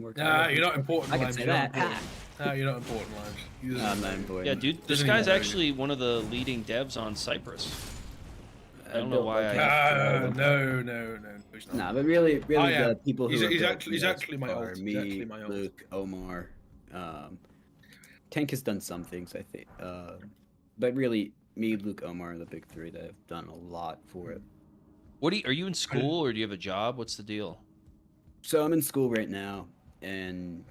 work. Nah, on you're not important. I can Limes, say you're not that. important. Nah, you're not important, Limes. You No, I'm not important. Yeah, dude, this Doesn't guy's matter. actually one of the leading devs on Cyprus. I don't know don't why like I. it. No, he's not. Nah, but really, I am. the people who He's- are he's good actually- he's devs actually my are ult. He's me, actually my ult. Luke, Omar. Tank has done some things, I think. But really, me, Luke, Omar are the big three that have done a lot for it. What are you in school or do you have a job? What's the deal? So I'm in school right now, and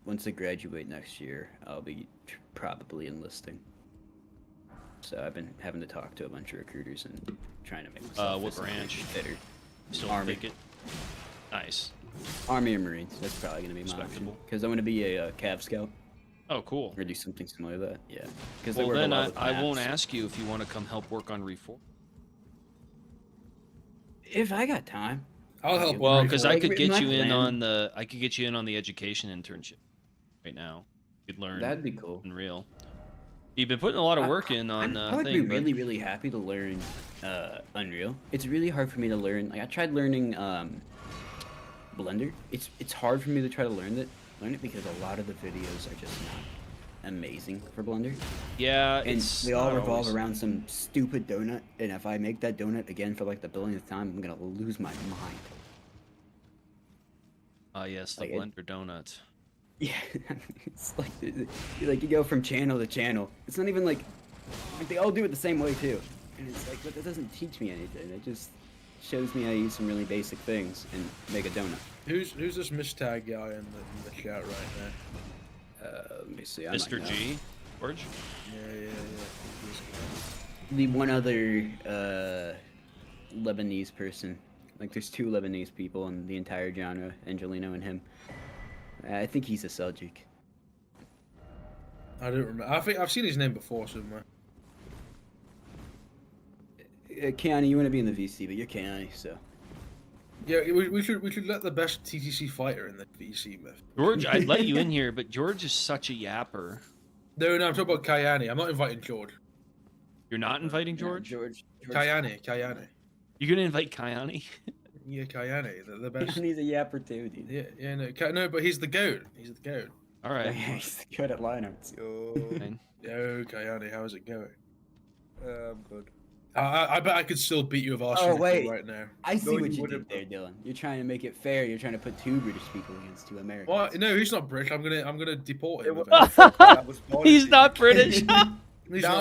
once I graduate next year, I'll be probably enlisting. So I've been having to talk to a bunch of recruiters and trying to make myself What physically branch? fitter. Still Army. think it. Nice. Army or Marines. That's probably gonna be my option Respectable. because I want to be a Cav Scout. Oh, cool. or do something similar to that. Yeah, because Well, then I won't ask you if you want to come help work on Reform. If I got time. I'll help. Well, with because Reform. I Like, could get my you in plan- on the education internship right now. You could learn That'd be cool. Unreal. You've been putting a lot of work in on I would be thing, but really, really happy to learn Unreal. It's really hard for me to learn. Like I tried learning Blender. It's hard for me to try to learn it because a lot of the videos are just not amazing for Blender. yeah, And it's they all not revolve always- around some stupid donut. And if I make that donut again for like the billionth time, I'm gonna lose my mind. Yes, the like, it- Blender donut. Yeah, it's like you go from channel to channel. It's not even like they all do it the same way too. And it's like, but that doesn't teach me anything. It just shows me how to use some really basic things and make a donut. Who's this mistag guy in the chat right now? Let me see. I might Mr. know. G, George. Yeah. This guy. The one other Lebanese person. Like, there's two Lebanese people in the entire genre, Angelino and him. I think he's a Seljuk. I don't remember. I think I've seen his name before somewhere. Keanu, you want to be in the VC, but you're Keanu, so. Yeah, we should let the best TTC fighter in the VC myth. George, I'd let you in here, but George is such a yapper. No, I'm talking about Kayani. I'm not inviting George. You're not inviting George? George. Kayani. You're gonna invite Kayani? Yeah, Kayani, the best. He's a yapper too, dude. No, but he's the goat. He's the goat. All right. He's good at Lionhearts. Yo, fine. Yo, Kayani, how's it going? I'm good. I bet I could still beat you with Arsenal Oh, wait. right now. I see No, what you you wouldn't, did there, Dylan. You're trying to make it fair. You're trying to put two British people against two Americans. What? No, he's not British. I'm gonna deport him. It eventually. I was born He's in- not British. He's Nah,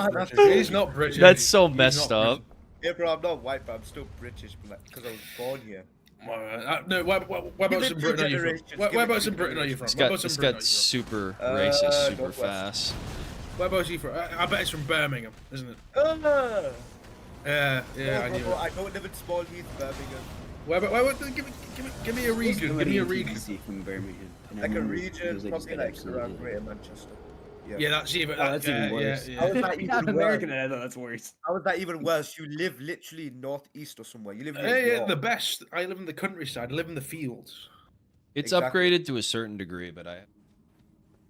not that's- British. He's not British. That's so He's messed not up. Yeah, bro, I'm not white, but I'm still British, because I was born here. British. No, whereabouts in two Britain are you from? generations, give it Whereabouts two in Britain are you from? This Whereabouts in Britain are got you super racist super Northwest. fast. from? Whereabouts are you from? I bet it's from Birmingham, isn't it? Yeah, I knew it. I don't live in Small Heath, Birmingham. Give me a region. Give me a region. From Birmingham. And Like a everyone region, feels they just probably got like absolutely- around Greater Manchester. Yeah, that's even. Oh, that's even worse. Yeah, I was yeah. like, Not even American, worse. I know that's worse. How is that even worse? You live literally northeast or somewhere. You live near Yeah, York. the best. I live in the countryside. I live in the fields. It's Exactly. upgraded to a certain degree, but I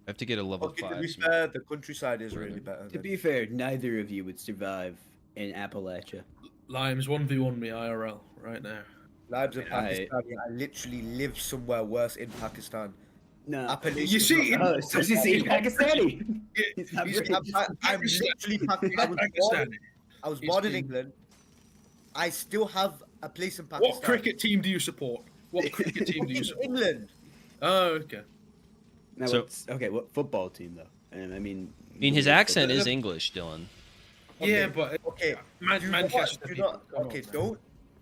have to get a level Okay, to 5. be fair, the countryside is really better. To than- be fair, neither of you would survive in Appalachia. Limes 1v1 me IRL right now. Lives in I- Pakistan. I literally live somewhere worse in Pakistan. No. Appalachian- You see, Oh, so you see, Pakistani. He's not He's- British. I'm literally Pakistan. I was He's born in been- England. I still have a place in Pakistan. What cricket team do you support? What cricket team do you support? England. Oh, okay. No, So- okay, what football team though? And I mean, his accent is English, Dylan. Yeah, but Okay. Manchester. Do people, not, come on, okay, man.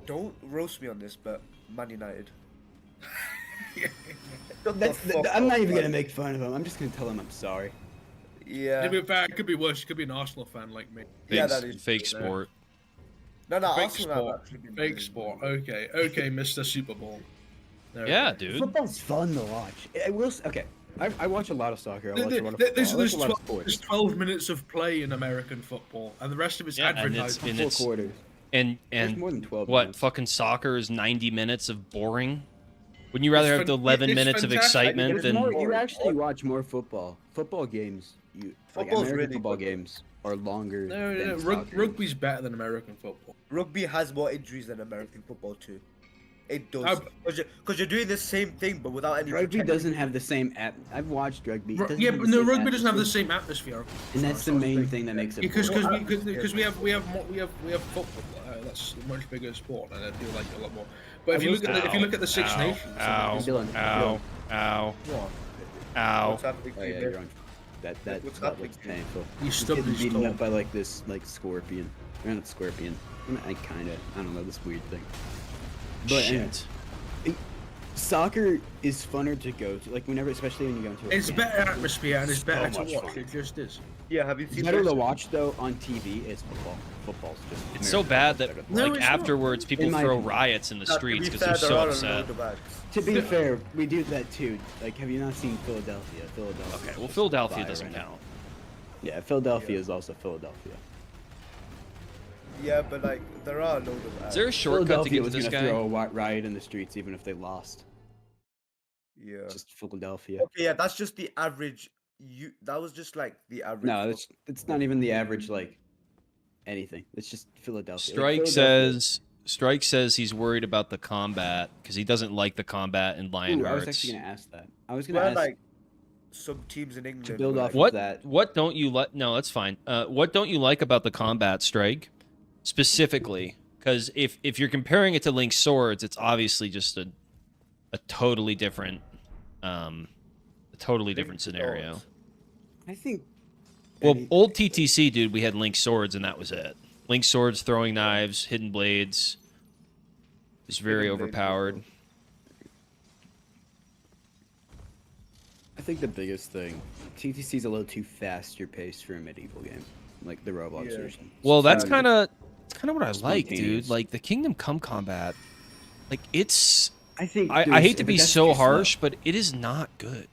don't roast me on this, but Man United. I'm not even gonna make fun of him. I'm just gonna tell him I'm sorry. Yeah. To be fair, it could be worse. You could be an Arsenal fan like me. Yeah, Fake, that is fake true, sport. No, Fake Arsenal have sport. actually been Fake really sport. good. Okay, Mr. Super Bowl. No. Yeah, dude. Football's fun to watch. I will. Okay, I watch a lot of soccer. I watch a lot of football. There's, I watch there's, a lot of 12, there's sports. 12 minutes of play in American football, and the rest of it's Yeah, and it's- advertising. and Four it's- quarters. And There's more than 12 what minutes. fucking soccer is 90 minutes of boring? Wouldn't you rather It's have the fan- 11 it's minutes of fantastic. excitement There's than more, you boring. actually watch more football. Football games. Football's American really football good. games are longer. No, than no, soccer. rugby's better than American football. Rugby has more injuries than American football too. It does. Uh, Because you're doing the same thing, but without any Rugby protection. doesn't have the same app. I've watched rugby. It doesn't Yeah, have but the no, same rugby doesn't have the atmosphere. same atmosphere. And that's the main thing that makes it. Because boring. we have football. That's a much bigger sport, and I feel like it a lot more. But if you look at the Six Nations, Dylan, ow, What? ow. What's happening? Oh yeah, you're on. That What's that happening? looks painful. you He's stubbed getting his beaten toe. up by like this scorpion. Or not scorpion. I don't know, this weird thing. But anyway, Shit. Soccer is funner to go to, like whenever, especially when you go into a It's game. better atmosphere and it's So better to much watch. fun. It just is. Yeah, have you It's seen better to this? watch though on TV. It's football. Football's just. It's so American bad football's that better than No, like it's not. afterwards people In my throw opinion. riots in the To streets be because fair, they're there so are a upset. load of ads. To be fair, we do that too. Like, have you not seen Philadelphia? Philadelphia. Okay, is well just Philadelphia fire doesn't right now. count. Yeah, Philadelphia is also Philadelphia. Yeah, but like there are a load of ads. Is there a shortcut to Philadelphia get to was this gonna guy? throw a riot in the streets even if they lost. Yeah. Just Philadelphia. Okay, yeah, that's just the average. That was just like the average. No, it's not even the average like anything. It's just Philadelphia. Like, Strike says he's worried about the combat because he doesn't like the combat in Ooh, I was Lionhearts. actually gonna ask that. I was gonna Well, ask like some teams in England build were, off like, of that. What don't you like? No, that's fine. What don't you like about the combat, Strike? Specifically, because if you're comparing it to Link's Swords, it's obviously just a totally different scenario. I think. Well, any- old TTC, dude, we had Link's Swords and that was it. Link's Swords, throwing knives, hidden blades. It's very Hidden blades, overpowered. I think the biggest thing, TTC's a little too faster paced for a medieval game, like the Roblox Yeah. version. Well, that's So- kind of what I like, dude. Spontaneous. Like the Kingdom Come combat, like it's. I think. I there's- hate to be that's so too slow. harsh, but it is not good.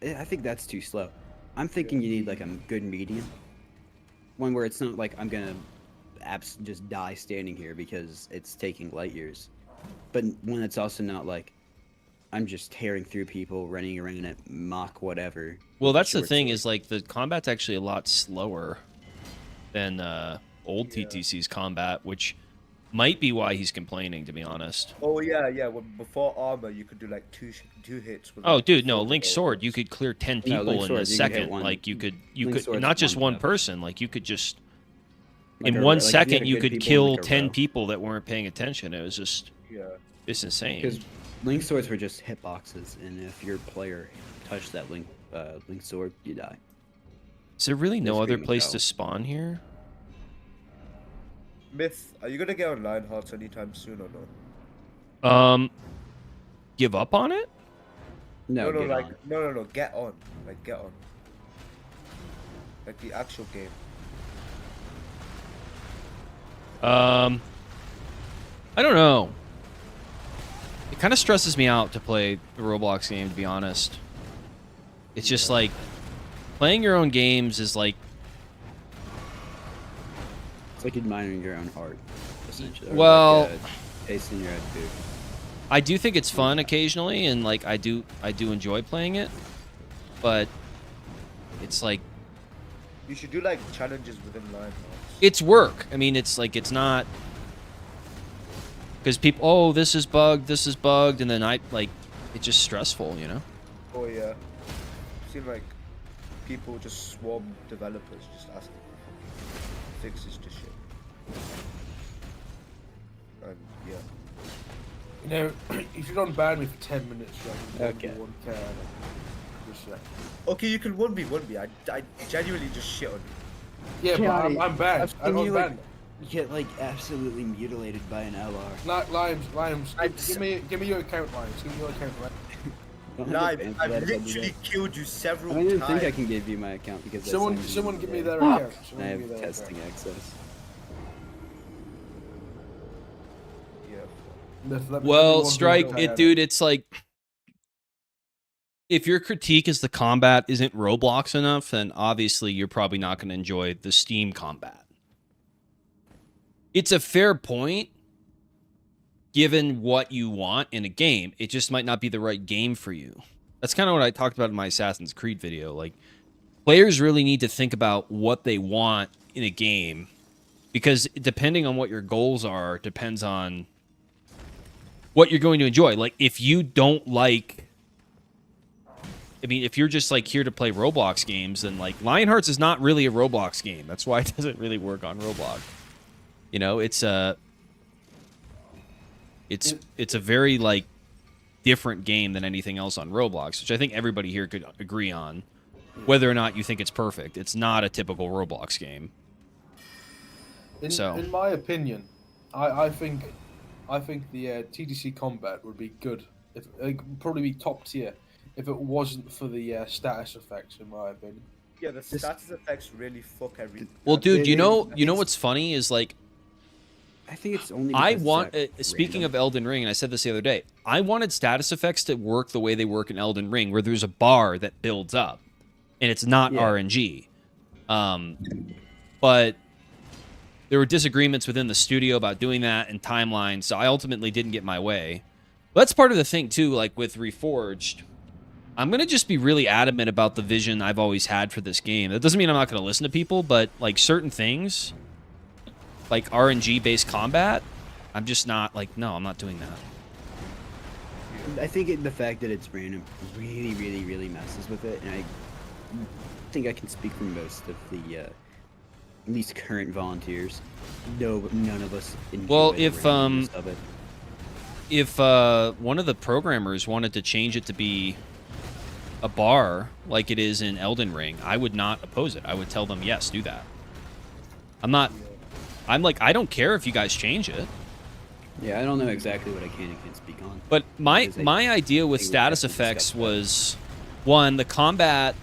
I think that's too slow. I'm thinking you need like a good medium, one where it's not like I'm gonna just die standing here because it's taking light years, but one that's also not like I'm just tearing through people, running around at Mach whatever. Well, with a that's the short thing sword. is like the combat's actually a lot slower than old TTC's combat, which might be why he's complaining, to be honest. Oh yeah, yeah. When before armor, you could do like two hits. With, Oh, like, dude, no, 4 Link's Sword, you developers. could clear 10 No, people Link's in Sword, a you could hit second. one- Like you could Link's Sword's not just one developer. person. Like you could just Like in a- one like, if you second had a you good could people in, kill like, a 10 row. people that weren't paying attention. It was just Yeah. it's insane. Because Link swords were just hitboxes, and if your player touched that Link sword, you die. Is there really no Just other scream and place go. to spawn here? Myth, are you gonna get on Lionhearts anytime soon or no? Give up on it? No, no, get like on. no, get on, like get on, like the actual game. I don't know. It kind of stresses me out to play the Roblox game, to be honest. It's just like playing your own games is like, It's like admiring your own art, essentially. or Well- like, tasting your own food. I do think it's fun occasionally, and like I do enjoy playing it, but it's like You should do like challenges within Lionhearts. it's work. I mean, it's like it's not because people, oh, this is bugged, and then it's just stressful, you know. Oh yeah, seem like people just swarm developers just asking for fixes to shit. And yeah. You know, if you don't ban me for 10 minutes, right? Okay. Just, Okay, you can 1v1 me. I genuinely just shit on you. yeah, but Johnny, I'm banned. I've I'm seen you, like, unbanned. get like absolutely mutilated by an LR. Limes, I'm give me your account, Limes. Give me your account, right? Don't Live, have to I've ban for that if I do literally that. killed you I several don't even times. think I can give you my account because that's Someone something give me you their do. account. I Someone give me have their testing account. access. Yeah. Let me Well, know what Strike, I have. dude, it's like if your critique is the combat isn't Roblox enough, then obviously you're probably not going to enjoy the Steam combat. It's a fair point given what you want in a game. It just might not be the right game for you. That's kind of what I talked about in my Assassin's Creed video. Like, players really need to think about what they want in a game because depending on what your goals are, depends on what you're going to enjoy. Like, if you don't like... I mean, if you're just, like, here to play Roblox games, then, like, Lionhearts is not really a Roblox game. That's why it doesn't really work on Roblox. You know, it's a very, like, different game than anything else on Roblox, which I think everybody here could agree on. Whether or not you think it's perfect, it's not a typical Roblox game. In my opinion, I think the TDC combat would be good It'd probably be top tier if it wasn't for the status effects, in my opinion. Yeah, the status effects really fuck everything. Well, dude, They- you know it's- what's funny is like I think it's only. I because want. it's that Speaking random. of Elden Ring, and I said this the other day, I wanted status effects to work the way they work in Elden Ring, where there's a bar that builds up, and it's not Yeah. RNG. But there were disagreements within the studio about doing that and timelines, so I ultimately didn't get my way. But that's part of the thing too. Like with Reforged, I'm gonna just be really adamant about the vision I've always had for this game. That doesn't mean I'm not gonna listen to people, but like certain things, like RNG based combat, I'm just not like, no, I'm not doing that. I think the fact that it's random really, really, really messes with it, and I think I can speak for most of the at least current volunteers. No, none of us enjoy Well, the if, randomness of it. If one of the programmers wanted to change it to be a bar like it is in Elden Ring, I would not oppose it. I would tell them, yes, do that. I'm like, I don't care if you guys change it. Yeah, I don't know exactly what I can and can't speak on. But my Because I idea with think we status definitely effects discussed that. was, one, the combat,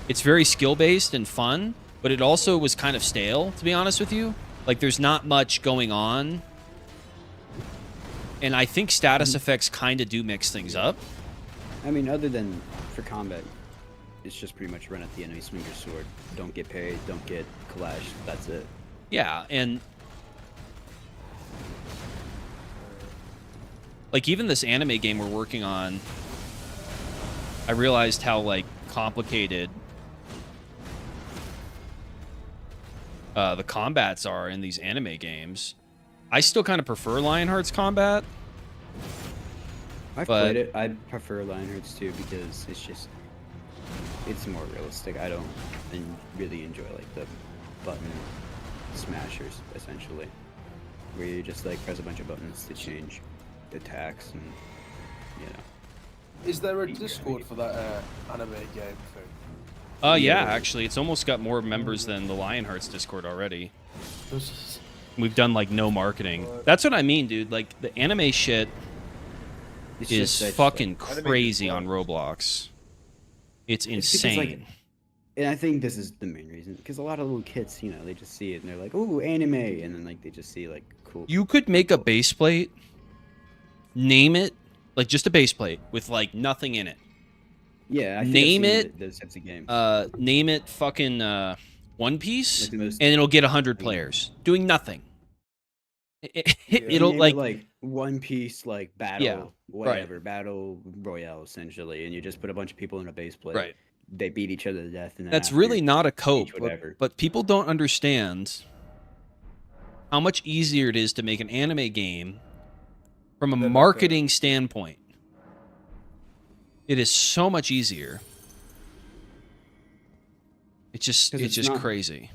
it's very skill-based and fun, but it also was kind of stale, to be honest with you. Like, there's not much going on. And I think status effects kind of do mix things up. I mean, other than for combat, it's just pretty much run at the enemy, swing your sword. Don't get parried, don't get clashed. That's it. Yeah, and like even this anime game we're working on, I realized how like complicated the combats are in these anime games. I still kind of prefer Lionhearts combat. I've But- played it. I prefer Lionhearts too because it's more realistic. I don't really enjoy like the button smashers essentially, where you just like press a bunch of buttons to change attacks and you know. Is there a Discord for that anime game thing? Yeah, Yeah. actually, it's almost got more members than the Lionhearts Discord already. This is- We've done like no marketing. That's what I mean, dude. Like the anime shit It's is just such, fucking Anime crazy is on Roblox. It's It's because, like, insane. and I think this is the main reason because a lot of little kids, you know, they just see it and they're like, "Oh, anime," and then like they just see like cool. You could make a base plate, name it like just a base plate with like nothing in it. Yeah, I think name I've seen it, those types of games. Name it fucking One Piece, Like the most- and it'll get 100 players doing nothing. It'll Name like, it, like One Piece, like battle, Yeah, whatever, battle royale essentially, and you just put a bunch of people in a base plate. right. They beat each other to death, and then That's after, really not a cope, whatever. but people don't understand how much easier it is to make an anime game from a Than like a- marketing standpoint. It is so much easier. It's 'Cause it's it's just not- crazy.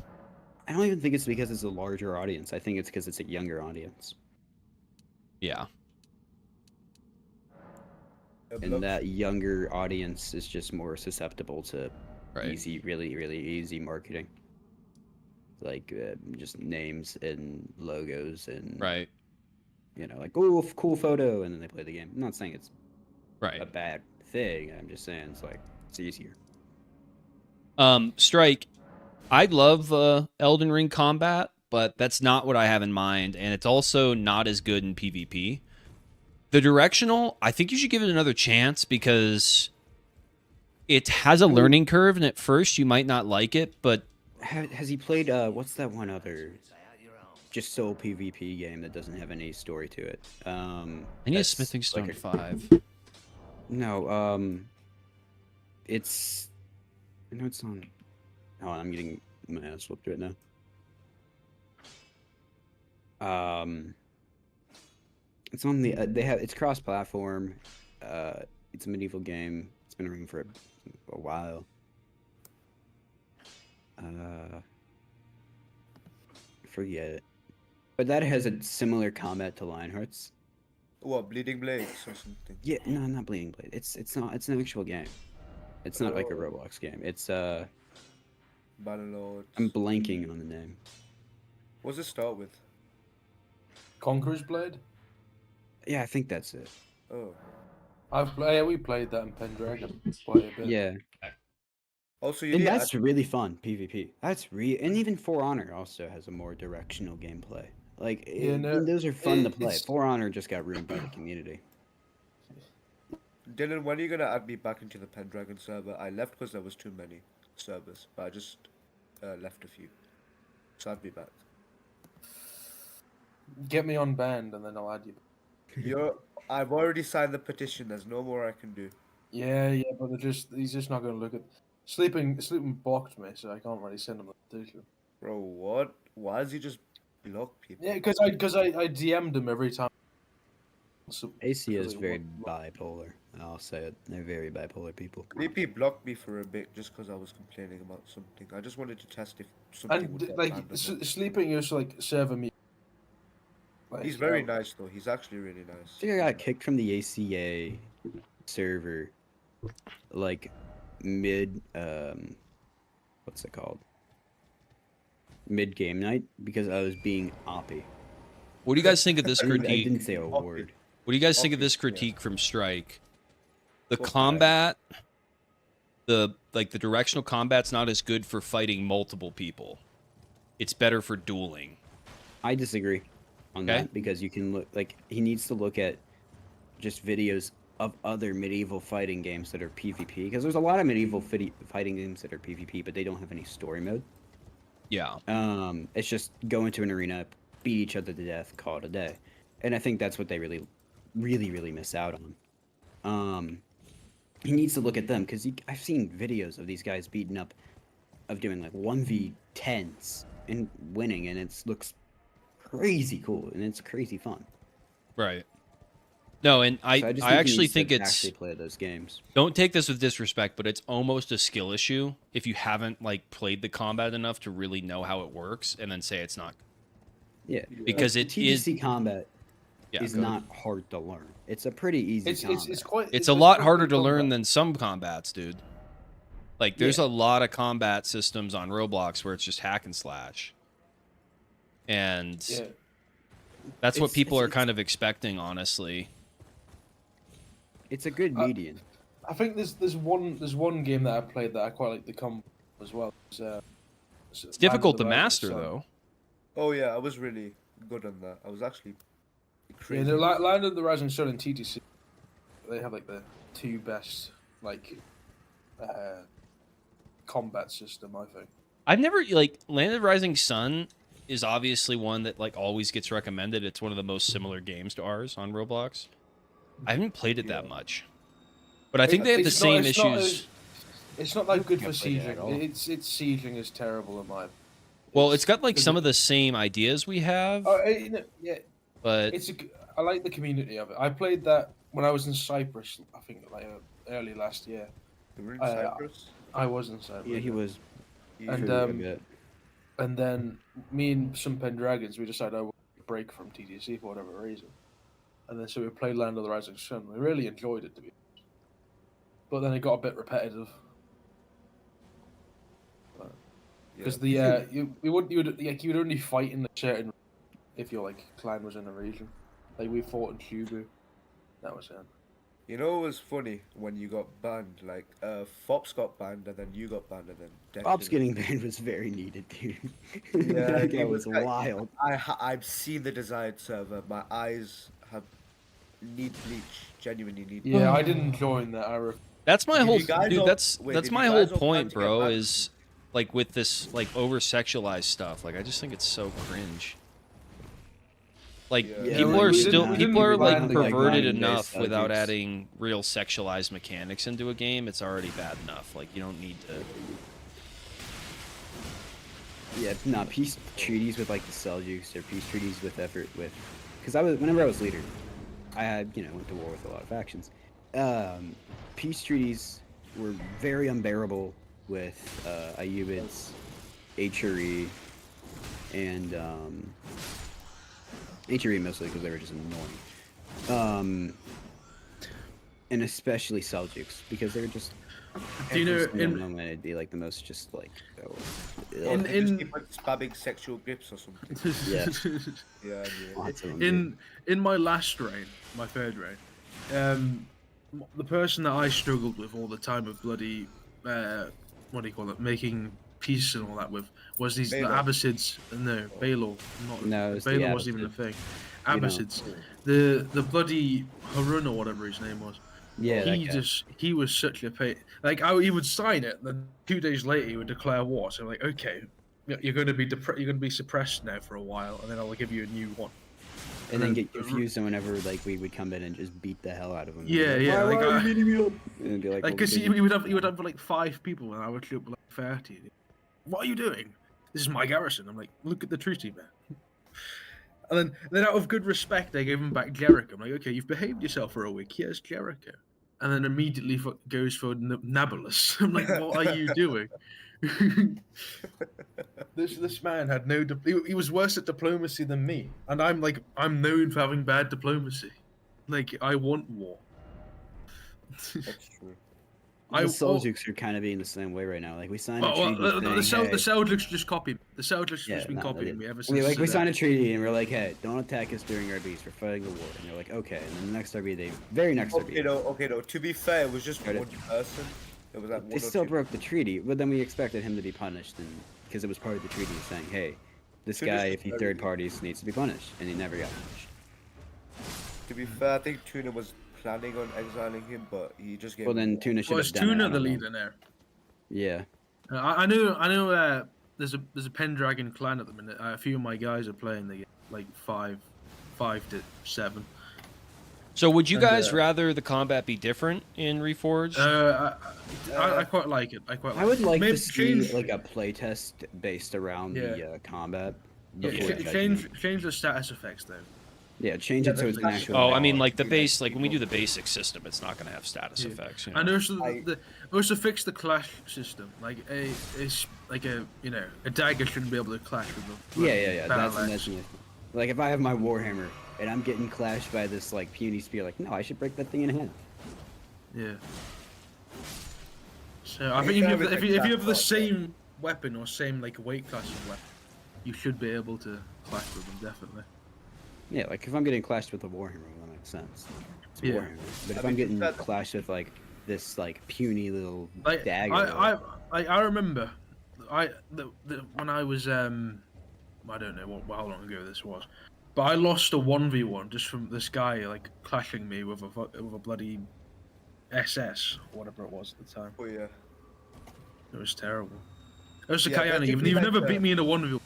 I don't even think it's because it's a larger audience. I think it's because it's a younger audience, Yeah. and that younger audience is just more susceptible to Right. easy, really, really easy marketing, like just names and logos and Right. you know, like oh, cool photo, and then they play the game. I'm not saying it's a Right. bad thing. I'm just saying it's like it's easier. Strike. I love Elden Ring combat, but that's not what I have in mind, and it's also not as good in PvP. The directional, I think you should give it another chance because it has a learning curve, and at first you might not like it, but Has he played what's that one other just sole PvP game that doesn't have any story to it? I need a that's Smithing Stone like 5. No, it's I know it's on. Oh, I'm getting my ass whooped right now. It's on the it's cross-platform. It's a medieval game. It's been around for a while. Forget it. But that has a similar combat to Lionhearts. What, Bleeding Blades or something? Yeah, no, not Bleeding Blade. It's not. It's an actual game. It's not like a Oh. Roblox game. It's Battlelords. I'm blanking on the name. What does it start with? Conqueror's Blade? Yeah, I think that's it. Oh. We played that in Pendragon quite a bit. Yeah, Also, you and need that's really fun PvP. And even For Honor also has a more directional gameplay. Like, Yeah, no, and those are fun to play. it's- For Honor just got ruined by the community. Dylan, when are you gonna add me back into the Pendragon server? I left because there was too many servers, but I just left a few. So add me back. Get me on band and then I'll add you. I've already signed the petition. There's no more I can do. Yeah, but he's just not going to look at. Sleeping blocked me, so I can't really send him the petition. Bro, what? Why does he just block people? Yeah, because I DM'd him every time. So, AC is like, very what- bipolar. I'll say it. They're very bipolar people. VP blocked me for a bit just because I was complaining about something. I just wanted to test if something would And get like banned or not. sleeping is like serving me. Like, He's very nice though. He's actually really I nice. think I got kicked from the ACA server, like mid what's it called? Mid game night because I was being oppy. What do you guys think of this I didn't critique? say a word. What do you guys think of Okay, this yeah. critique from Strike? The What's that? combat, the directional combat's not as good for fighting multiple people. It's better for dueling. I disagree on Okay. that because you can look like he needs to look at just videos of other medieval fighting games that are PvP because there's a lot of medieval fighting games that are PvP but they don't have any story mode. Yeah. It's just go into an arena, beat each other to death, call it a day, and I think that's what they really miss out on. He needs to look at them because I've seen videos of these guys beating up, of doing like 1v10s and winning, and it looks crazy cool and it's crazy fun. Right. No, and So I just he actually needs to think it's actually play those games. don't take this with disrespect, but it's almost a skill issue if you haven't like played the combat enough to really know how it works and then say it's not. Yeah, Because like, it is TGC combat yeah, is go ahead. not hard to learn. It's a pretty easy combat. It's quite. It's a lot quite harder good to learn combat. than some combats, dude. Like there's Yeah. a lot of combat systems on Roblox where it's just hack and slash. And Yeah. that's what It's- people are it's- kind of expecting, honestly. It's a good median. I think there's one game that I played that I quite like the combo as well. It's difficult to master though. Oh yeah, I was really good on that. I was actually Yeah, crazy. the Land of the Rising Sun and TTC, they have like the two best like combat system, I think. I've never like Land of the Rising Sun is obviously one that like always gets recommended. It's one of the most similar games to ours on Roblox. I haven't played it that much. But I think they have the It's same not- it's not issues. It's not that good for Can't play that at all. sieging. Its sieging is terrible in my. Well, it's got like because some it- of the same ideas we have, yeah, but I like the community of it. I played that when I was in Cyprus. I think like early last year. You were in I- Cyprus? I was in Cyprus. Yeah, he was. And, for a um, bit. And then me and some Pendragons, we decided I would break from TTC for whatever reason. And then so we played Land of the Rising Sun. We really enjoyed it, to be honest. But then it got a bit repetitive. Because you would only fight in a certain if your like clan was in a region. Like we fought in Cubu. That was it. You know, it was funny when you got banned. Like, Fops got banned, and then you got banned, and then Dex Bob's didn't. getting banned was very needed, dude. Yeah, that he guy was was like- wild. I've seen the desired server. My eyes need bleach. Genuinely need. Yeah, I didn't join that. that's my Did whole you guys dude. all- That's wait, that's did my you whole guys all plan point, to get bro. banned? Is like with this like over sexualized stuff. Like I just think it's so cringe. Like Yeah. people we are didn't- still we people didn't are ban like the, like, perverted line-based enough without subjects. adding real sexualized mechanics into a game. It's already bad enough. Like you don't need to. Yeah, no, peace treaties with like the Seljuks or peace treaties with because whenever I was leader, I had went to war with a lot of factions. Peace treaties were very unbearable with Ayyubids, HRE, and HRE mostly because they were just annoying. And especially Seljuks because they were just. Do you know, every single in- moment it'd be like the most just like. Or In- did you just in- keep on spamming sexual grips or something. Yeah. Yeah, yeah. Lots of them, dude. in my last reign, my third reign, the person that I struggled with all the time with bloody what do you call it, making peace and all that with was the Baylor. Abbasids. No, Baylor. Not No, it's the Baylor wasn't even a Abbasids. thing. You know. Abbasids. The bloody Harun or whatever his name was. Yeah, that he guy. he was such a pain. Like he would sign it, then 2 days later he would declare war. So I'm like, okay, you're going to be you're going to be suppressed now for a while, and then I'll give you a new one. And then get confused whenever like we would come in and just beat the hell out of him. Yeah, yeah. Why Like, are you beating me up? And be like, like well, because because he would have like 5 people, and I would shoot up like 30. What are you doing? This is my garrison. I'm like, look at the treaty, man. And then out of good respect, I gave him back Jericho. I'm like, okay, you've behaved yourself for a week. Here's Jericho. And then immediately goes for Nablus. I'm like, what are you doing? this man had no. He was worse at diplomacy than me, and I'm known for having bad diplomacy. Like I want war. That's true. the Seljuks are kind of being the same way right now. Like we signed a treaty the saying, hey, Seljuks just copied. The Seljuks Yeah, just been no, copying me ever we since. we signed a treaty and we're like, hey, don't attack us during RBs. We're fighting the war. And they're like, okay. And then the next RB, very next Okay, RB, no. To be fair, it was just Started- one person. It was like they one or still two. broke the treaty. But then we expected him to be punished, and because it was part of the treaty saying, hey, this Tunis guy, is if he very third good. parties, needs to be punished, and he never got punished. To be fair, I think Tuna was planning on exiling him, but he just gave. Well, him then war. Tuna should Well, have it's done it. I Tuna the don't know. leader now. Yeah. I know. There's a Pendragon clan at the minute. A few of my guys are playing the like 5 to 7. So would you And, guys rather the combat be different in Reforged? I quite like it. I would like Maybe to see change- like a playtest based around the combat. Yeah, before change judging it. the status effects though. Yeah, change Yeah, it so it's an that's- actual. Oh, I mean, battle. like the Yeah, base, like when we do people- the basic system, it's not going to have status Yeah. effects. You know? And also I- also fix the clash system. Like a dagger shouldn't be able to clash with the Yeah. That's parallax. like if I have my warhammer and I'm getting clashed by this like puny spear, like no, I should break that thing in half. Yeah. So I If think you if have you it have, like if that, you have the but- same weapon or same like weight class of weapon, you should be able to clash with them definitely. Yeah, like if I'm getting clashed with a warhammer, that makes sense. It's a Yeah. warhammer. But if I I'm mean, getting that- clashed with like this like puny little Like dagger, I remember, when I was I don't know how long ago this was, but I lost a 1v1 just from this guy like clashing me with a bloody SS or whatever it was at the time. Oh yeah. It was terrible. It was Yeah, but Kayana. it'd You've be like never the- beat me in a 1v1.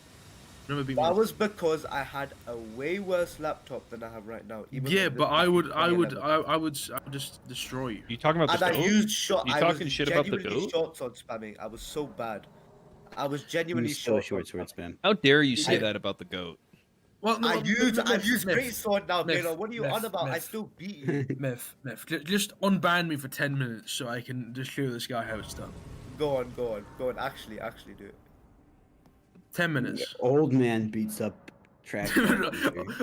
Never beat me. That was because I had a way worse laptop than I have right now. Even Yeah, though but this I is would 2011. just destroy you. You talking about And the I stove? used shot. You I talking was shit about the genuinely goat? short sword spamming. I was so bad. I was he genuinely was still a short short sword spam. How dare you say I- that about the goat? Well, no, I've used Myth, great sword now, Myth, Baylor. What are you Myth, on about? I Myth. still beat you. Myth. Just unban me for 10 minutes so I can just show this guy how it's done. Go on. Actually do it. 10 minutes. Old man beats up trash.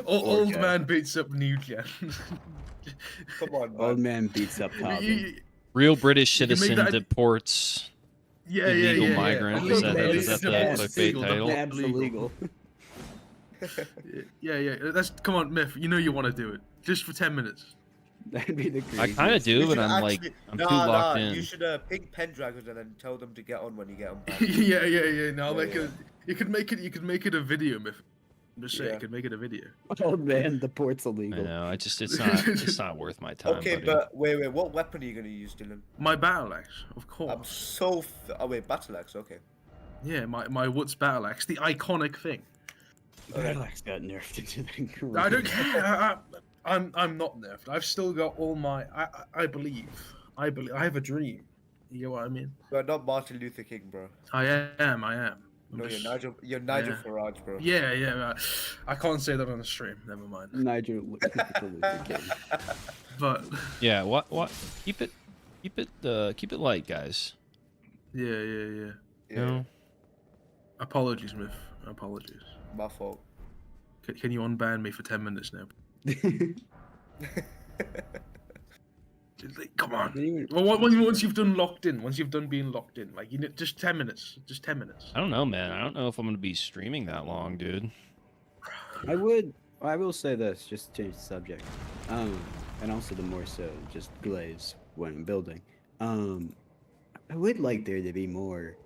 Old guy. man beats up new gen. Come on, man. Old man beats up Toddler. Real British You can make citizen that- deports. Yeah, Illegal yeah. migrant, Illegal is that the migrant. clickbait Illegal, title? Dab's illegal. Yeah. That's come on, Myth. You know you want to do it just for 10 minutes. That'd be the I craziest. kind of You do, but should I'm like, actually- I'm too locked You in. should ping Pendragon and then tell them to get on when you get on back. yeah. No, Yeah, like yeah. you could make it a video, Myth. I'm just saying, Yeah. you could make it a video. Old man, the port's I illegal. know. It's not worth my time. Okay, buddy. but wait. What weapon are you gonna use, Dylan? My battle axe, of I'm course. so. Oh wait, battle axe. Okay. Yeah, my Woods battle axe, the iconic thing. Parallax got nerfed into the I don't care. I'm not nerfed. I've still got all my. I believe. I have a dream. You get what I mean? You're not Martin Luther King, bro. I am. I'm No, just- you're Nigel. You're Nigel Yeah. Farage, bro. Yeah. I can't say that on the stream. Never mind. Nigel Luther King. But Yeah. What? Keep it light, guys. yeah. You Yeah, know? Apologies, Myth. Apologies. my fault. Can you unban me for 10 minutes now? Come on. Even- Well, once you've done locked in, once you've done being locked in, like just 10 minutes, just 10 minutes. I don't know, man. I don't know if I'm gonna be streaming that long, dude. I will say this, just to change the subject. and also the more so just glaze when building. I would like there to be more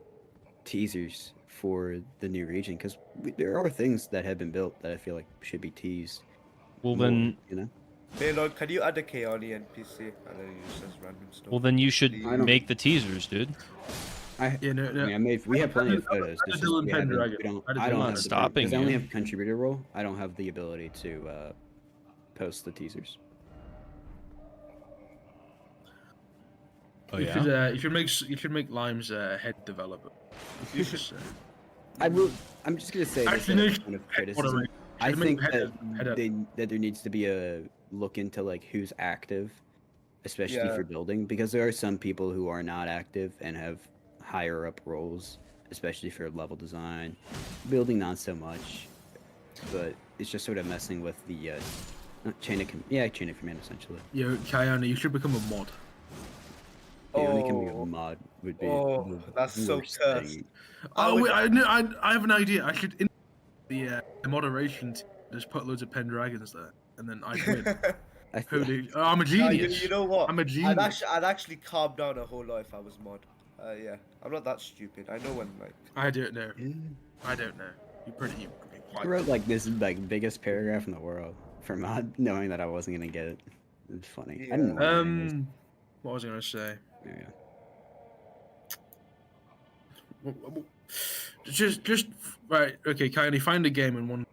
teasers for the new region because there are things that have been built that I feel like should be teased. Well more, then, you know, Hey Lord, can you add a K on the NPC? I know you just says random stuff. well then you should I don't- make the teasers, dude. Yeah, no, I no. mean, we have plenty of I did- photos. I It's did just Dylan we haven't. Pendragon. We don't. I did I don't Dylan have Pendragon. the Stopping because I only you. have contributor role. I don't have the ability to post the teasers. Oh you yeah. could you should make Lime's head developer. You should. I will. I'm just gonna say this Actually, as no, a point of what criticism. I should make think that head- that there needs to be a look into like who's active, especially Yeah. for building, because there are some people who are not active and have higher up roles, especially for level design, building not so much, but it's just sort of messing with the chain of command essentially. Yo, Kayana, you should become a mod. The only coming Oh. of mod would be Oh, the that's so worst cursed. thing. Oh, would- wait, I have an idea. I should in the moderation team, just put loads of Pendragons there, and then I win. I feel, Holy, oh, I'm a Nah, genius. you know what? I'm a genius. I'd actually calm down a whole lot if I was mod. Yeah, I'm not that stupid. I know when like. I don't know. I don't know. You're pretty. I wrote like this like biggest paragraph in the world for mod, knowing that I wasn't gonna get it. It's funny. I didn't want it anyways. What was I gonna say? Yeah. Just right. Okay, kindly find a game and one.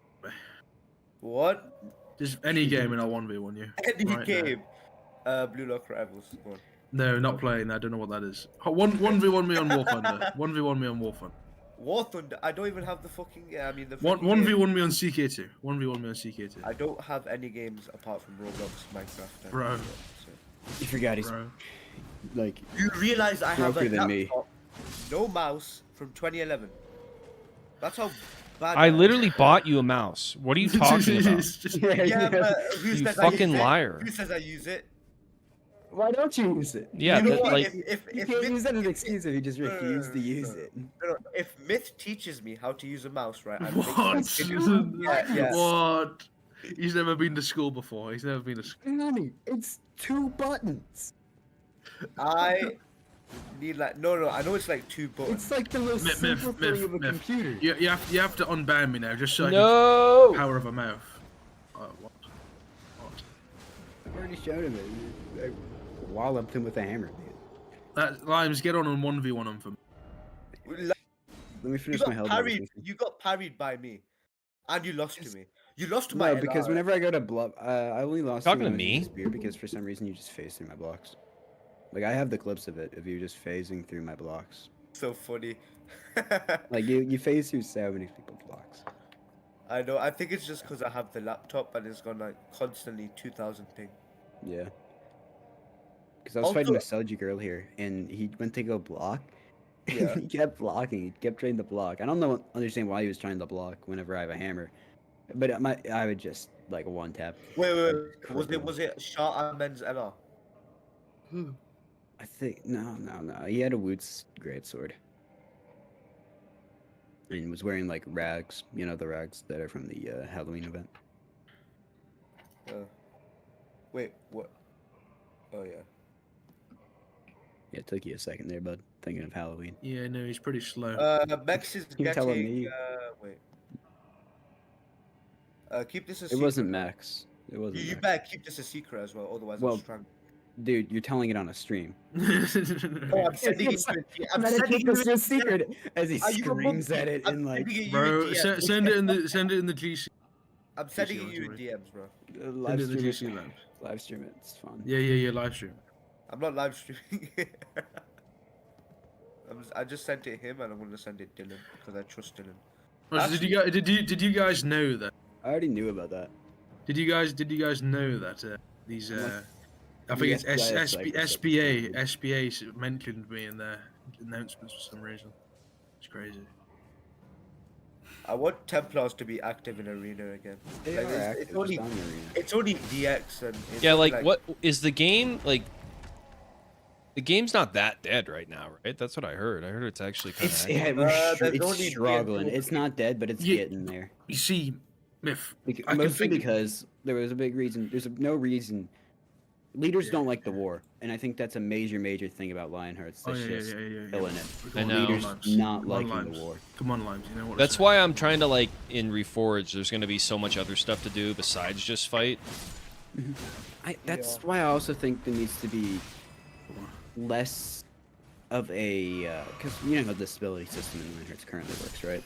What? Just any game and I'll 1v1 you. Any right now. game. Blue Lock Rivals. Go on. No, not playing. I don't know what that is. 1v1 me on War Thunder. 1v1 me on War Thunder. War Thunder. I don't even have the fucking. I mean the. 1v1 me on CK2. 1v1 me on CK2. I don't have any games apart from Roblox, Minecraft. And Bro. so. You forgot he's Bro. like You realize I have a Broker than me. laptop, no mouse from 2011. That's how bad. I am. literally bought you a mouse. What are you talking about? It's just- Yeah, but who You says fucking I use liar. It? Who says I use it? Why don't you use it? Yeah, You know but, what? like if You if can't Myth, use that as an excuse if you just refuse to use it. no, if Myth teaches me how to use a mouse, right? I'm What? Yeah. What? He's never been to school before. He's never been to school. Honey, it's 2 buttons. I need like no. I know it's like 2 buttons. It's like the most Myth, simple myth, thing of a myth. computer. You have to unban me now, just so I no. can power of a mouth. What? I've already showed him it. I walloped him with a hammer, dude. Limes, get on and 1v1 him for me. Let me You finish got my health. parried. You got parried by me, and you lost to me. You lost to my. No, because LR. whenever I go to bluff, I only lost Talking when to I was me? using Spear because for some reason you just phase through my blocks. Like I have the clips of it of you just phasing through my blocks. So funny. Like you phase through so many people's blocks. I know. I think it's just because I have the laptop and it's gone like constantly 2,000 ping. Yeah. Because I was fighting a Also- Soji girl here, and he went to go block. Yeah. And he kept blocking. He kept trying to block. I don't understand why he was trying to block whenever I have a hammer, but I would just like one tap. Wait. Cripple. Was it Shah Ahmed's LR? I think no. He had a Woot's greatsword, and was wearing like rags. You know the rags that are from the Halloween event. Wait, what? Oh yeah. Yeah, it took you a second there, bud. Thinking of Halloween. Yeah, no, he's pretty slow. Mex is You're telling getting. me? Wait. Keep this a It secret. wasn't Max. It wasn't. You Max. better keep this a secret as well, otherwise Well, I'll strang. Dude, you're telling it on a stream. Oh, I'm sending it. I'm sending you a secret as he Are you a screams monkey? at it I'm in like sending it you Bro, in DMs. send it in the GC. I'm sending it GC you in ones, DMs, bro. live Send it in the stream. GC labs. Live stream it. It's fun. Yeah, live stream. I'm not live streaming. I just sent it him, and I'm gonna send it Dylan because I trust Dylan. Oh, so did you guys know that? I already knew about that. Did you guys know that these I think it's SBA mentioned me in their announcements for some reason. It's crazy. I want Templars to be active in Arena again. They Like, are it's- active, it's only- just on the arena. It's only DX and. It's Yeah, only, like what is the game like? The game's not that dead right now, right? That's what I heard. I heard it's actually kind It's of. there's only it's struggling. DX. It's not dead, but it's Yeah. getting there. You see, Myth. I can Mostly think- because there was a big reason. There's no reason leaders Yeah, don't like the war, and I think that's a major thing about Lionhearts. Oh, That's yeah, just yeah. killing it. Come on, I know. Leaders Limes. not Come on, liking Limes. the war. Come on, Limes. You know what? That's why I'm trying to like in Reforged. There's going to be so much other stuff to do besides just fight. That's why I also think there needs to be less of a because you know how the disability system in Lionhearts currently works, right?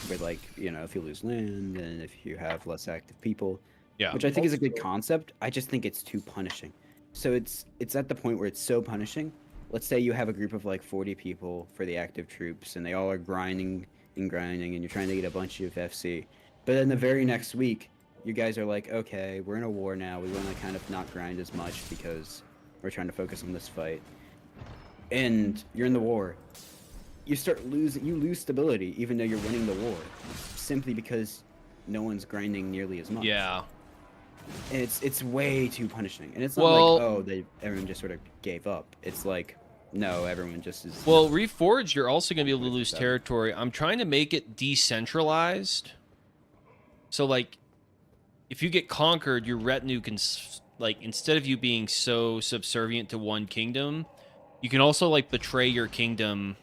Where like if you lose land and if you have less active people, Yeah. which I think is a good concept. I just think it's too punishing. So it's at the point where it's so punishing. Let's say you have a group of like 40 people for the active troops, and they all are grinding, and you're trying to get a bunch of FC. But then the very next week, you guys are like, okay, we're in a war now. We want to kind of not grind as much because we're trying to focus on this fight. And you're in the war. You lose stability, even though you're winning the war, simply because no one's grinding nearly as much. Yeah. And it's way too punishing. And it's not Well- like, oh, everyone just sort of gave up. It's like, no, everyone just is. Well, Reforged, you're also going to be able to lose Stuff. territory. I'm trying to make it decentralized. So, like, if you get conquered, your retinue can, like, instead of you being so subservient to one kingdom, you can also, like, betray your kingdom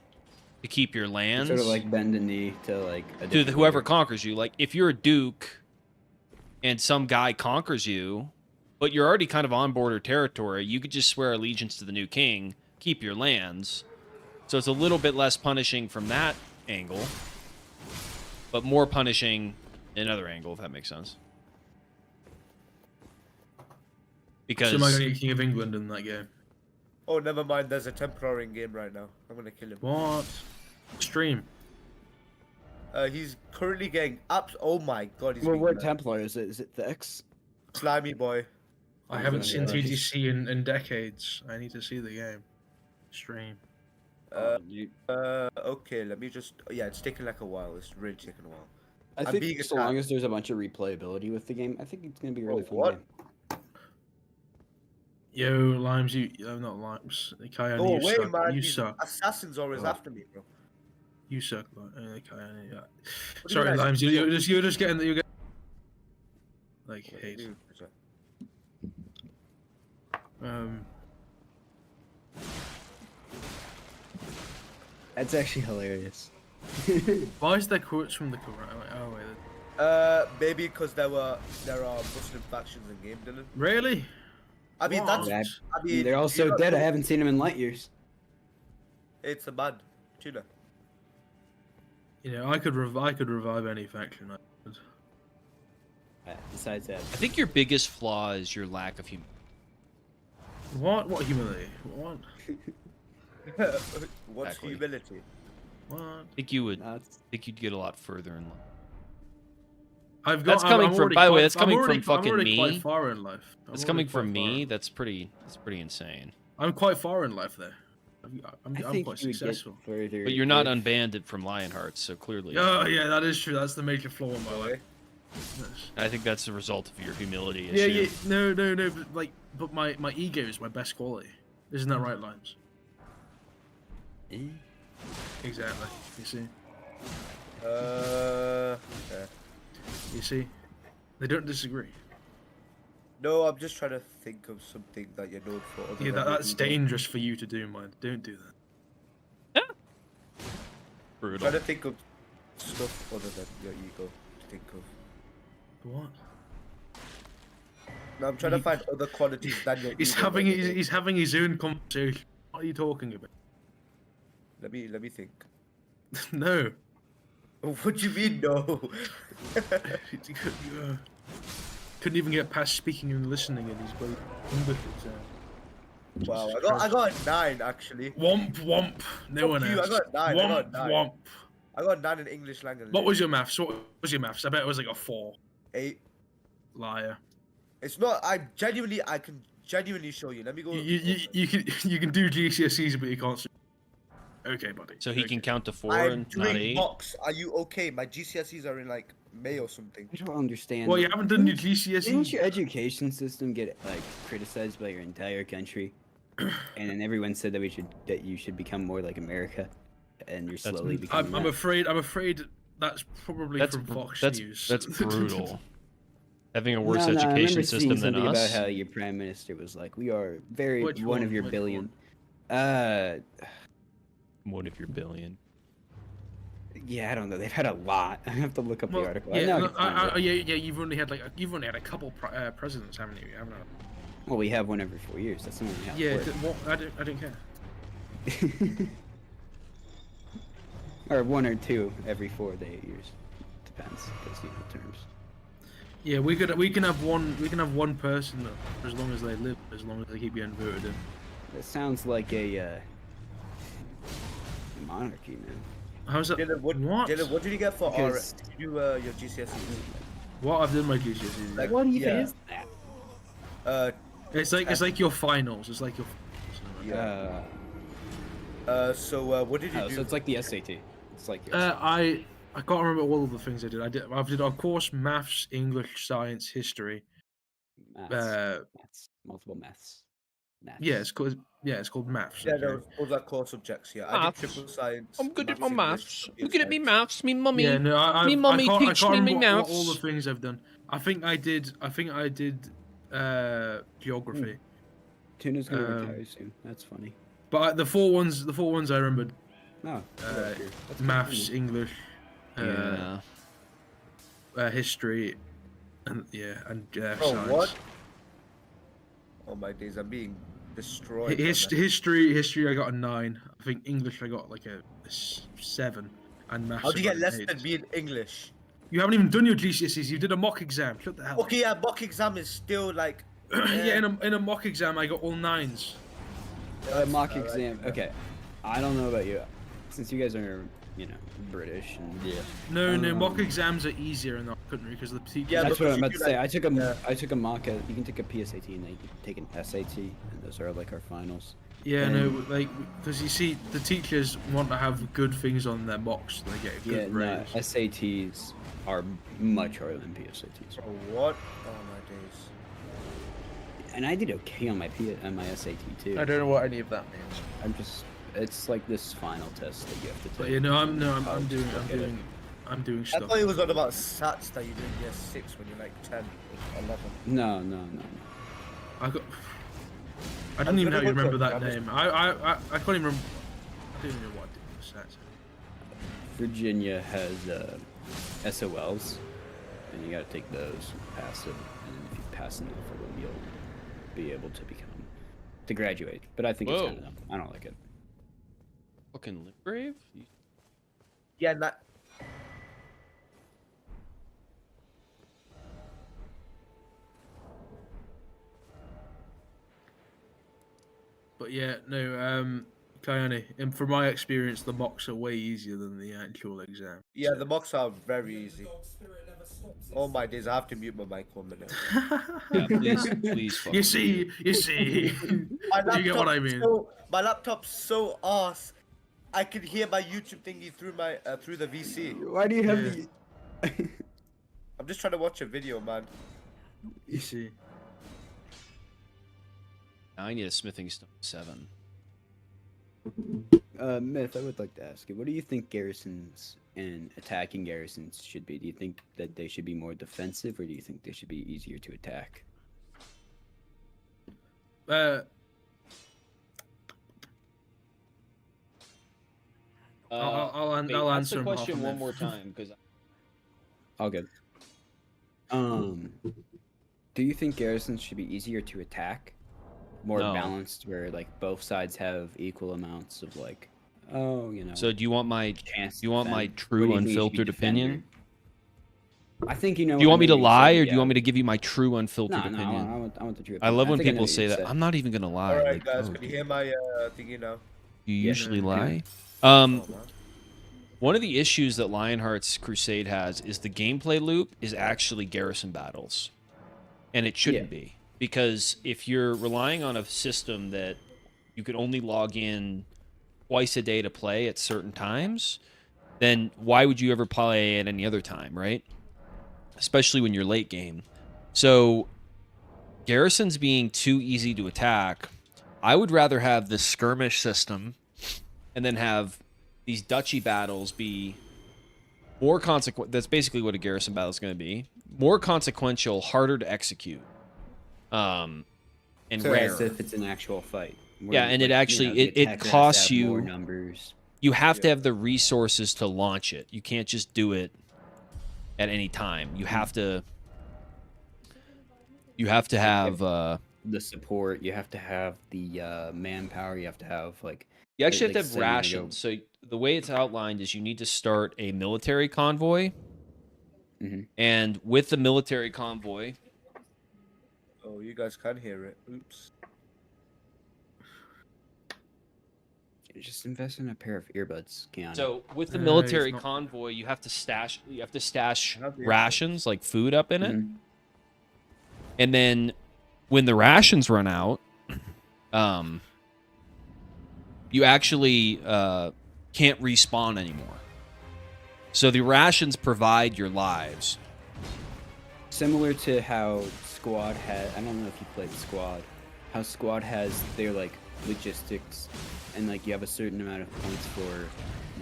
to keep your lands. Sort of like bend the knee to like a to different whoever leader. conquers you. Like, if you're a duke and some guy conquers you, but you're already kind of on border territory, you could just swear allegiance to the new king, keep your lands. So it's a little bit less punishing from that angle, but more punishing in another angle, if that makes sense. Because So am I going to get King of England in that game? Oh, never mind. There's a temporary in game right now. I'm gonna kill him. What? Stream. He's currently getting apps. Oh my god, he's Well, being what mad. Templar is it? Is it the X? Slimy boy. I haven't Yeah, seen he's- TTC in decades. I need to see the game. Stream. Okay, let me just. Yeah, it's taking like a while. It's really taking a while. I I'm think being so attacked. long as there's a bunch of replayability with the game, I think it's gonna be a really Oh, fun what? game. Yo, Limes, not Limes. Kayane, No you way, suck. man. You These suck. assassins always Oh. after me, bro. You suck, Kayane. Yeah. What do you Sorry, mean I Limes. suck? You're just getting like What hate. do you do? That's actually hilarious. Why is there quotes from the Quran? Oh wait. Maybe because there are Muslim factions in game, Dylan. Really? I mean, What? that's. I mean, They're all do you so not dead. I know- haven't seen them in light years. It's a bad tuna. You know, I could revive any faction. Besides that, I think your biggest flaw is your lack of humility. What? What humility? What? What's Exactly. humility? What? I think you would. that's think you'd get a lot further in life. I've got. That's coming I'm from- already by the way, quite- that's coming I'm already- from fucking I'm already me. quite far in life. That's I'm coming already from quite far. me. That's pretty insane. I'm quite far in life there. I'm I quite think you would get successful. further. But you're not if- unbanned from Lionhearts, so clearly. Oh yeah, that is true. That's the major flaw in my life. I think that's the result of your humility issue. Yeah, yeah. No. But my ego is my best quality. Isn't that right, Limes? Eh? Exactly. You see. Yeah. You see. They don't disagree. No, I'm just trying to think of something that you're known for. other Yeah, than your that's ego. dangerous for you to do, man. Don't do that. Brutal. Trying to think of stuff other than your ego to think of. What? No, I'm trying to find other qualities than your He's ego. having he's having his own conversation. What are you talking about? Let me think. No. What do you mean, no? Couldn't even get past speaking and listening in his bloody English exam. Wow, Jesus I Christ. got a 9 actually. Womp womp. No Fuck one you, I asked. got a 9, I got a Womp 9. womp. I got a 9 in English language. What was your maths? What was your maths? I bet it was like a 4. 8? Liar. It's not. I can genuinely show you. Let me go. You can do GCSEs, but you can't. Okay, buddy. So he okay. can count to 4 I'm and not doing 8. box. Are you okay? My GCSEs are in like May or something. I don't understand. Well, you haven't done your Didn't GCSEs. your education system get like criticized by your entire country? And then everyone said that you should become more like America, and you're That's- slowly becoming. I'm that. afraid that's probably That's from Fox that's News. that's brutal. Having a worse I remember education seeing system than something about us. how your prime minister was like, "We are very Which one of one? your Which billion." one? One of your billion. Yeah, I don't know. They've had a lot. I have to look up the Well, article. yeah, I know I no, can find it. yeah. You've only had a couple presidents, haven't you? Haven't you? Well, we have one every 4 years. That's the only how it Yeah. works. I don't care. Or 1 or 2 every 4 to 8 years. Depends, because terms. Yeah, we can have one person for as long as they live, as long as they keep getting voted in. That sounds like a monarchy, man. How's that? Dylan, What? Dylan, what did you get for Because- did you do your GCSEs? What? I've done my GCSEs. Like, What do you yeah. think is that? It's like your finals. It's like your. Yeah. What did you do? So it's like the SAT. It's like your I can't remember all of the things I did. I did of course maths, English, science, history. maths, multiple maths. Yeah, it's called maths. Yeah, okay? those are core subjects. Yeah, I did Maths. triple science. I'm good at my English, maths. I'm computer good at me science. maths. Me mummy. Yeah, no, Me mummy I teach can't me me remember all the maths. things I've done. I think I did geography. Tuna's gonna Um, retire soon. That's funny. But the four ones I remembered: No. That's maths, funny. English, Yeah. history, and Bro, science. what? Oh my days, I'm being destroyed. by that. History, I got a 9. I think English, I got like a 7, and maths. How'd you I get got less an than 8. me in English? You haven't even done your GCSEs. You did a mock exam. Shut the hell up. Okay, yeah, mock exam is still like. Yeah, in a mock exam, I got all 9s. Mock alright, exam. yeah. Okay. I don't know about you. Since you guys are, British and No, mock exams are easier in our country because the teacher. Yeah, that's what because I'm you about to do, say. like- I took a mock. You can take a PSAT and then you can take an SAT, and those are like our finals. Yeah, And- no, like because you see, the teachers want to have good things on their mocks. So they get a Yeah, good no, grades. SATs are much harder than PSATs. Oh, what? Oh my days. And I did okay on my SAT too. I don't know what any of that means. It's like this final test that you have to take. But you know, I'm Oh, doing I stuff. thought it was all about SATs that you did in year 6 when you're like 10, 11. No. I got. I don't even know how you gonna remember look that at name. I can't even remember. I don't even know what I did with stats. Virginia has SOLs, and you got to take those, pass them, and then if you pass enough of them, you'll be able to graduate. But I think it's Whoa. kind of dumb. I don't like it. Fucking Litbrave? Yeah, that. But yeah, no, Kayane, and from my experience, the mocks are way easier than the actual exam. Yeah, the mocks are very easy. Oh my days, I have to mute my mic 1 minute. Yeah, please. Fuck. You see. My You get what I laptop's mean? my laptop's so arse. I can hear my YouTube thingy through my through the VC. Why do you have Yeah. the? I'm just trying to watch a video, man. You see. Now I need a smithing stone 7. Myth, I would like to ask you, what do you think garrisons and attacking garrisons should be? Do you think that they should be more defensive, or do you think they should be easier to attack? I'll Wait, answer ask the him half a question one minute. more time, because All good. Do you think garrisons should be easier to attack? More No. balanced, where like both sides have equal amounts of like, So do you want my chance. do you want my defend? Or true do you think you should be unfiltered opinion? defender? I think you know. Do you I want me know to what lie, said, or do you want me yeah. to give you my true unfiltered No, opinion? I want the truth. I love when think I know people what say you that. said. I'm not even gonna lie. Alright, like, guys, oh, can you hear my thingy now? you Yeah. usually Yeah. lie. Oh, man. One of the issues that Lionhearts Crusade has is the gameplay loop is actually garrison battles, and it shouldn't be, because if you're relying on a system that you can only log in twice a day to play at certain times, then why would you ever play at any other time, right? Especially when you're late game. So garrisons being too easy to attack, I would rather have this skirmish system and then have these duchy battles be more consequent. That's basically what a garrison battle is going to be. More consequential, harder to execute. And So rare. as if it's an actual fight. where, Yeah, and it like, actually the it attacker has to costs have more you. numbers. You have to have the resources to launch it. You can't just do it at any time. You have to. You have to have. The support, you have to have the manpower, you have to have like You actually like have to have say you're gonna rations. So the way it's outlined is you need to start a military convoy, Mhm. and with the military convoy, Oh, you guys can hear it. Oops. just invest in a pair of earbuds, Keanu. so with the He's military not- convoy, you have to stash. You have to stash I have the rations like food up in it, Mhm. and then when the rations run out, you actually can't respawn anymore. So the rations provide your lives. Similar to how Squad had, I don't know if you played Squad, how Squad has their like logistics, and like you have a certain amount of points for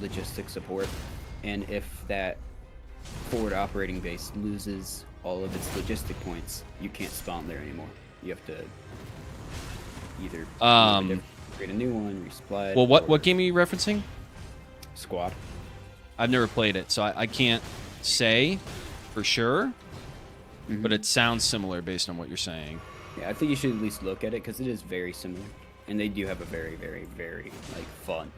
logistic support, and if that forward operating base loses all of its logistic points, you can't spawn there anymore. You have to either create a new one, resupply it. Well, what or game are you referencing? Squad? I've never played it, so I can't say for sure, but it sounds similar based on what you're saying. Yeah, I think you should at least look at it because it is very similar, and they do have a very, very, very like fun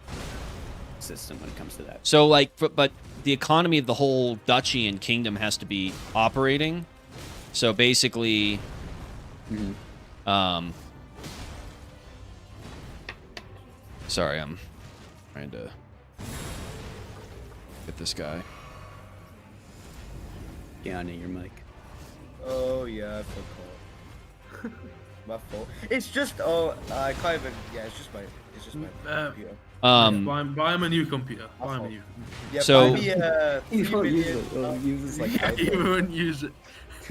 system when it comes to that. So, like, but the economy of the whole duchy and kingdom has to be operating. So basically, sorry, I'm trying to get this guy. Keanu, your mic. Oh yeah, I forgot. My fault. It's just I can't even. Yeah, it's just my computer. buy him a new computer. Buy him a new computer. Yeah, So- buy me a You 3 won't use million. it. Well, use this like Yeah, you won't use it.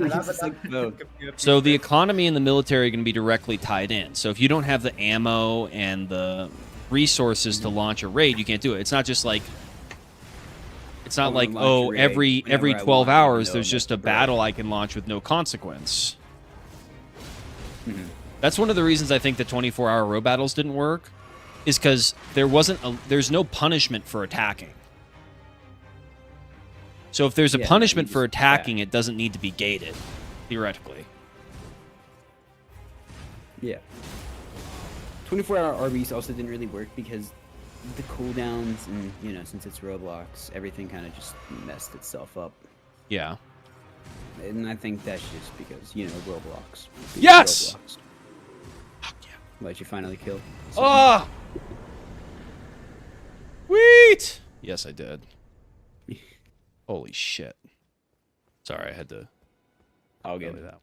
I'll have It's like, another no. computer, So the please. economy and the military are going to be directly tied in. So if you don't have the ammo and the resources to launch a raid, you can't do it. It's not just like it's not I'm like gonna launch a raid every whenever I 12 want, even hours though there's I'm just a at the break. battle I can launch with no consequence. That's one of the reasons I think the 24-hour road battles didn't work, is because there's no punishment for attacking. So if there's a Yeah, punishment you for just attack. attacking, it doesn't need to be gated, theoretically. Yeah. 24-hour RBs also didn't really work because the cooldowns and, you know, since it's Roblox, everything kind of just messed itself up. Yeah. And I think that's just because, you know, Roblox. It's Yes! Roblox. Why'd you finally kill? Oh! Sweet! Yes, I did. Holy shit. Sorry, I had to I'll get go it. that.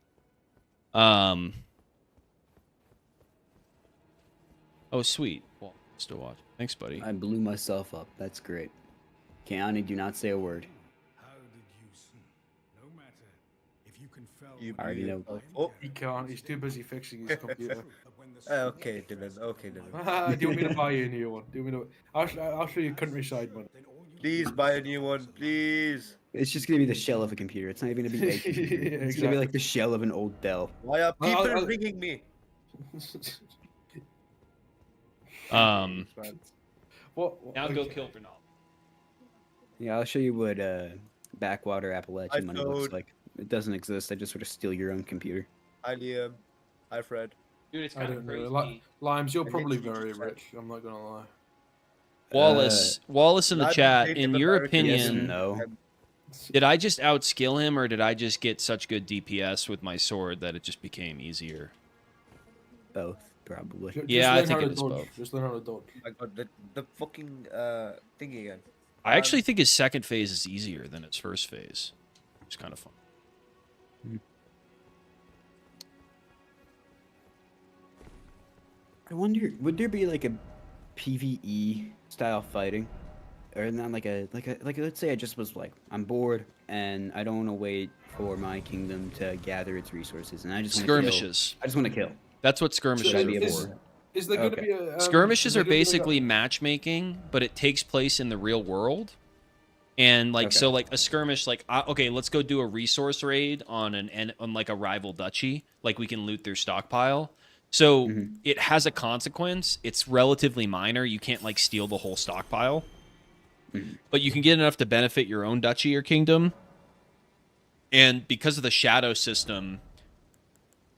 Oh, sweet. Well, still watch. Thanks, buddy. I blew myself up. That's great. Keanu, do not say a word. How did you see? No matter if you can fell You I already know. Oh, He can't. He's too busy fixing his computer. okay, Dylan. Okay, Dylan. Do you want me to buy you a new one? Do you want me to? I'll show you countryside one. Please buy a new one, please. It's just gonna be the shell of a computer. It's not even gonna be a computer. Yeah, It's gonna be exactly. like the shell of an old Dell. Why are Well, people I'll- ringing me? What? Now go okay. kill Bernal. Yeah, I'll show you what backwater Appalachian money looks told- like. It doesn't exist. I just sort of steal your own computer. Hi, Liam. Hi, Fred. Dude, it's I kind don't of know. crazy. Limes, you're I probably literally very just said- rich. I'm not gonna lie. Wallace in the Not chat, Native in your American, Yes and opinion, no. did I just outskill him or did I just get such good DPS with my sword that it just became easier? Both, probably. Just Yeah, I learn think how it to is dodge. both. Just learn how to dodge. I got the fucking thing again. I actually think his second phase is easier than his first phase. It's kind of fun. I wonder, would there be like a PVE style fighting, or not like a let's say I just was like I'm bored and I don't want to wait for my kingdom to gather its resources and I just wanna kill. Skirmishes. I just want to kill. That's what skirmishes Should I are be able for. to- Is there going to Okay. be a Skirmishes is there are gonna be like a- basically matchmaking, but it takes place in the real world. And like Okay. so like a skirmish like okay, let's go do a resource raid on on like a rival duchy, like we can loot their stockpile. So Mhm. it has a consequence. It's relatively minor. You can't like steal the whole stockpile. Mhm. But you can get enough to benefit your own duchy or kingdom. And because of the shadow system,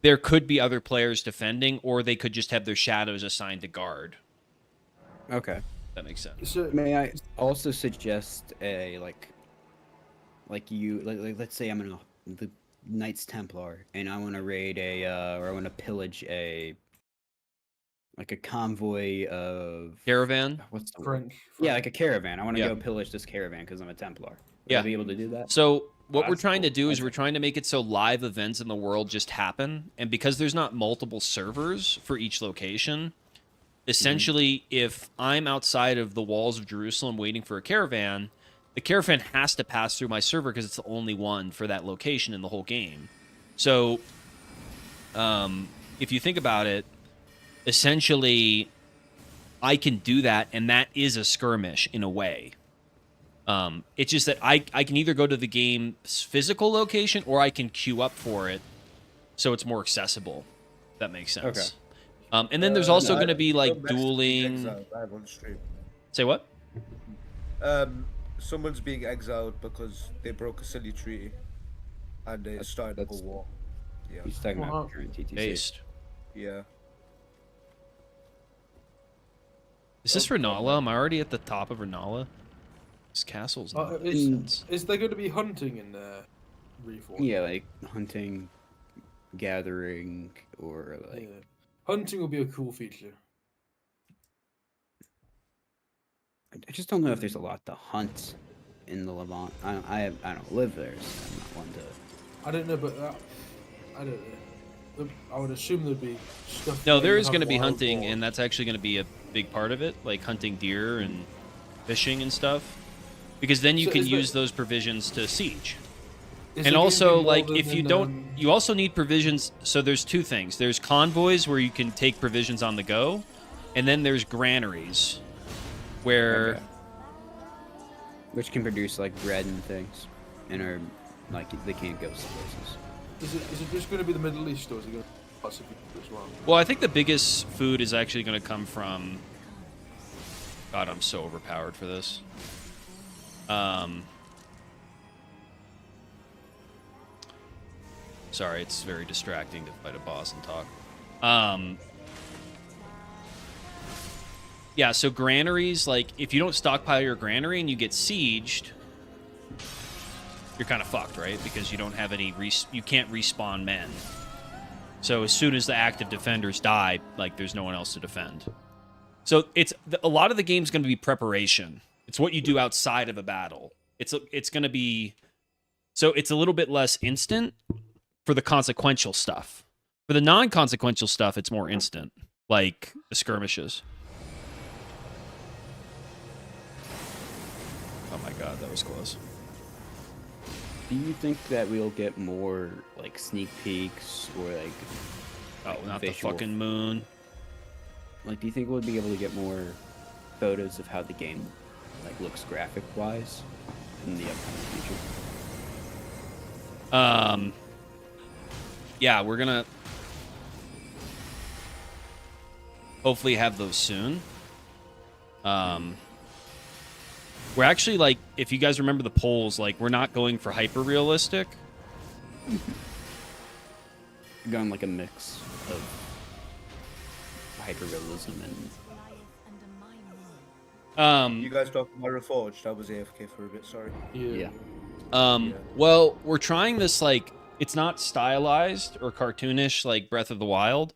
there could be other players defending, or they could just have their shadows assigned to guard. Okay. That makes sense. So, May I also suggest a let's say I'm in the Knights Templar and I want to raid or I want to pillage a convoy of Caravan? what's the word? Frank. Yeah, like a caravan. I want to Yeah. go pillage this caravan because I'm a Templar. Would Yeah. I be able to do that? So what we're That's trying to cool. do is That's we're trying to make it so live events in the world just happen. And because there's not multiple servers for each location, essentially if I'm outside of the walls of Jerusalem waiting for a caravan, the caravan has to pass through my server because it's the only one for that location in the whole game. So if you think about it, essentially I can do that, and that is a skirmish in a way. It's just that I can either go to the game's physical location or I can queue up for it so it's more accessible. If that makes sense. Okay. And then there's also No, going to be like someone's being dueling. exiled live on stream. Say what? Someone's being exiled because they broke a silly treaty, and they started a that's- war. Yeah, He's talking Well, about current TTC. Based. yeah. Is this Renala? Am I already at the top of Renala? This castle's not is there going to be hunting in Reforged? Yeah, like hunting, gathering, or like Yeah. Hunting will be a cool feature. I just don't know if there's a lot to hunt in the Levant. I don't live there, so I'm not one to. I don't know, but I don't know. I would assume there'd be stuff. No, where there you is have going to be wild hunting, boars. and that's actually going to be a big part of it, like hunting deer and fishing and stuff. Because then you So can is there- use those provisions to siege. Is And there also, gonna be more like, if than, you don't, you also need provisions. So there's two things. There's convoys where you can take provisions on the go, and then there's granaries, where Okay. Which can produce like bread and things, and are like they can't go some places. Is it just going to be the Middle East, or is it going to be parts of Europe as well? well, I think the biggest food is actually going to come from. God, I'm so overpowered for this. Sorry, it's very distracting to fight a boss and talk. Yeah, so granaries, like, if you don't stockpile your granary and you get sieged, you're kind of fucked, right? Because you don't have any, you can't respawn men. So as soon as the active defenders die, like, there's no one else to defend. So it's, a lot of the game's going to be preparation. It's what you do outside of a battle. It's going to be, so it's a little bit less instant for the consequential stuff. For the non-consequential stuff, it's more instant, like the skirmishes. Oh my god, that was close. Do you think that we'll get more like sneak peeks or like Oh, not visual- the fucking moon. Like, do you think we'll be able to get more photos of how the game like looks graphic wise in the upcoming future? Yeah, we're gonna hopefully have those soon. We're actually, like, if you guys remember the polls, like, we're not going for hyper realistic. Going like a mix of hyperrealism and You guys talking about Reforged? I was AFK for a bit. Sorry. yeah. Well, we're trying this, like, it's not stylized or cartoonish like Breath of the Wild.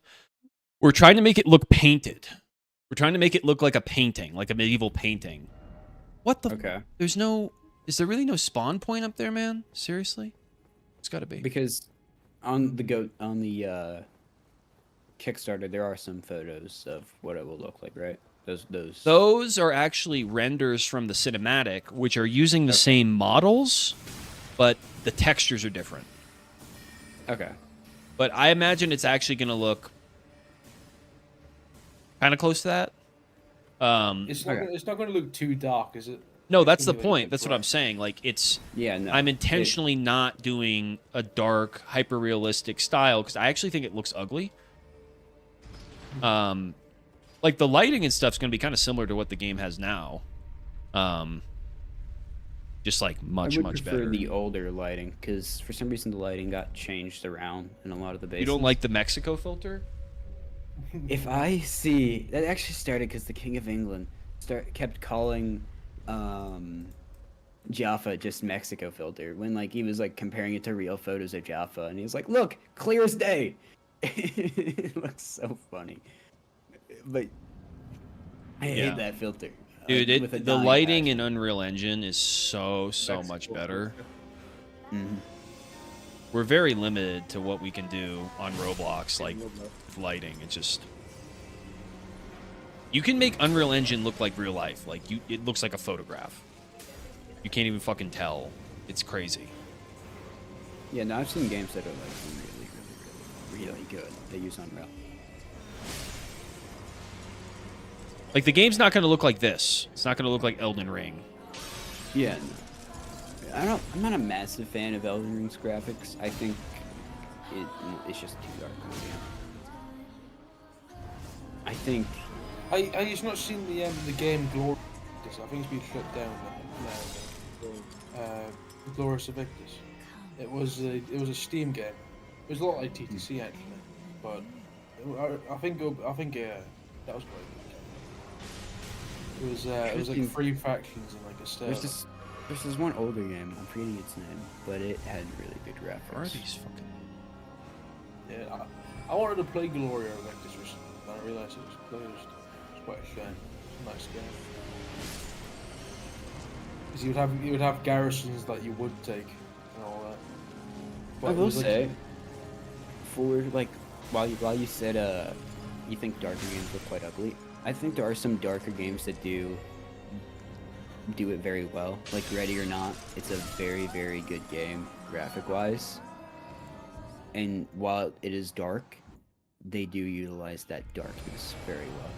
We're trying to make it look painted. We're trying to make it look like a painting, like a medieval painting. What the? Okay. There's no. Is there really no spawn point up there, man? Seriously? It's got to be. Because on the Kickstarter there are some photos of what it will look like, right? Those are actually renders from the cinematic, which are using the same models, but the textures are different. Okay. But I imagine it's actually going to look kind of close to that. It's not going to look too dark, is it? No, that's the Think of it point. like That's what I'm that. saying. Like, Yeah, no. I'm intentionally not doing a dark, hyper realistic style because I actually think it looks ugly. Like the lighting and stuff's gonna be kind of similar to what the game has now. Just like I much would prefer better. the older lighting because for some reason the lighting got changed around in a lot of the bases. You don't like the Mexico filter? If I see that actually started because the King of England kept calling Jaffa just Mexico filter when like he was like comparing it to real photos of Jaffa and he was like, look, clear as day. It looks so funny, but I Yeah. hate that filter. Dude, with a the dying lighting in passion. Unreal Engine is so much Mexico better. filter. Mhm. We're very limited to what we can do on Roblox, like with lighting. It's just you can make Unreal Engine look like real life. Like it looks like a photograph. You can't even fucking tell. It's crazy. Yeah, no, I've seen games that are like really good. They use Unreal. Like the game's not going to look like this. It's not going to look like Elden Ring. Yeah, no. I'm not a massive fan of Elden Ring's graphics. I think it's just too dark. I think I you've not seen the game Glorious. I think it's been shut down now. Glorious Invictus. It was a Steam game. It was a lot like TTC actually, but I think that was quite good. It was like 3 factions in like a server. there's this one older game. I'm forgetting its name, but it had really good graphics. Where are these fucking? Yeah, I wanted to play Gloria Invictus recently, but I realised it was closed. It's quite a shame. It's a nice game. Because you would have garrisons that you would take and all that. But I it will was like- say, for like while you said you think darker games look quite ugly, I think there are some darker games that do it very well. Like Ready or Not, it's a very good game graphic wise. And while it is dark, they do utilize that darkness very well.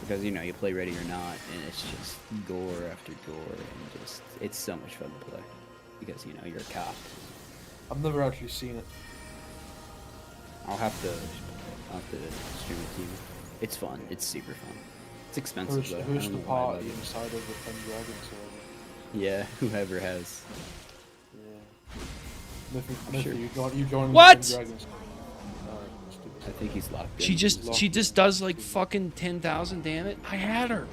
Because you play Ready or Not and it's just gore after gore and just it's so much fun to play. Because you're a cop. I've never actually seen it. I'll have to stream it to you. It's fun. It's super fun. It's expensive though. I Who's don't the know why I love party it. inside of the Pendragon server? Yeah, whoever has. Yeah. Miffy, sure. you joined What? the Pendragon server. Stupid I think he's locked in. She just does like fucking 10,000. Damn it! I had her.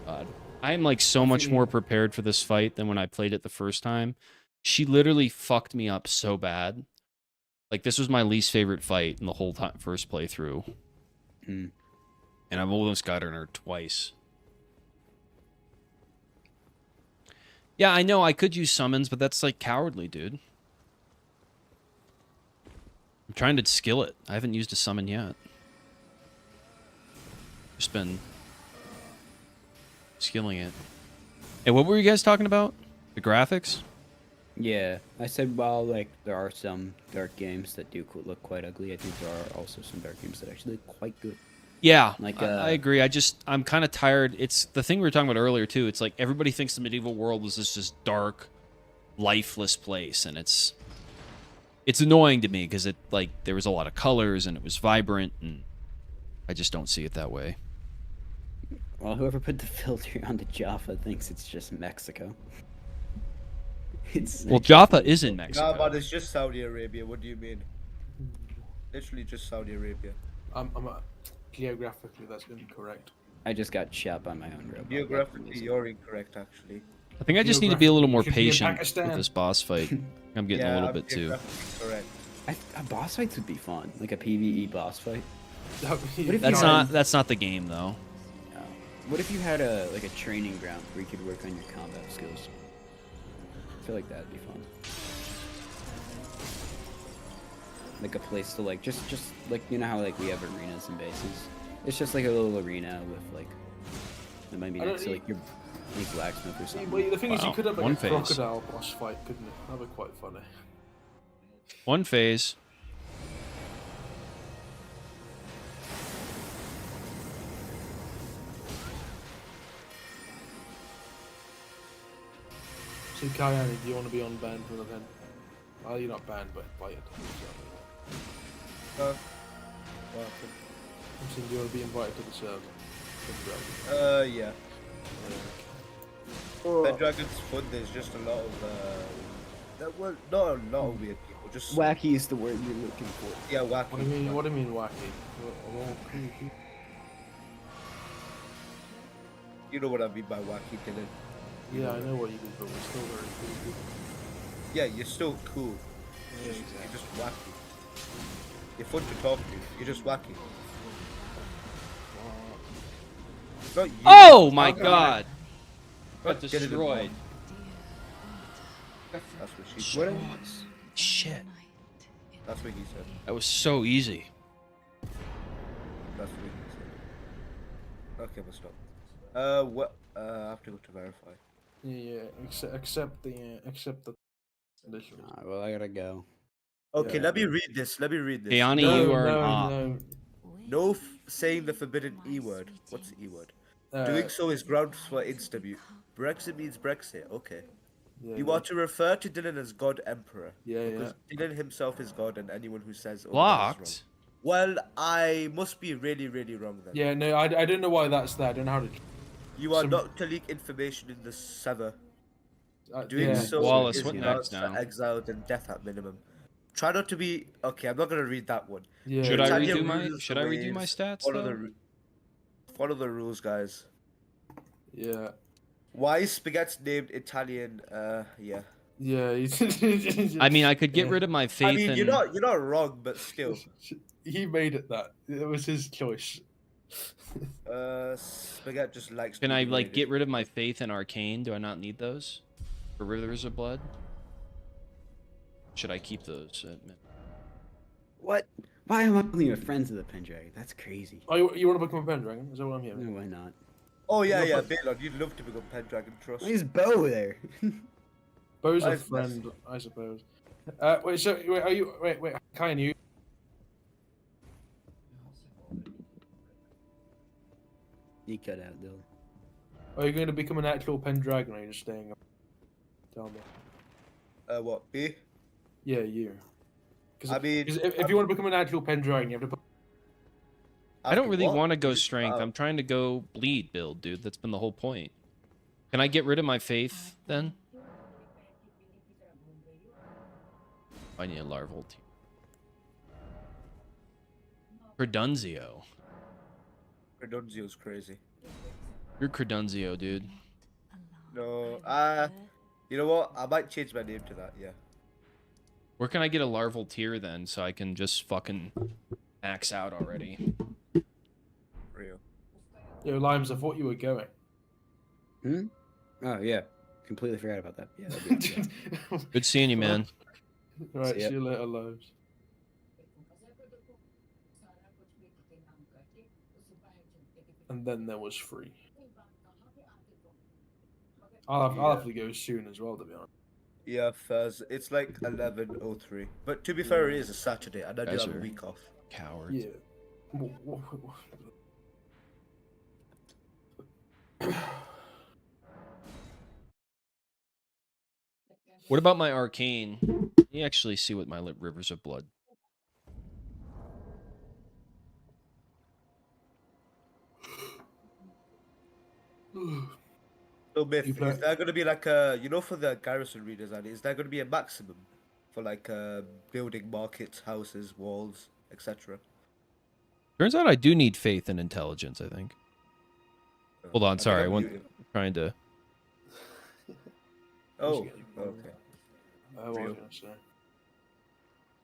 God, I am like so much more prepared for this fight than when I played it the first time. She literally fucked me up so bad. Like this was my least favorite fight in the whole first playthrough. Mm. And I've almost gotten her twice. Yeah, I know I could use summons, but that's like cowardly, dude. I'm trying to skill it. I haven't used a summon yet. Just been skilling it. Hey, what were you guys talking about? The graphics? Yeah, I said while like there are some dark games that do look quite ugly, I think there are also some dark games that actually look quite good. Yeah, Like, I agree. I'm kind of tired. It's the thing we were talking about earlier too. It's like everybody thinks the medieval world was this just dark, lifeless place, and it's annoying to me because it like there was a lot of colors and it was vibrant, and I just don't see it that way. Well, whoever put the filter on the Jaffa thinks it's just Mexico. It's Well, Jaffa is in Mexico. No, but it's just Saudi Arabia. What do you mean? Literally just Saudi Arabia. Geographically, that's incorrect. I just got shot by my own robot. Geographically, you're incorrect, actually. I think I just need to be a little more Should be in patient with Pakistan. this boss fight. I'm getting a little I'm bit too. geographically correct. A boss fights would be fun, like a PvE boss fight. What if That's not the game though. What if you had a training ground where you could work on your combat skills? I feel like that'd be fun. Like a place to just like how like we have arenas and bases. It's just like a little arena with like it might be I don't next to like need- your blacksmith or something. Well, the thing is, you Wow, could have like one a phase. crocodile boss fight, couldn't it? That'd be quite funny. One phase. So, Kayani, do you want to be on banned for the event? Well, you're not banned, but invited. Uh, I'm saying, do you want to be invited to the server? yeah. Oh. Pendragon's fun. There's just a lot of well, not a lot of weird people. Just Wacky is the word you're looking for. yeah, wacky. What do you mean? What do you mean wacky? You know what I mean by wacky, Dylan. Yeah, I know what you mean, but we're still very cool. Yeah, you're still cool. Yeah, You're exactly. just wacky. You're fun to talk to. You're just wacky. It's not you. Oh my Okay. god! Got Get it in destroyed. That's what she said. Shit. That's what he said. That was so easy. That's what he said. Okay, we'll stop. What? I have to go to verify. Yeah, accept the condition. Well, I gotta go. Okay, Yeah. let me read this. Let me read this. Ayani, No, you are an no, op. no. No saying the forbidden E word. What's the E word? Doing so is grounds for insta-mute. Brexit means Brexit. Okay. Yeah, You yeah. are to refer to Dylan as God Emperor. Yeah, Because Dylan himself is God, and anyone who says otherwise is wrong. Blocked? Well, I must be really, really wrong then. Yeah, no, I don't know why that's there. I don't know how to. You are Some- not to leak information in the sever. Doing yeah. so Wallace, is what grounds next for now? exiled and death at minimum. Try not to be. Okay, I'm not gonna read that one. Yeah. Should I Italian redo my rules Should the I redo my waves. stats Follow though? follow the rules, guys. Yeah. Why is spaghetti's named Italian? Yeah. Yeah. I mean, I could get Yeah. rid of my faith I mean, in. you're not wrong, but still. He made it that. It was his choice. Spaghetti just likes. Can to I be like graded. get rid of my faith in arcane? Do I not need those for Rivers of Blood? Should I keep those? What? Why am I only with friends of the Pendragon? That's crazy. Oh, you want to become a Pendragon? Is that what I'm hearing? No, why not? Oh yeah, No, yeah, but- Balon, you'd love to become Pendragon Trust. Why is Bo there? Bo's a I've- friend, I suppose. Wait, so wait, are you? Wait, Kyan, you? You cut out, Dylan. Are you going to become an actual Pendragon, or are you just staying up? Tell me. What B? Yeah, you. I mean, if you want to become an actual Pendragon, you have to put. I don't after really what? want to go You just- strength. I'm trying to go bleed build, dude. That's been the whole point. Can I get rid of my faith then? I need a larval team. Credenzio. Credenzio's crazy. You're Credenzio, dude. No, you know what? I might change my name to that. Yeah. Where can I get a larval tier then so I can just fucking max out already? Real. Yo, Limes, I thought you were going. Hmm? Oh, yeah. Completely forgot about that. Yeah, that'd be Good seeing you, man. Right, See ya. see you later, Limes. And then there was free. I'll have to go soon as well, to be honest. Yeah, Thursday. It's like 11:03. But to be fair, it is a Saturday, and I do Guys have a are- week off. Cowards. Yeah. What about my arcane? Let me actually see what my Rivers of Blood. So, Myth, You play- is there going to be like a, for the garrison redesign, is there going to be a maximum for like building markets, houses, walls, etc.? Turns out I do need faith and intelligence, I think. Hold on, sorry. I think I'm went muted. trying to. Oh, Get you okay. what was I Real. gonna say?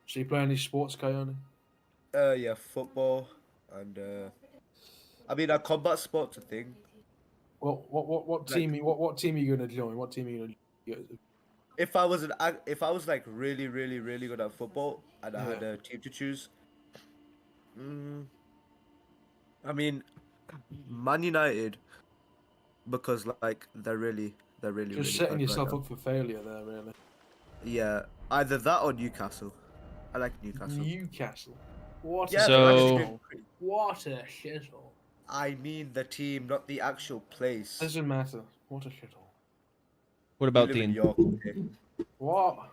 So you play any sports, Kayani? Yeah, football and I mean, are combat sports a thing? What team? What team are you gonna join? What team are you gonna? If I was like really, really, really good at football and I had Yeah. a team to choose, I mean, Man United, because like they're really Just really setting good yourself right now. up for failure there, really. Yeah, either that or Newcastle. I like Newcastle. Newcastle. What Yeah, a they're actually So- shithole. What a shithole. I mean the team, not the actual place. Doesn't matter. What a shithole. What You about live the? in York. Okay. What?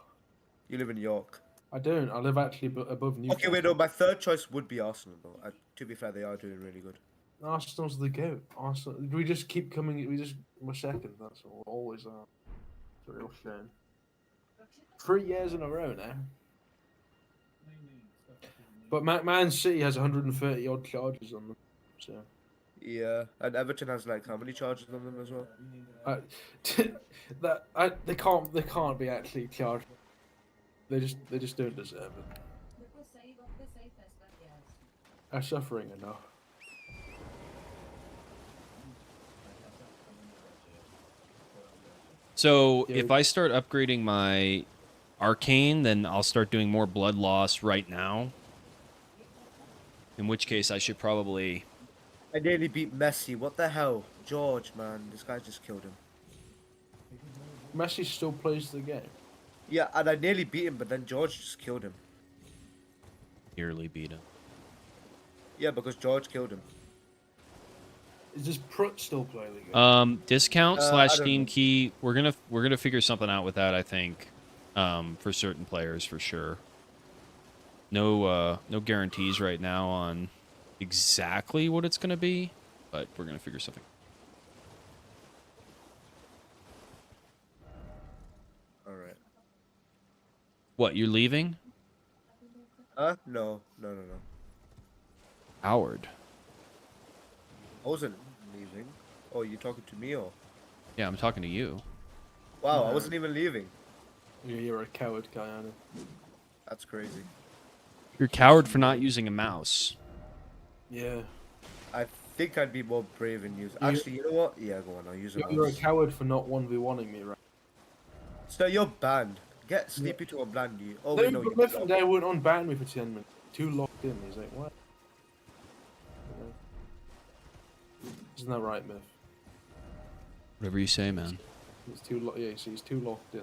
You live in York. I don't. I live actually above Newcastle. Okay, wait, no. My third choice would be Arsenal, though. To be fair, they are doing really good. Arsenal's the goat. Arsenal. We just keep coming. We're second. That's all. We're always are. It's a real shame. 3 years in a row now. But Man City has 130 odd charges on them. So Yeah, and Everton has like how many charges on them as well? they can't be actually charged. They just don't deserve it. They're suffering enough. So Yeah. if I start upgrading my arcane, then I'll start doing more blood loss right now. In which case, I should probably. I nearly beat Messi. What the hell, George, man? This guy just killed him. Messi still plays the game. Yeah, and I nearly beat him, but then George just killed him. Nearly beat him. Yeah, because George killed him. Is this Prut still playing the game? Discount I slash don't Steam know. key. We're gonna figure something out with that. I think, for certain players for sure. No guarantees right now on exactly what it's gonna be, but we're gonna figure something. All right. What, you're leaving? No. Howard. I wasn't leaving. Oh, you talking to me or? Yeah, I'm talking to you. Wow, I No. wasn't even leaving. Yeah, you're a coward, Kayana. That's crazy. You're a coward for not using a mouse. Yeah. I think I'd be more brave and use. Actually, you know what? Yeah, go on. I'll use a You're a mouse. coward for not 1v1ing me, right? So you're banned. Get Sleepy to unban you. Oh No, wait, no, but you're Miff blocked. and I wouldn't unban me for 10 minutes. Too locked in. He's like, what? You know? Isn't that right, Miff? Whatever you say, man. He's too yeah, see, he's too locked in.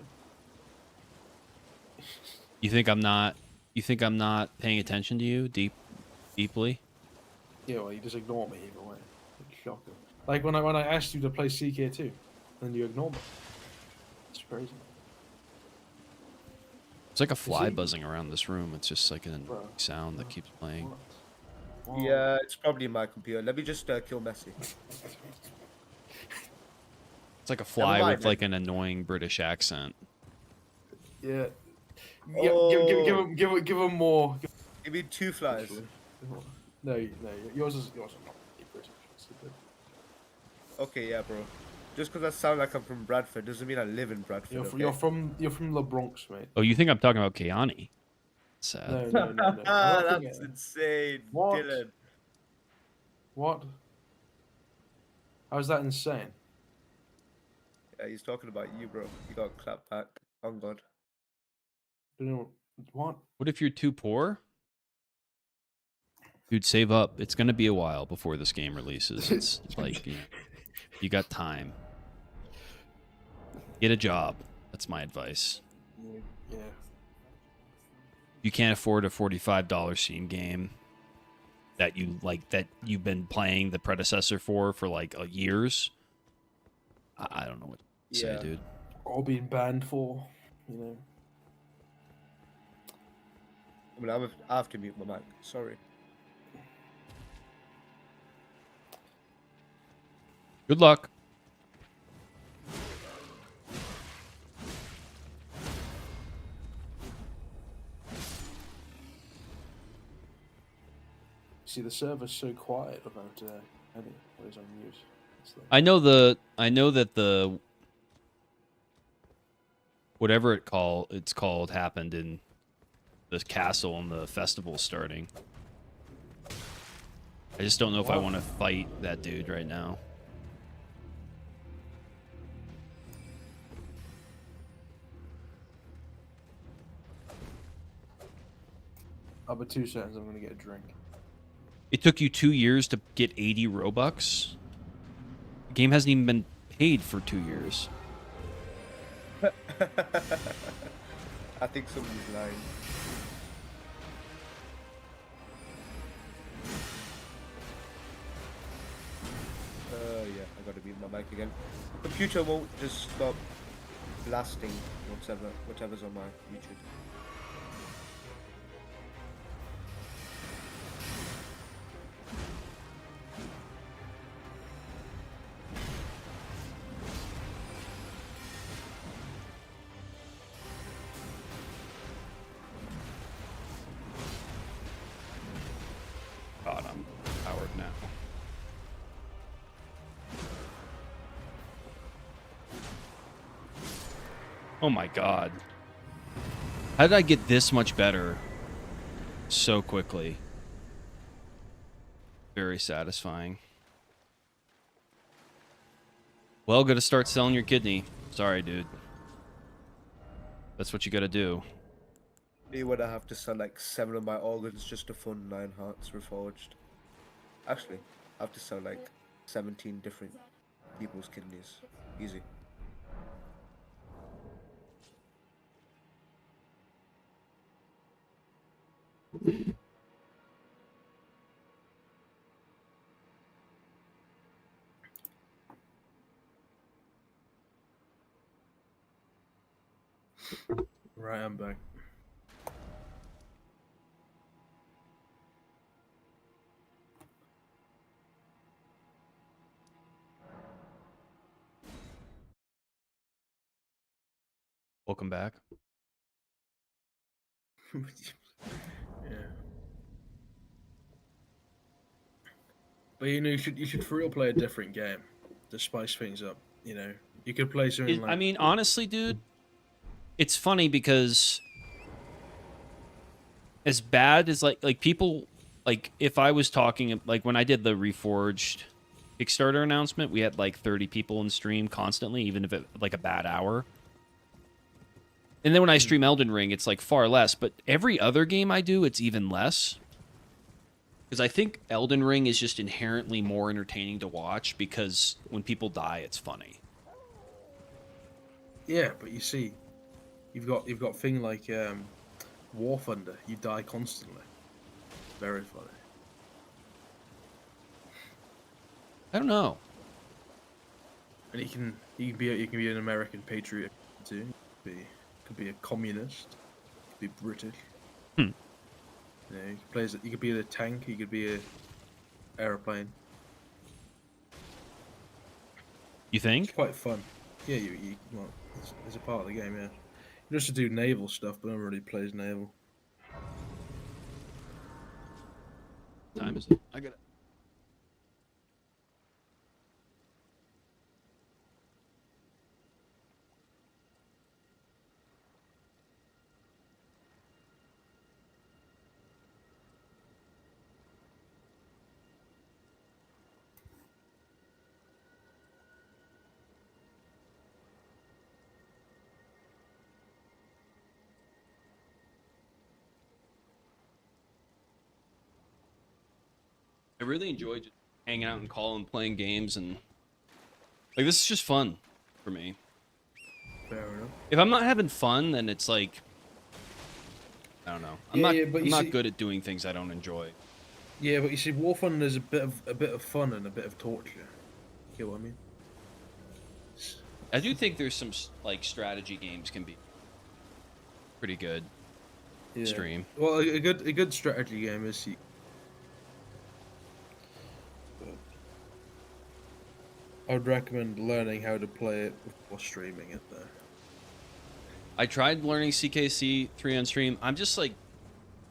You think I'm not? You think I'm not paying attention to you deeply? Yeah, well, you just ignore me either way. It's shocking. Like when I asked you to play CK2, then you ignore me. It's crazy. It's like a fly he- buzzing around this room. It's just like a Bro. sound that keeps playing. What? Yeah, it's probably my computer. Let me just kill Messi. It's like a fly mind, with man. like an annoying British accent. Yeah. Oh. Give him more. Give me 2 flies. No, yours is not British. It's a bit- Okay, yeah, bro. Just because I sound like I'm from Bradford doesn't mean I live in Bradford. You're, okay? you're from the Bronx, mate. Oh, you think I'm talking about Kayani? Sad. No. I'm not thinking- That's insane, What? Dylan. What? How's that insane? Yeah, he's talking about you, bro. You got clapped back. On God. You know what? What if you're too poor? Dude, save up. It's gonna be a while before this game releases. It's like you got time. Get a job. That's my advice. Yeah. You can't afford a $45 Steam game that you've been playing the predecessor for like years. I don't know what to say, Yeah. dude. All being banned for, you know. I mean, I have to mute my mic. Sorry. Good luck. See, the server's so quiet about Eddie when he's on mute. It's like- I know that the whatever it's called happened in the castle and the festival starting. I just don't know if I want to fight that dude right now. Oh, but 2 seconds, I'm gonna get a drink. It took you 2 years to get 80 Robux? The game hasn't even been paid for 2 years. I think somebody's lying. Yeah, I gotta mute my mic again. Computer won't just stop. blasting whatever's on my YouTube. God, I'm powered now. Oh my god. How did I get this much better so quickly? Very satisfying. Well, gotta start selling your kidney. Sorry, dude. That's what you gotta do. Me when I have to sell like 7 of my organs just to fund Lionhearts Reforged. Actually, I have to sell like 17 different people's kidneys. Easy. Right, I'm back. Welcome back. Yeah. But you should for real play a different game to spice things up. You could play something like. I mean, honestly, dude, it's funny because as bad as like people like if I was talking like when I did the Reforged Kickstarter announcement, we had like 30 people in stream constantly, even if it like a bad hour. And then when I stream Elden Ring, it's like far less. But every other game I do, it's even less. Because I think Elden Ring is just inherently more entertaining to watch because when people die, it's funny. Yeah, but you see, you've got thing like War Thunder. You die constantly. Very funny. I don't know. And you can be an American patriot too. Could be a communist. Could be British. Hmm. You could be a tank. You could be a airplane. You It's think? quite fun. Yeah, well, it's a part of the game. Yeah, you just to do naval stuff, but nobody really plays naval. Time is it? I got it. I really enjoy just hanging out and calling, playing games, and like this is just fun for me. Fair enough. If I'm not having fun, then it's like I don't know. I'm but not good at doing things I don't enjoy. Yeah, but you see, War Thunder is a bit of fun and a bit of torture. You get what I mean? I do think there's some like strategy games can be pretty good. Yeah. Stream. Well, a good strategy game is. I would recommend learning how to play it before streaming it, though. I tried learning CKC3 on stream. I'm just like,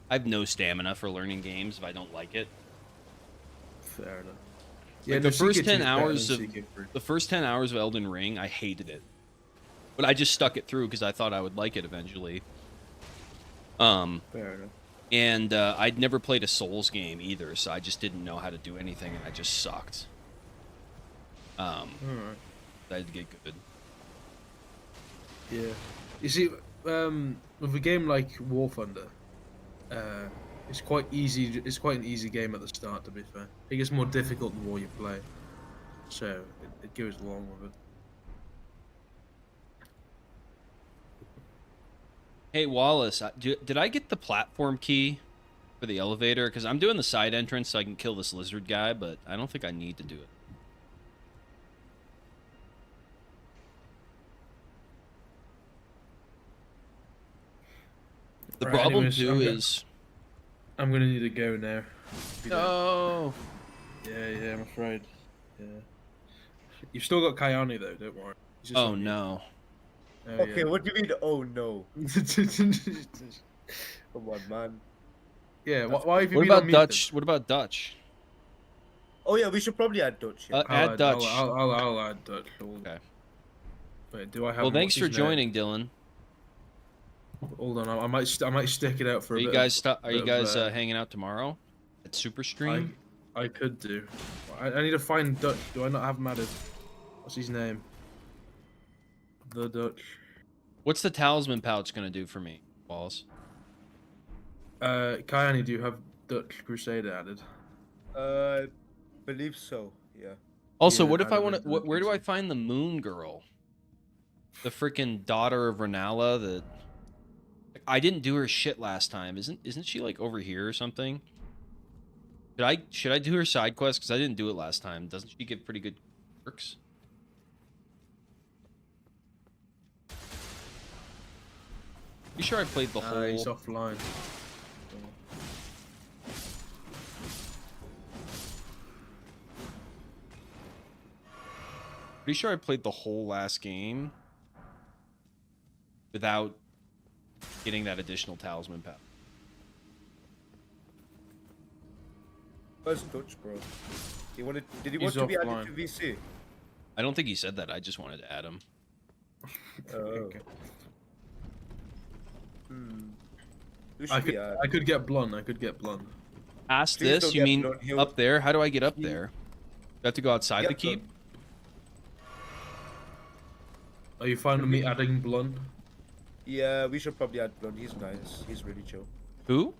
I have no stamina for learning games if I don't like it. Fair enough. Yeah, like the first 10 hours of Elden Ring, I hated it, but I just stuck it through because I thought I would like it eventually. Fair enough. And I'd never played a Souls game either, so I just didn't know how to do anything, and I just sucked. Alright. I had to get good. Yeah. You see, with a game like War Thunder, it's quite easy. It's quite an easy game at the start. To be fair, it gets more difficult the more you play, so it goes along with it. Hey Wallace, did I get the platform key for the elevator? Because I'm doing the side entrance so I can kill this lizard guy, but I don't think I need to do it. The Right, problem anyways, too is I'm gonna need to go now. If you don't- no. Yeah, I'm afraid. Yeah. You've still got Kayani though. Don't worry. He's just Oh on mute. no. Oh, Okay, yeah. what do you mean? Oh no! Come on, man. Yeah. Why have you What been on about mute then? Dutch? What about Dutch? Oh yeah, we should probably add Dutch. Yeah. Add Dutch. I'll add Dutch. Okay. Wait, do I have? Well, thanks what's for his name? joining, Dylan. Hold on, I might stick it out for Are a you bit. guys are bit you guys of, hanging out tomorrow at Super Stream? I could do. I need to find Dutch. Do I not have him added? What's his name? The Dutch. What's the talisman pouch gonna do for me, Wallace? Kayani, do you have Dutch Crusader added? Believe so. Yeah. Also, Yeah, what if I'd I have want to? been doing Where do I PC. find the Moon Girl? The freaking daughter of Renala. That I didn't do her shit last time. Isn't she like over here or something? Should I do her side quest? Because I didn't do it last time. Doesn't she give pretty good perks? You sure I played the whole? He's offline. Pretty sure I played the whole last game without getting that additional talisman pouch. Where's Dutch, bro? Did he He's want to be offline. added to VC? I don't think he said that. I just wanted to add him. Oh. Okay. Who I should we could add? I could get Blun. I could get Blun. Past Please this, don't you get mean blown. He'll- up there? How do I get up he- there? Do I have to go outside the Get keep? blown. Are you fine with me adding Blun? Yeah, we should probably add Blonde. He's nice. He's really chill. Who?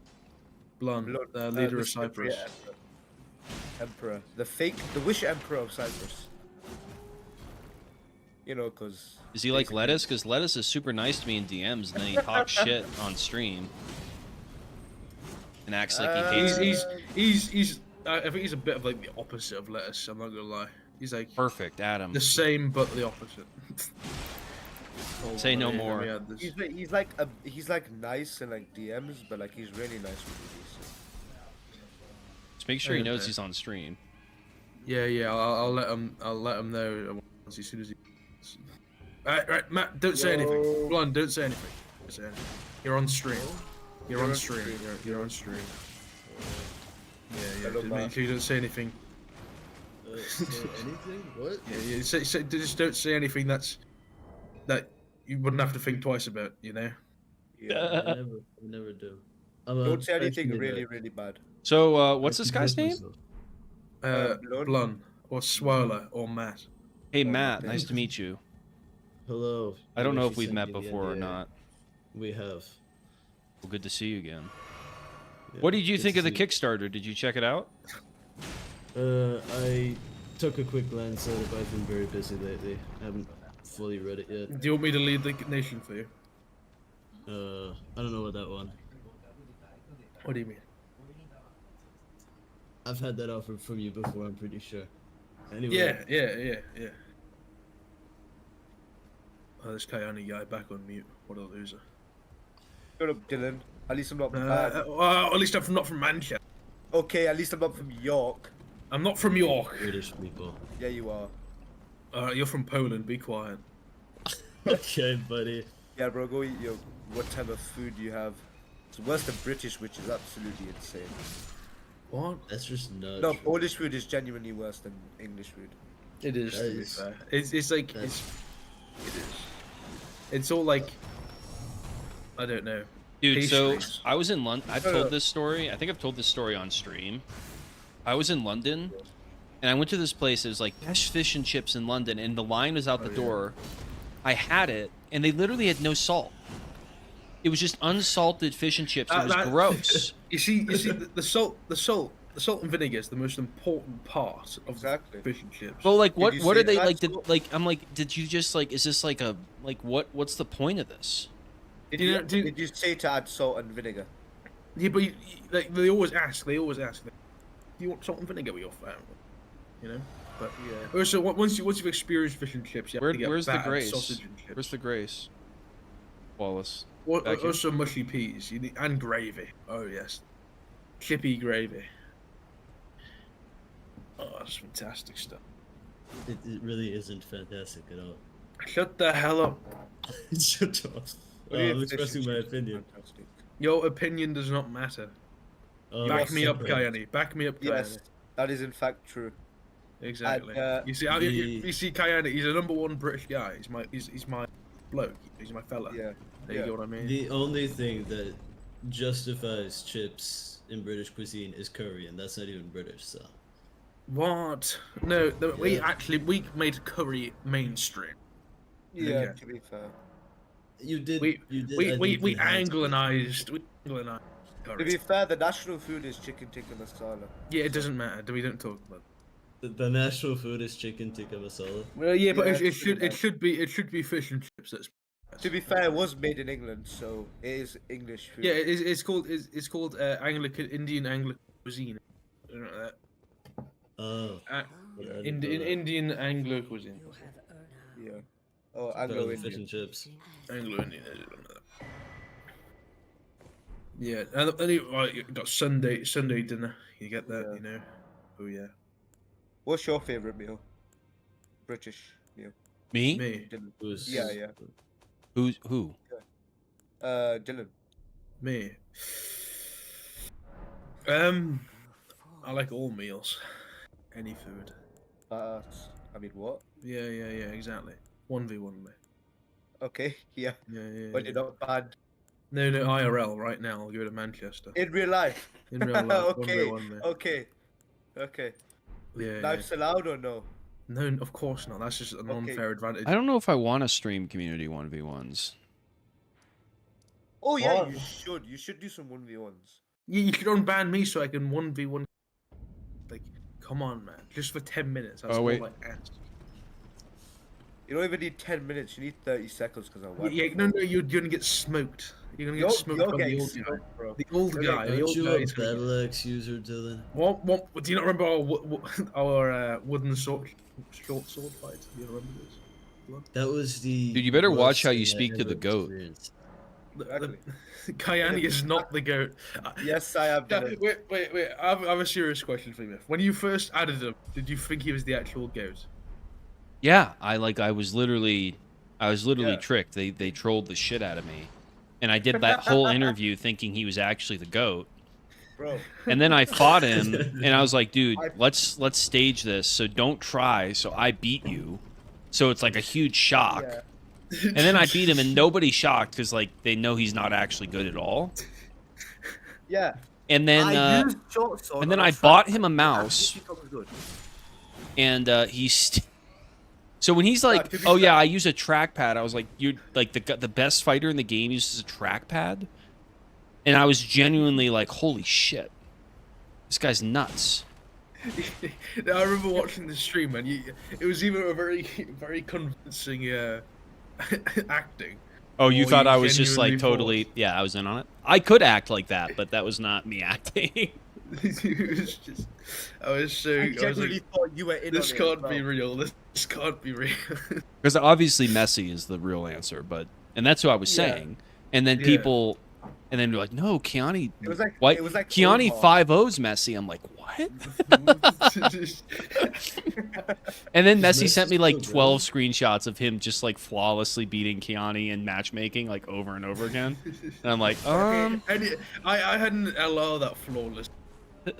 Blun, Blonde, leader the of Cyprus. Cypriot Emperor. The Wish Emperor of Cyprus. You know, because... Is he like Lettuce? Because Lettuce is super nice to me in DMs, and then he talks shit on stream and acts like he hates me. He's I think he's a bit of like the opposite of Lettuce. I'm not gonna lie. He's like Perfect, Adam. the same but the opposite. Say no Let me more. add this. He's like nice in like DMs, but like he's really nice with reviews. Just make sure he knows Okay. he's on stream. Yeah. I'll let him know once as soon as he. Right, Matt. Don't say anything. Yo. Blonde, don't say anything. Don't say anything. You're on stream. You're on on stream. stream. You're on stream. Yeah. Hello, Just make Matt. sure you don't say anything. Say anything? What? Yeah. Just don't say anything that you wouldn't have to think twice about. You know. Yeah. I never do. I'm a Don't say anything passionate really, guy. really bad. So, what's I this can guy's help name? myself. Blonde? Blun or Swirler or Matt. Hey, Matt. Nice to meet you. Hello. I don't know if actually we've sent met me the before or NDA. not. We have. Well, good to see you again. Yeah, What did you good think to of the see Kickstarter? Did you check it out? you. I took a quick glance at it, but I've been very busy lately. I haven't fully read it yet. Do you want me to lead the nation for you? I don't know what that one. What do you mean? I've had that offer from you before, I'm pretty sure. Anyway, Yeah. Oh, this Kayani guy back on mute. What a loser. Shut up, Dylan. At least I'm not bad. Well, at least I'm not from Manchester. Okay, at least I'm not from York. I'm not from York. British people. Yeah, you are. You're from Poland. Be quiet. Okay, buddy. Yeah, bro, go eat your what type of food you have. It's worse than British, which is absolutely insane. What? That's just nuts. No, Polish food is genuinely worse than English food. It is. That To be is- fair. It's like that's- it is. It's all like I don't know. Dude, so Pastries. I was in London. I've No, no. told this story. I think I've told this story on stream. I was in London, and I went to this place. It was like best fish and chips in London, and the line was out the door. I had it, and they literally had no salt. It was just unsalted fish and chips. It was gross. You see, the salt and vinegar is the most important part of Exactly. fish and chips. Well, like, Did what you are say they that? like? I'm like, did you just like? Is this like a like what's the point of this? Did You you, know, do- did you say to add salt and vinegar? Yeah, but like they always ask. Do you want salt and vinegar with your family? You know. But Yeah. also, once you've experienced fish and chips, you have to get Where's the battered grace? sausage and chips. Where's the grace? Wallace. Back here. Also mushy peas. You need, and gravy. Oh yes, chippy gravy. Oh, that's fantastic stuff. It really isn't fantastic at all. Shut the hell up. Shut up. What do you I'm think expressing fish my and chips are opinion. fantastic? Your opinion does not matter. Back me up, Kayani. Back me up, Kayani. Yes, that is in fact true. Exactly. And, you see, the- you see, Kayani. He's a #1 British guy. He's my bloke. He's my fella. Yeah. There you go. What I mean. The only thing that justifies chips in British cuisine is curry, and that's not even British, so. What? No, we Yeah. made curry mainstream. Yeah, Yeah. to be fair. You did. We you did. we Anglicized. We Anglicized To curry. be fair, the national food is chicken tikka masala. Yeah, it doesn't matter. We don't talk about. The national food is chicken tikka masala. Well, yeah, but Yeah, it it's should pretty it should be fish and chips. That's To be fair, it was made in England, so it is English food. yeah. It's called Anglican Anglican cuisine. You know that. Oh. Uh, but I didn't in know that. Indian Anglo cuisine. Yeah. Oh, Better than fish Anglo-Indian. and chips. Anglo Indian. Yeah, and then you got Sunday dinner. You get that, Yeah. you know. Oh yeah, What's your favorite meal? British meal. Me? me, Dylan. Who's- Yeah, yeah. Who? Dylan. me. I like all meals, any food. I mean, what? Yeah, exactly. 1v1 me. Okay, yeah. Yeah. But you're not bad No, IRL right now. I'll go to Manchester. in real life. In real life, Okay, 1v1 me. okay. Yeah. Knives allowed or no? No, of course not. That's just an unfair advantage. I don't know if I want to stream community 1v1s. Oh yeah, What? you should. You should do some 1v1s. You should unban me so I can 1v1. Like, come on, man. Just for 10 minutes. That's Oh, wait. all I ask. You don't even need 10 minutes. You need 30 seconds because I'm Yeah, no, you're gonna get smoked. You're gonna get smoked You're by the getting old guy. smoked, bro. The old You're guy. getting- The Aren't old you guy. a is gonna get- battle axe user, Dylan? What? Do you not remember our wooden short sword fight? Do you remember this? That was the. Dude, you better watch worst how thing you I speak to ever the goat. experienced. Exactly. Kayani is not the goat. Yes, I am. Yeah, Dylan. wait. I have a serious question for you. When you first added him, did you think he was the actual goat? Yeah, I was literally Yeah. tricked. They trolled the shit out of me. And I did that whole interview thinking he was actually the goat. Bro. And then I fought him and I was like, dude, let's stage this. So don't try. So I beat you. So it's like a huge shock. Yeah. And then I beat him and nobody's shocked because like they know he's not actually good at all. Yeah. And then I used short sword and then on a I track bought him a and mouse. he thought it was good. And so when he's like, to be "Oh yeah, fair- I use a trackpad," I was like, "You're like the best fighter in the game uses a trackpad," and I was genuinely like, "Holy shit, this guy's nuts." I remember watching the stream, and it was either a very convincing acting. Oh, you Or thought you I was just like genuinely totally, yeah, I was in on it. I could act like that, but that was not me acting. It was just, I was so, I I was genuinely like, thought you were in this on can't it as be well. real. This can't be real. Because obviously Messi is the real answer, and that's what I was Yeah. saying. And then Yeah. people, and then they're like, "No, Keani, It was like what? it was like Keani Omar. 5-0's Messi." I'm like, "What?" And then Messi Messi's sent me like still 12 screenshots of him just like flawlessly beating Keani in matchmaking like over and over again. And I'm like, And I hadn't allowed that flawless.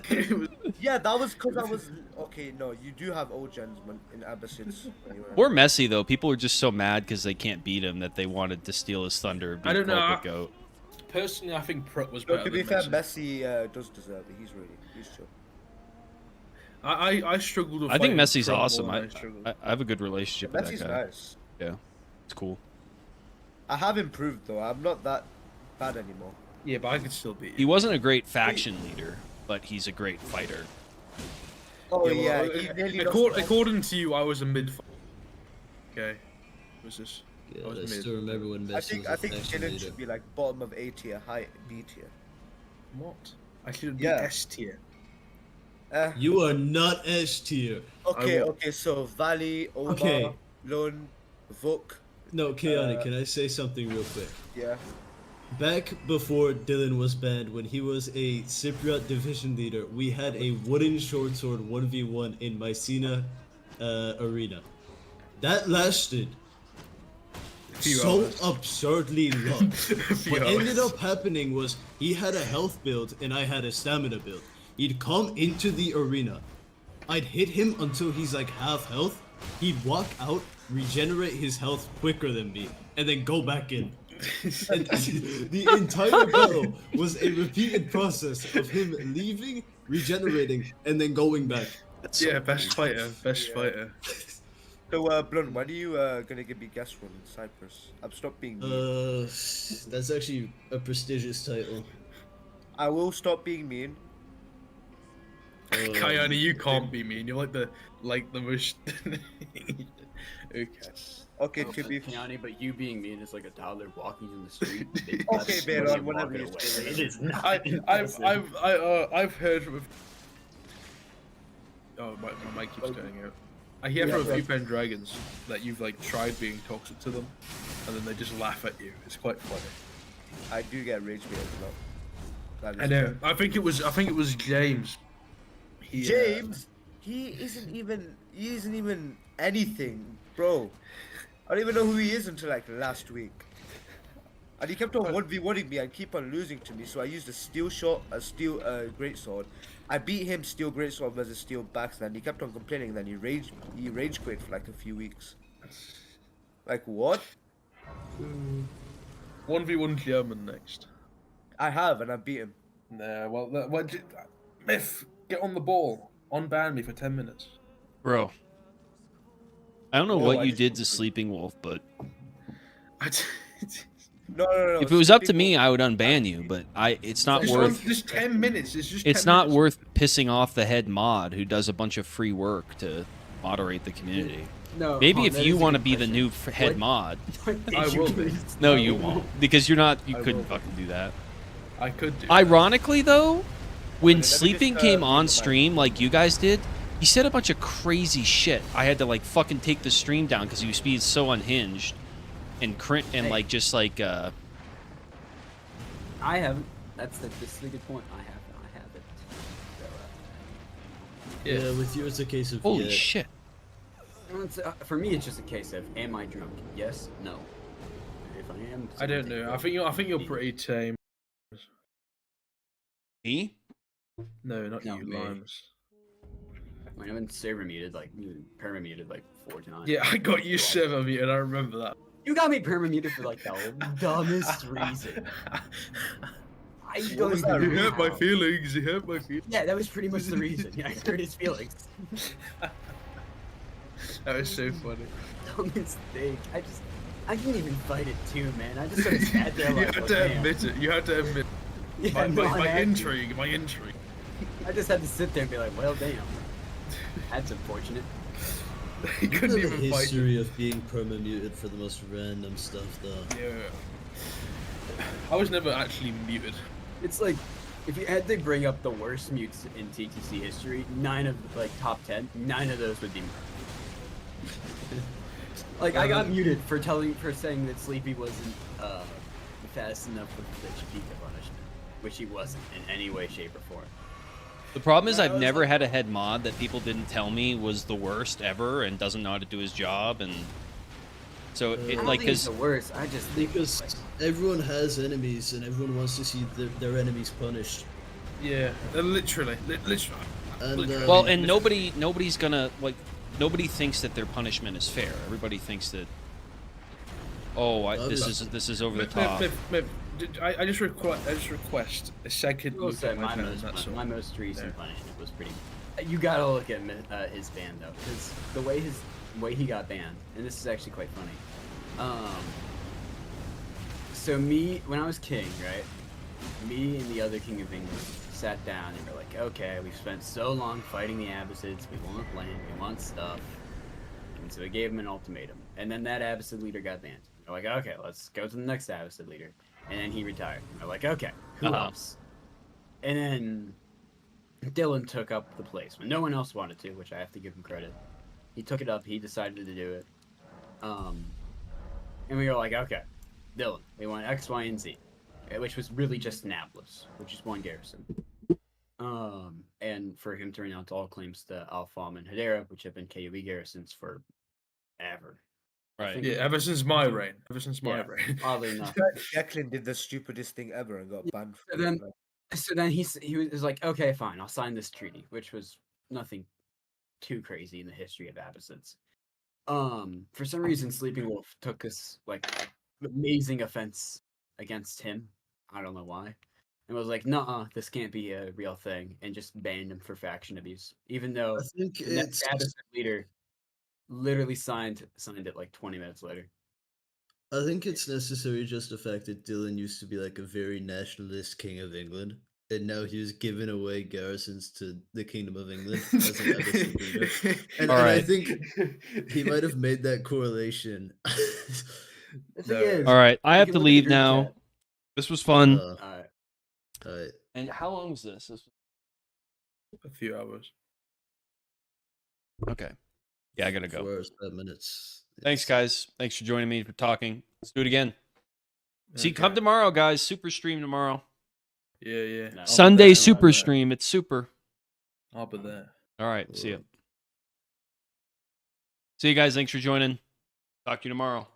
It was- Yeah, that was because I was okay. No, you do have old gens man, in Abbasids. Poor Messi though. People are just so mad because they can't beat him that they wanted to steal his thunder. I don't know, The goat. Personally, I think Prut was No, better to be than fair, Messi. Messi does deserve it. He's chill. I struggled with I think fighting Messi's Prut more awesome. than I struggled. I have a good relationship with Messi's that guy. nice. Yeah, it's cool. I have improved though. I'm not that bad anymore. Yeah, but I could still beat He you. wasn't a great faction leader, but he's a great fighter. Oh Yeah, yeah, well, he nearly according to you, I was a mid. Okay, was this? Yeah, I was I mid. still remember when I Messi think was a faction Dylan leader. should be like bottom of A tier, high B tier. What? I should be Yeah. S tier. You are not S tier. Okay, will. okay. So Valley, Omar, Okay. Lund, Vuk. No, Keanu, can I say something real quick? Yeah. back before Dylan was banned, when he was a Cypriot division leader, we had a wooden short sword 1v1 in Mycena arena. That lasted Few so hours. absurdly long. Few What ended hours. up happening was he had a health build and I had a stamina build. He'd come into the arena. I'd hit him until he's like half health. He'd walk out, regenerate his health quicker than me, and then go back in. And the entire battle was a repeated process of him leaving, regenerating, and then going back. Yeah, best fighter, best Yeah. fighter. So, Blunt, when are you gonna give me guest run in Cyprus? I've stopped being mean. That's actually a prestigious title. I will stop being mean. Kayani, you can't be mean. You're like the most. Okay. Okay, to be Keanu, but you being mean is like a toddler walking in the street. Okay, Baron, whatever you say. It is not. I've heard from. Oh, my mic keeps going out. I hear from a few Pendragons that you've like tried being toxic to them, and then they just laugh at you. It's quite funny. I do get rage bait a lot. That I is know. fair. I think it was James. He, James, he isn't even anything, bro. I don't even know who he is until like last week. And he kept on 1v1ing me and keep on losing to me, so I used a steel shot, a steel greatsword. I beat him steel greatsword versus steel backs, and he kept on complaining, and then he rage quit for like a few weeks. Like what? 1v1 German next. I have, and I beat him. Nah, well, Myth, get on the ball. Unban me for 10 minutes. Bro. I don't know No, what I you just did don't to think- Sleeping Wolf, but No. if it was up to Sleeping me, Wolf- I would unban you. But it's not worth. Just 10 minutes. It's just. It's 10 not minutes. worth pissing off the head mod who does a bunch of free work to moderate the community. No, Maybe Han, if that you is a want to good be the question. new head What- mod. What did I you will do? be. No, I you will. won't, because you're not. You I couldn't will. fucking do that. I could do. Ironically, though, when let me just, Sleeping read came the on mic. stream like you guys did, he said a bunch of crazy shit. I had to like fucking take the stream down because he was being so unhinged and Hey. like just like I haven't. This is a good point. I haven't. So, Yeah. Yeah, with you it's a case of holy yeah, shit. for me, it's just a case of, am I drunk? Yes, no. If I am, I don't know. I think you're pretty tame. Me? No, not No, you, me. Limes. I mean, I've been server muted, like perma muted, like 4 times. Yeah, I got you server muted. I remember that. You got me perma muted for like the dumbest reason. I don't was even that He know hurt my how. feelings. He hurt my feelings. Yeah, that was pretty much the reason. Yeah, I hurt his feelings. That was so funny. Dumbest thing. I didn't even fight it too, man. I just sort of sat there You like, had oh, to damn. admit it. You had to admit Yeah, no, I my had to. intrigue. My intrigue. I just had to sit there and be like, well, damn. That's unfortunate. He you couldn't have a even fight. history of being perma-muted for the most random stuff though. Yeah. I was never actually muted. It's like, if you had to bring up the worst mutes in TTC history, 9 of, like, top 10, 9 of those would be me. Like, I got muted for saying that Sleepy wasn't, fast enough with the Chiquita punishment, which he wasn't in any way, shape, or form. The problem is Yeah, I I've was never like- had a head mod that people didn't tell me was the worst ever and doesn't know how to do his job, and so I it I don't like think it's because the worst. I just think Because everyone has enemies and everyone wants to see their enemies punished. Yeah, literally. Literally. And well, and nobody's gonna like nobody thinks that their punishment is fair. Everybody thinks that this is over the top. I just request a second I will look say at my pen. That's all. my most recent Yeah. punishment was pretty. You gotta look at his ban though, because the way he got banned, and this is actually quite funny. So when I was king, right? Me and the other king of England sat down and we're like, okay, we've spent so long fighting the Abbasids, we want land, we want stuff, and so we gave him an ultimatum, and then that Abbasid leader got banned. We're like, okay, let's go to the next Abbasid leader, and then he retired. We're like, okay, who Uh-huh. else? And then Dylan took up the place when no one else wanted to, which I have to give him credit. He took it up. He decided to do it. And we were like, okay, Dylan, we want X, Y, and Z. which was really just Nablus, which is one garrison. And for him to renounce all claims to Alfam and Hedera, which have been KOE garrisons for ever. I Right. think- Yeah, ever since my reign. Ever since my Yeah. reign. Oddly enough. Declan did the stupidest thing ever and got banned. So For then, it, like, so then he was like, okay, fine, I'll sign this treaty, which was nothing too crazy in the history of Abyssins. For some reason, Sleeping Wolf took this like amazing offense against him. I don't know why, and was like, "Nuh-uh, this can't be a real thing," and just banned him for faction abuse, even though I think the next it's. Abyssin leader literally signed it like 20 minutes later. I think it's necessary just the fact that Dylan used to be like a very nationalist king of England, and now he was giving away garrisons to the Kingdom of England as an Abyssinian leader. And I Alright. think he might have made that correlation. The thing No. is, All right, I you have can to look at the leave group now. chat. This was fun. Alright. Alright. And how long was this? A few hours. Okay. Yeah, I gotta go. 4 hours, 5 minutes. Thanks, Yes. guys. Thanks for joining me for talking. Let's do it again. See, come Okay. tomorrow, guys. Super stream tomorrow. Yeah, yeah. No. I'll be Sunday there. super I'll be stream. It's super. there. I'll be there. All right. See ya. Cool. See you guys. Thanks for joining. Talk to you tomorrow.